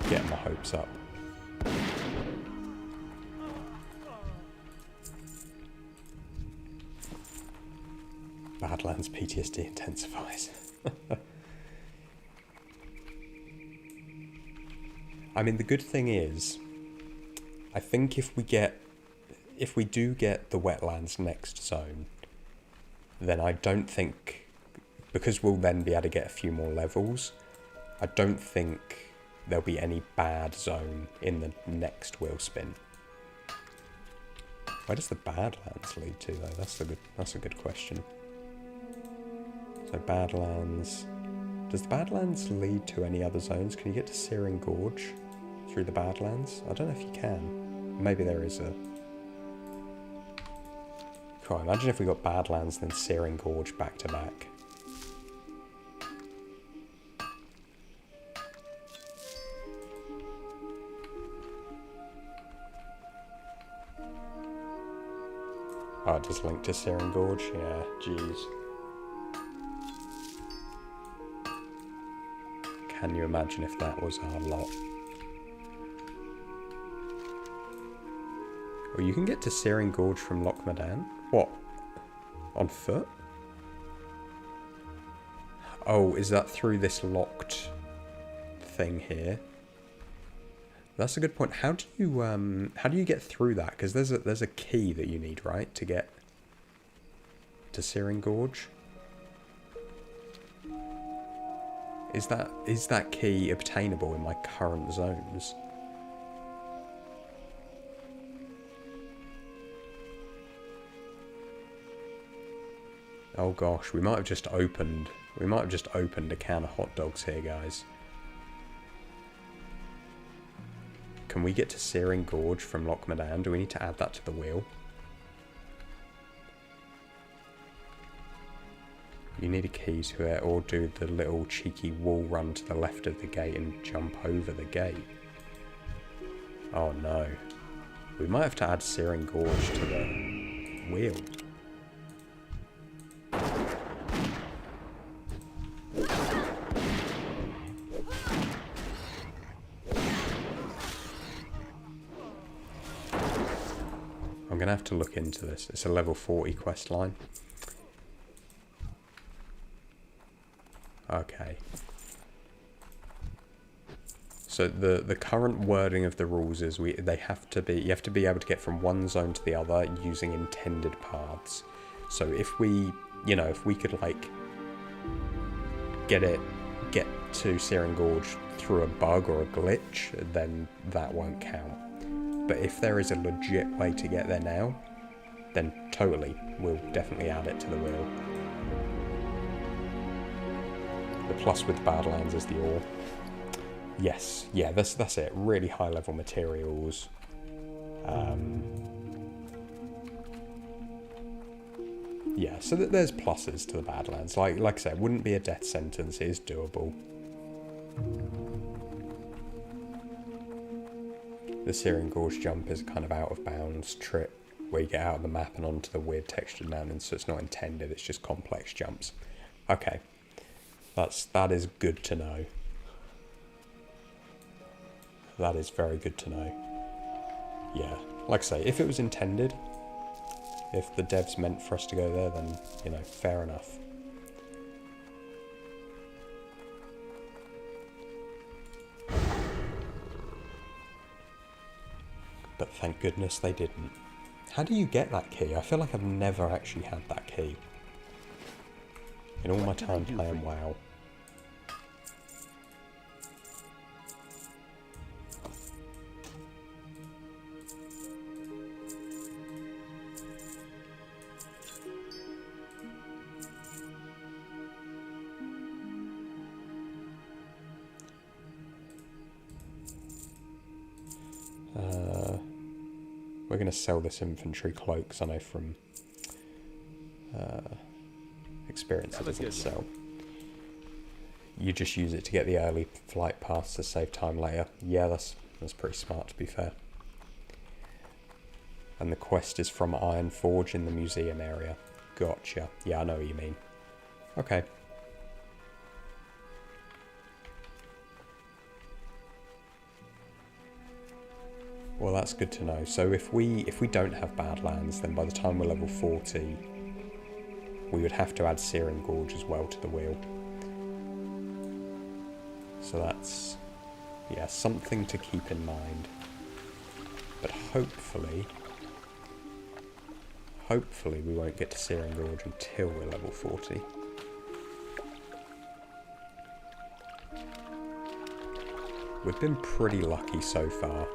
Getting my hopes up. Badlands PTSD intensifies. I mean, the good thing is, I think if we do get the wetlands next zone, then I don't think, because we'll then be able to get a few more levels, I don't think there'll be any bad zone in the next wheel spin. Where does the Badlands lead to though? That's a good question. So Badlands. Does the Badlands lead to any other zones? Can you get to Searing Gorge through the Badlands? I don't know if you can. Maybe there is a... God, imagine if we got Badlands and then Searing Gorge back to back. Oh, it does link to Searing Gorge? Yeah, jeez. Can you imagine if that was our lot? Well, you can get to Searing Gorge from Loch Madan. What? On foot? Oh, is that through this locked thing here? That's a good point. How do you get through that? Because there's a key that you need, right, to get to Searing Gorge? Is that key obtainable in my current zones? Oh gosh, we might have just opened a can of hot dogs here, guys. Can we get to Searing Gorge from Loch Madan? Do we need to add that to the wheel? You need a key to it, or do the little cheeky wall run to the left of the gate and jump over the gate. Oh no. We might have to add Searing Gorge to the wheel. I'm going to have to look into this. It's a level 40 quest line. Okay. So the current wording of the rules is you have to be able to get from one zone to the other using intended paths. So if we could like get to Searing Gorge through a bug or a glitch, then that won't count. But if there is a legit way to get there now, then totally, we'll definitely add it to the wheel. The plus with the Badlands is the ore. Yes, yeah, that's it. Really high level materials. Yeah, so there's pluses to the Badlands. Like I said, it wouldn't be a death sentence. It is doable. The Syrian Gorge jump is a kind of out of bounds trip where you get out of the map and onto the weird textured mountains, so it's not intended, it's just complex jumps. Okay. That is good to know. That is very good to know. Yeah, like I say, if it was intended, if the devs meant for us to go there, then, you know, fair enough. But thank goodness they didn't. How do you get that key? I feel like I've never actually had that key in all my time playing WoW. We're going to sell this infantry cloak, because I know from experience it doesn't sell. You just use it to get the early flight pass to save time later. Yeah, that's pretty smart, to be fair. And the quest is from Iron Forge in the museum area. Gotcha. Yeah, I know what you mean. Okay. Well, that's good to know. So if we don't have Badlands, then by the time we're level 40, we would have to add Syrian Gorge as well to the wheel. So that's, yeah, something to keep in mind. But hopefully we won't get to Syrian Gorge until we're level 40. We've been pretty lucky so far.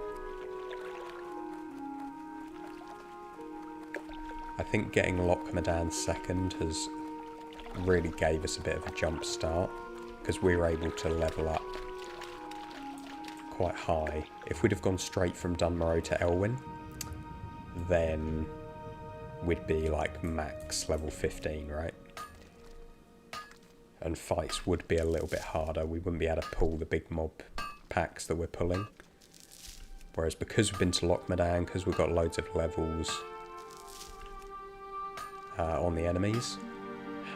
I think getting Lochmadan second has really gave us a bit of a jump start, because we were able to level up quite high. If we'd have gone straight from Dunmorrow to Elwynn, then we'd be like max level 15, right? And fights would be a little bit harder. We wouldn't be able to pull the big mob packs that we're pulling. Whereas because we've been to Lochmadan, because we've got loads of levels on the enemies,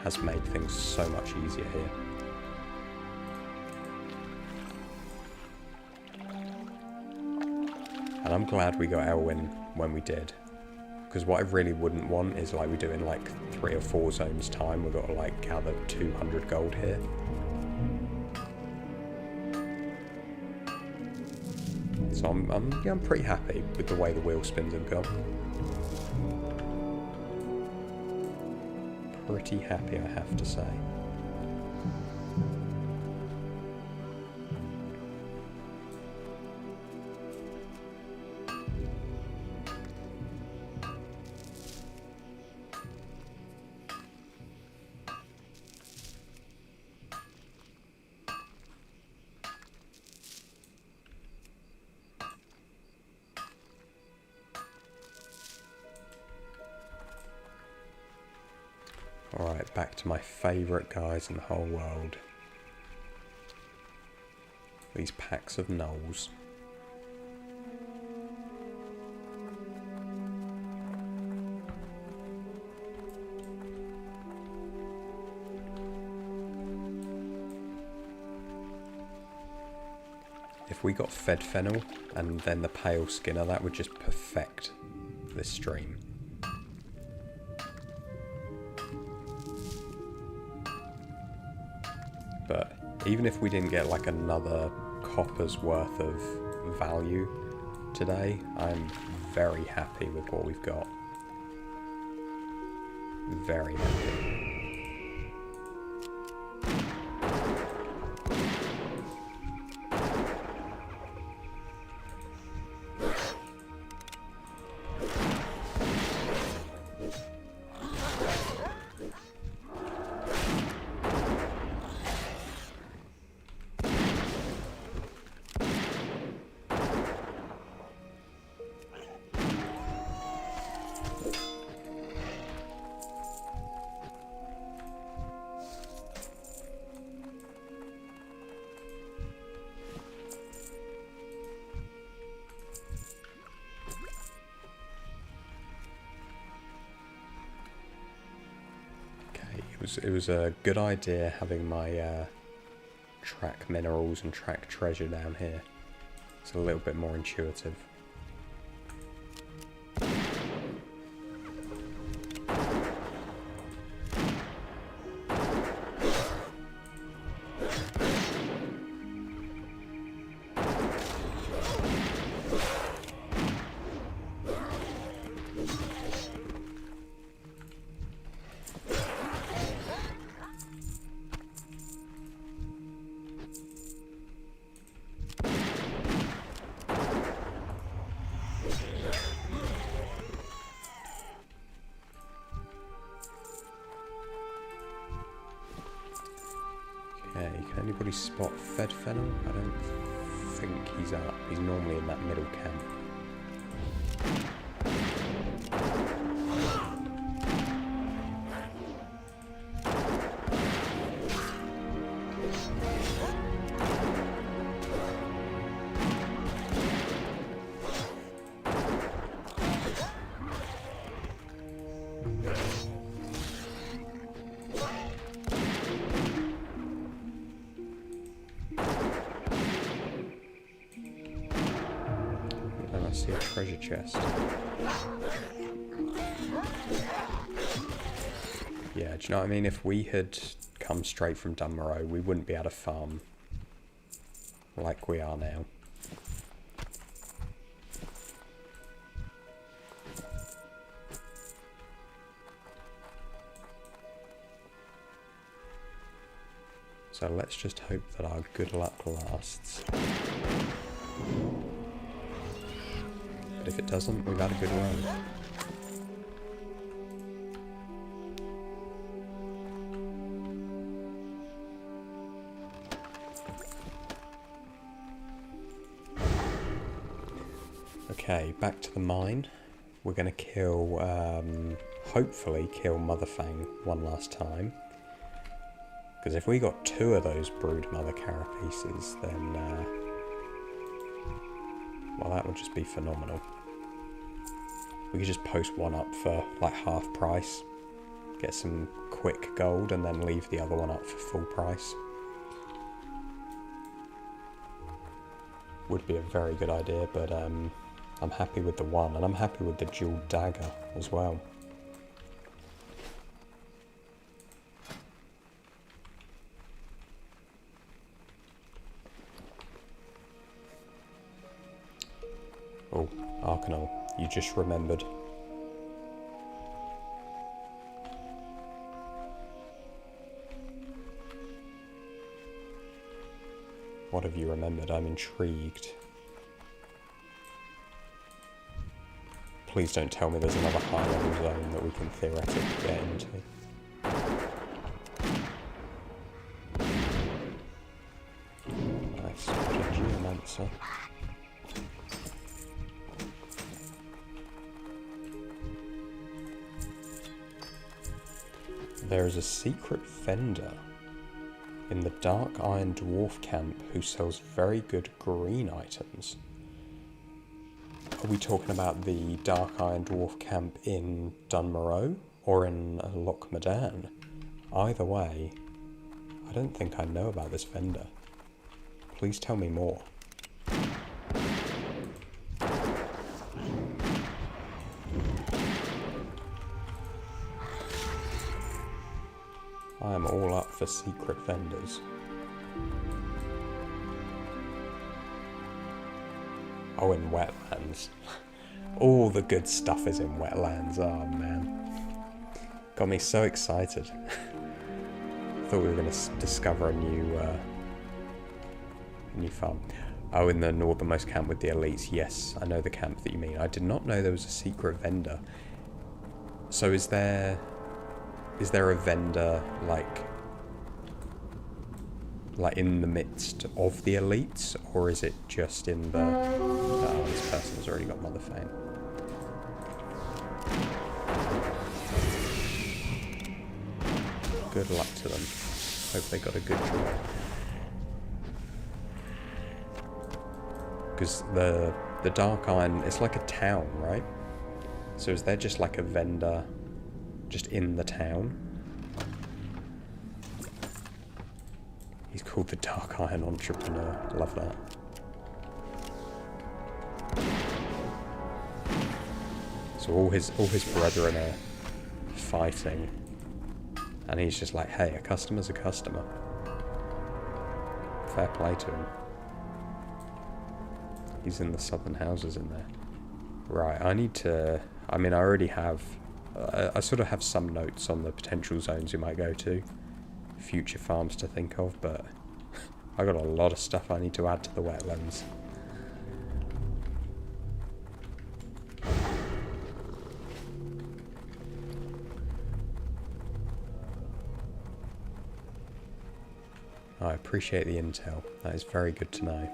has made things so much easier here. And I'm glad we got Elwynn when we did, because what I really wouldn't want is like we do in like 3 or 4 zones time, we've got to like gather 200 gold here. So I'm pretty happy with the way the wheel spins have gone. Pretty happy, I have to say. Alright, back to my favourite guys in the whole world. These packs of gnolls. If we got Fed Fennel and then the Pale Skinner, that would just perfect this stream. But even if we didn't get like another copper's worth of value today, I'm very happy with what we've got. Very happy. was a good idea having my track minerals and track treasure down here. It's a little bit more intuitive. Okay, can anybody spot Fed Fennel? I don't think he's up. He's normally in that middle camp. I see a treasure chest. Yeah, do you know what I mean? If we had come straight from Dunmorrow, we wouldn't be able to farm like we are now. So let's just hope that our good luck lasts. But if it doesn't, we've had a good run. Okay, back to the mine. We're going to kill, hopefully kill Motherfang one last time. Because if we got 2 of those brood mother carapaces, then, well, that would just be phenomenal. We could just post one up for like half price, get some quick gold, and then leave the other one up for full price. Would be a very good idea, but I'm happy with the one, and I'm happy with the jeweled dagger as well. Oh, Arcanol, you just remembered. What have you remembered? I'm intrigued. Please don't tell me there's another high-level zone that we can theoretically get into. Nice, a geomancer. There is a secret vendor in the Dark Iron Dwarf camp who sells very good green items. Are we talking about the Dark Iron Dwarf camp in Dunmorrow or in Loch Madan? Either way, I don't think I know about this vendor. Please tell me more. I am all up for secret vendors. Oh, in wetlands. All the good stuff is in wetlands. Oh, man. Got me so excited. Thought we were going to discover a new farm. Oh, in the northernmost camp with the elites. Yes, I know the camp that you mean. I did not know there was a secret vendor. So is there a vendor like in the midst of the elites, or is it just in the... Oh, this person has already got Motherfang. Good luck to them. Hope they got a good draw. Because the Dark Iron, it's like a town, right? So is there just like a vendor just in the town? He's called the Dark Iron Entrepreneur. Love that. So all his brethren are fighting, and he's just like, hey, a customer's a customer. Fair play to him. He's in the southern houses in there. Right, I need to... I mean, I already have... I sort of have some notes on the potential zones we might go to. Future farms to think of, but... I got a lot of stuff I need to add to the wetlands. I appreciate the intel. That is very good to know.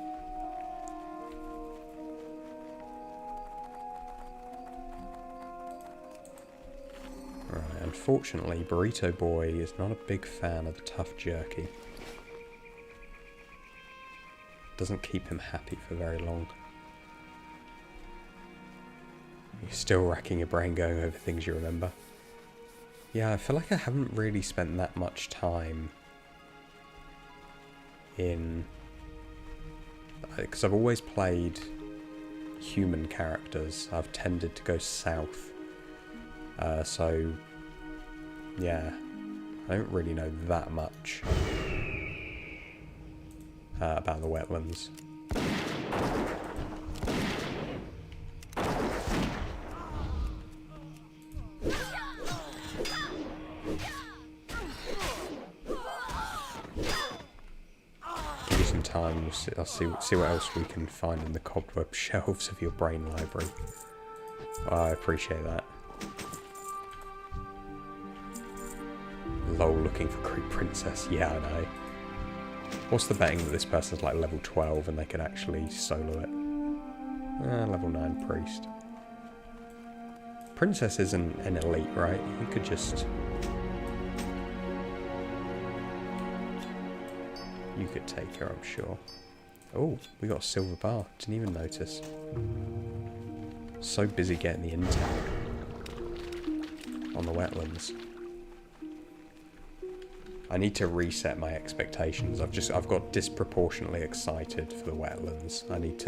Right, unfortunately, Burrito Boy is not a big fan of the tough jerky. Doesn't keep him happy for very long. You're still racking your brain going over things you remember. Yeah, I feel like I haven't really spent that much time in... because I've always played human characters. I've tended to go south. So, yeah, I don't really know that much about the wetlands. Give you some time, I'll see what else we can find in the cobweb shelves of your brain library. I appreciate that. Lol, looking for Creep Princess. Yeah, I know. What's the betting that this person's like level 12 and they could actually solo it? Level 9 Priest. Princess isn't an elite, right? You could just... you could take her, I'm sure. Oh, we got a silver bar. Didn't even notice. So busy getting the intel on the wetlands. I need to reset my expectations. I've got disproportionately excited for the wetlands. I need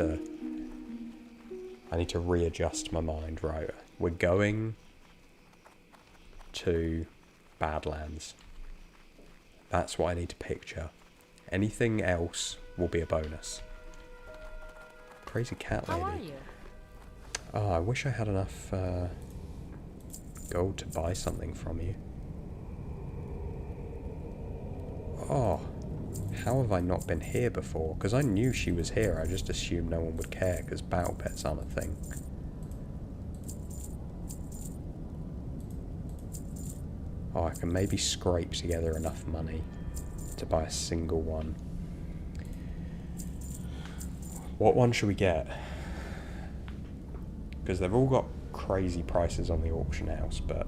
to readjust my mind. Right, we're going to Badlands. That's what I need to picture. Anything else will be a bonus. Crazy cat lady. How are you? Oh, I wish I had enough gold to buy something from you. Oh, how have I not been here before? Because I knew she was here, I just assumed no one would care, because battle pets aren't a thing. Oh, I can maybe scrape together enough money to buy a single one. What one should we get? Because they've all got crazy prices on the auction house, but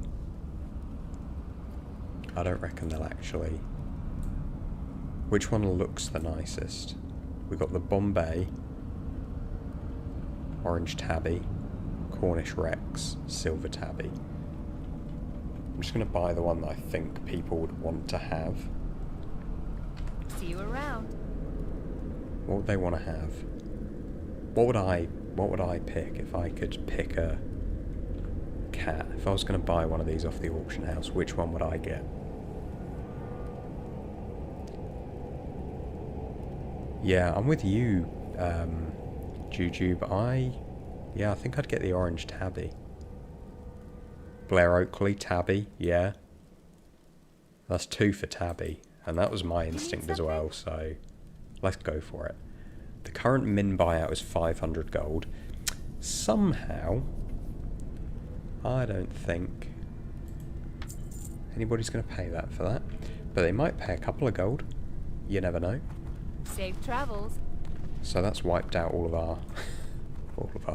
I don't reckon they'll actually... Which one looks the nicest? We've got the Bombay, Orange Tabby, Cornish Rex, Silver Tabby. I'm just going to buy the one that I think people would want to have. See you around. What would they want to have? What would I pick if I could pick a cat? If I was going to buy one of these off the auction house, which one would I get? Yeah, I'm with you, Juju, but I think I'd get the Orange Tabby. Blair Oakley, Tabby, yeah. That's 2 for Tabby, and that was my instinct as well, so let's go for it. The current min buyout is 500 gold. Somehow, I don't think anybody's going to pay that for that, but they might pay a couple of gold. You never know. Safe travels. So that's wiped out all of our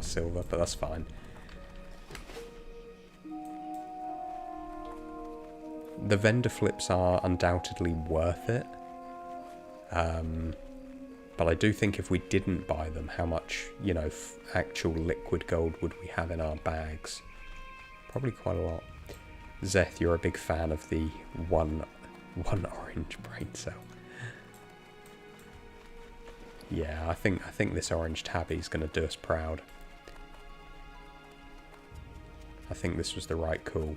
silver, but that's fine. The vendor flips are undoubtedly worth it. But I do think if we didn't buy them, how much, you know, actual liquid gold would we have in our bags? Probably quite a lot. Zeth, you're a big fan of the one orange brain cell. Yeah, I think this orange tabby's going to do us proud. I think this was the right call.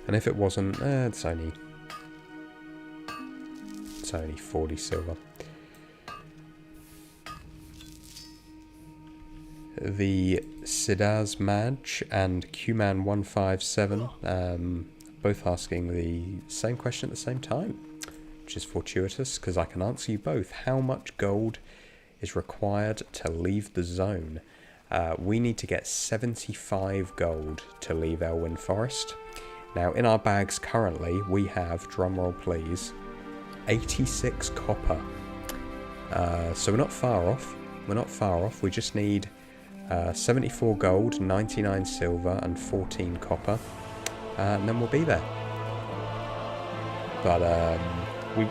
And if it wasn't, it's only 40 silver. The Sidaz Madge and Qman157 both asking the same question at the same time, which is fortuitous because I can answer you both. How much gold is required to leave the zone? We need to get 75 gold to leave Elwynn Forest. Now, in our bags currently, we have, drumroll please, 86 copper. So we're not far off. We're not far off. We just need 74 gold, 99 silver, and 14 copper. And then we'll be there. But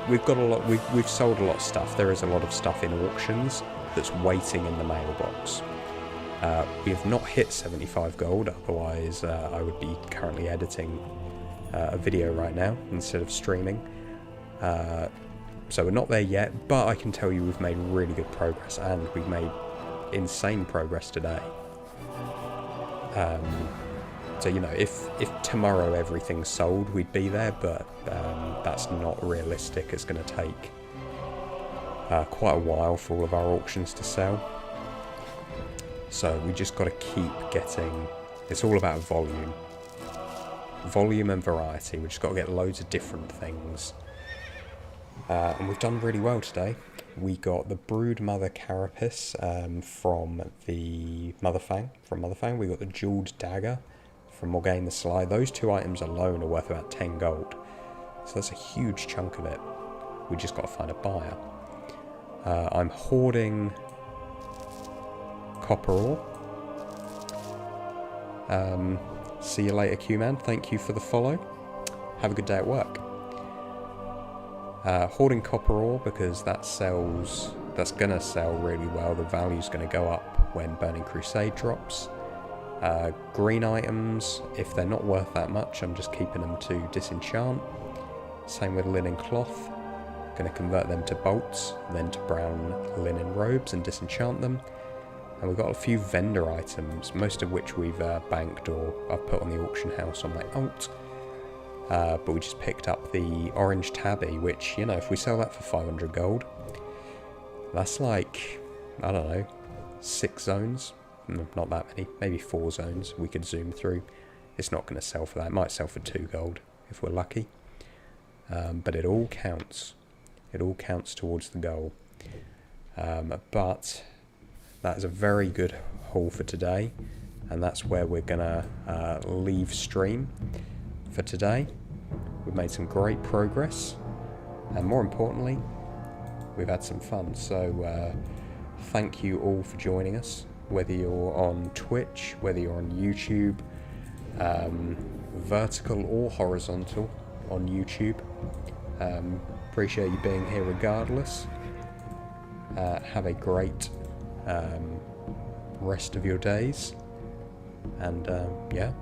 we've got a lot. We've sold a lot of stuff. There is a lot of stuff in auctions that's waiting in the mailbox. We have not hit 75 gold. Otherwise, I would be currently editing a video right now instead of streaming. So we're not there yet. But I can tell you we've made really good progress, and we've made insane progress today. So, you know, if tomorrow everything's sold, we'd be there, but that's not realistic. It's going to take quite a while for all of our auctions to sell. So we just got to keep getting... It's all about volume. Volume and variety. We just got to get loads of different things. And we've done really well today. We got the Brood Mother Carapace from the Mother Fang. We got the Jeweled Dagger from Morgaine the Sly. Those two items alone are worth about 10 gold. So that's a huge chunk of it. We just got to find a buyer. I'm hoarding copper ore. See you later, Q-Man. Thank you for the follow. Have a good day at work. Hoarding copper ore because that's going to sell really well. The value's going to go up when Burning Crusade drops. Green items, if they're not worth that much, I'm just keeping them to disenchant. Same with linen cloth. Going to convert them to bolts, then to brown linen robes and disenchant them. And we've got a few vendor items, most of which we've banked or I've put on the auction house on my alt. But we just picked up the orange tabby, which, you know, if we sell that for 500 gold, that's like, I don't know, 6 zones. No, not that many, maybe 4 zones we could zoom through. It's not going to sell for that. It might sell for 2 gold if we're lucky. But it all counts. It all counts towards the goal. But that is a very good haul for today. And that's where we're going to leave stream for today. We've made some great progress. And more importantly, we've had some fun. So thank you all for joining us. Whether you're on Twitch, whether you're on YouTube, vertical or horizontal on YouTube. Appreciate you being here regardless. Have a great rest of your days. And yeah.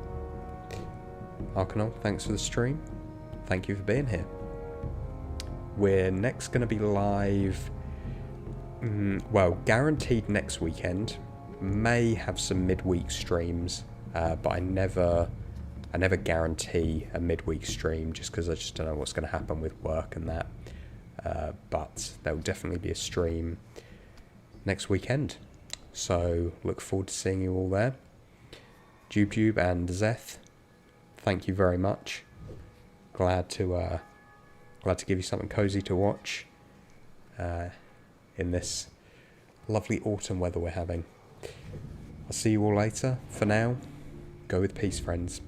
Arcanol, thanks for the stream. Thank you for being here. We're next going to be live, well, guaranteed next weekend. May have some midweek streams, but I never guarantee a midweek stream just because I just don't know what's going to happen with work and that. But there will definitely be a stream next weekend. So look forward to seeing you all there. Jube and Zeth, thank you very much. Glad to give you something cozy to watch in this lovely autumn weather we're having. I'll see you all later. For now, go with peace, friends.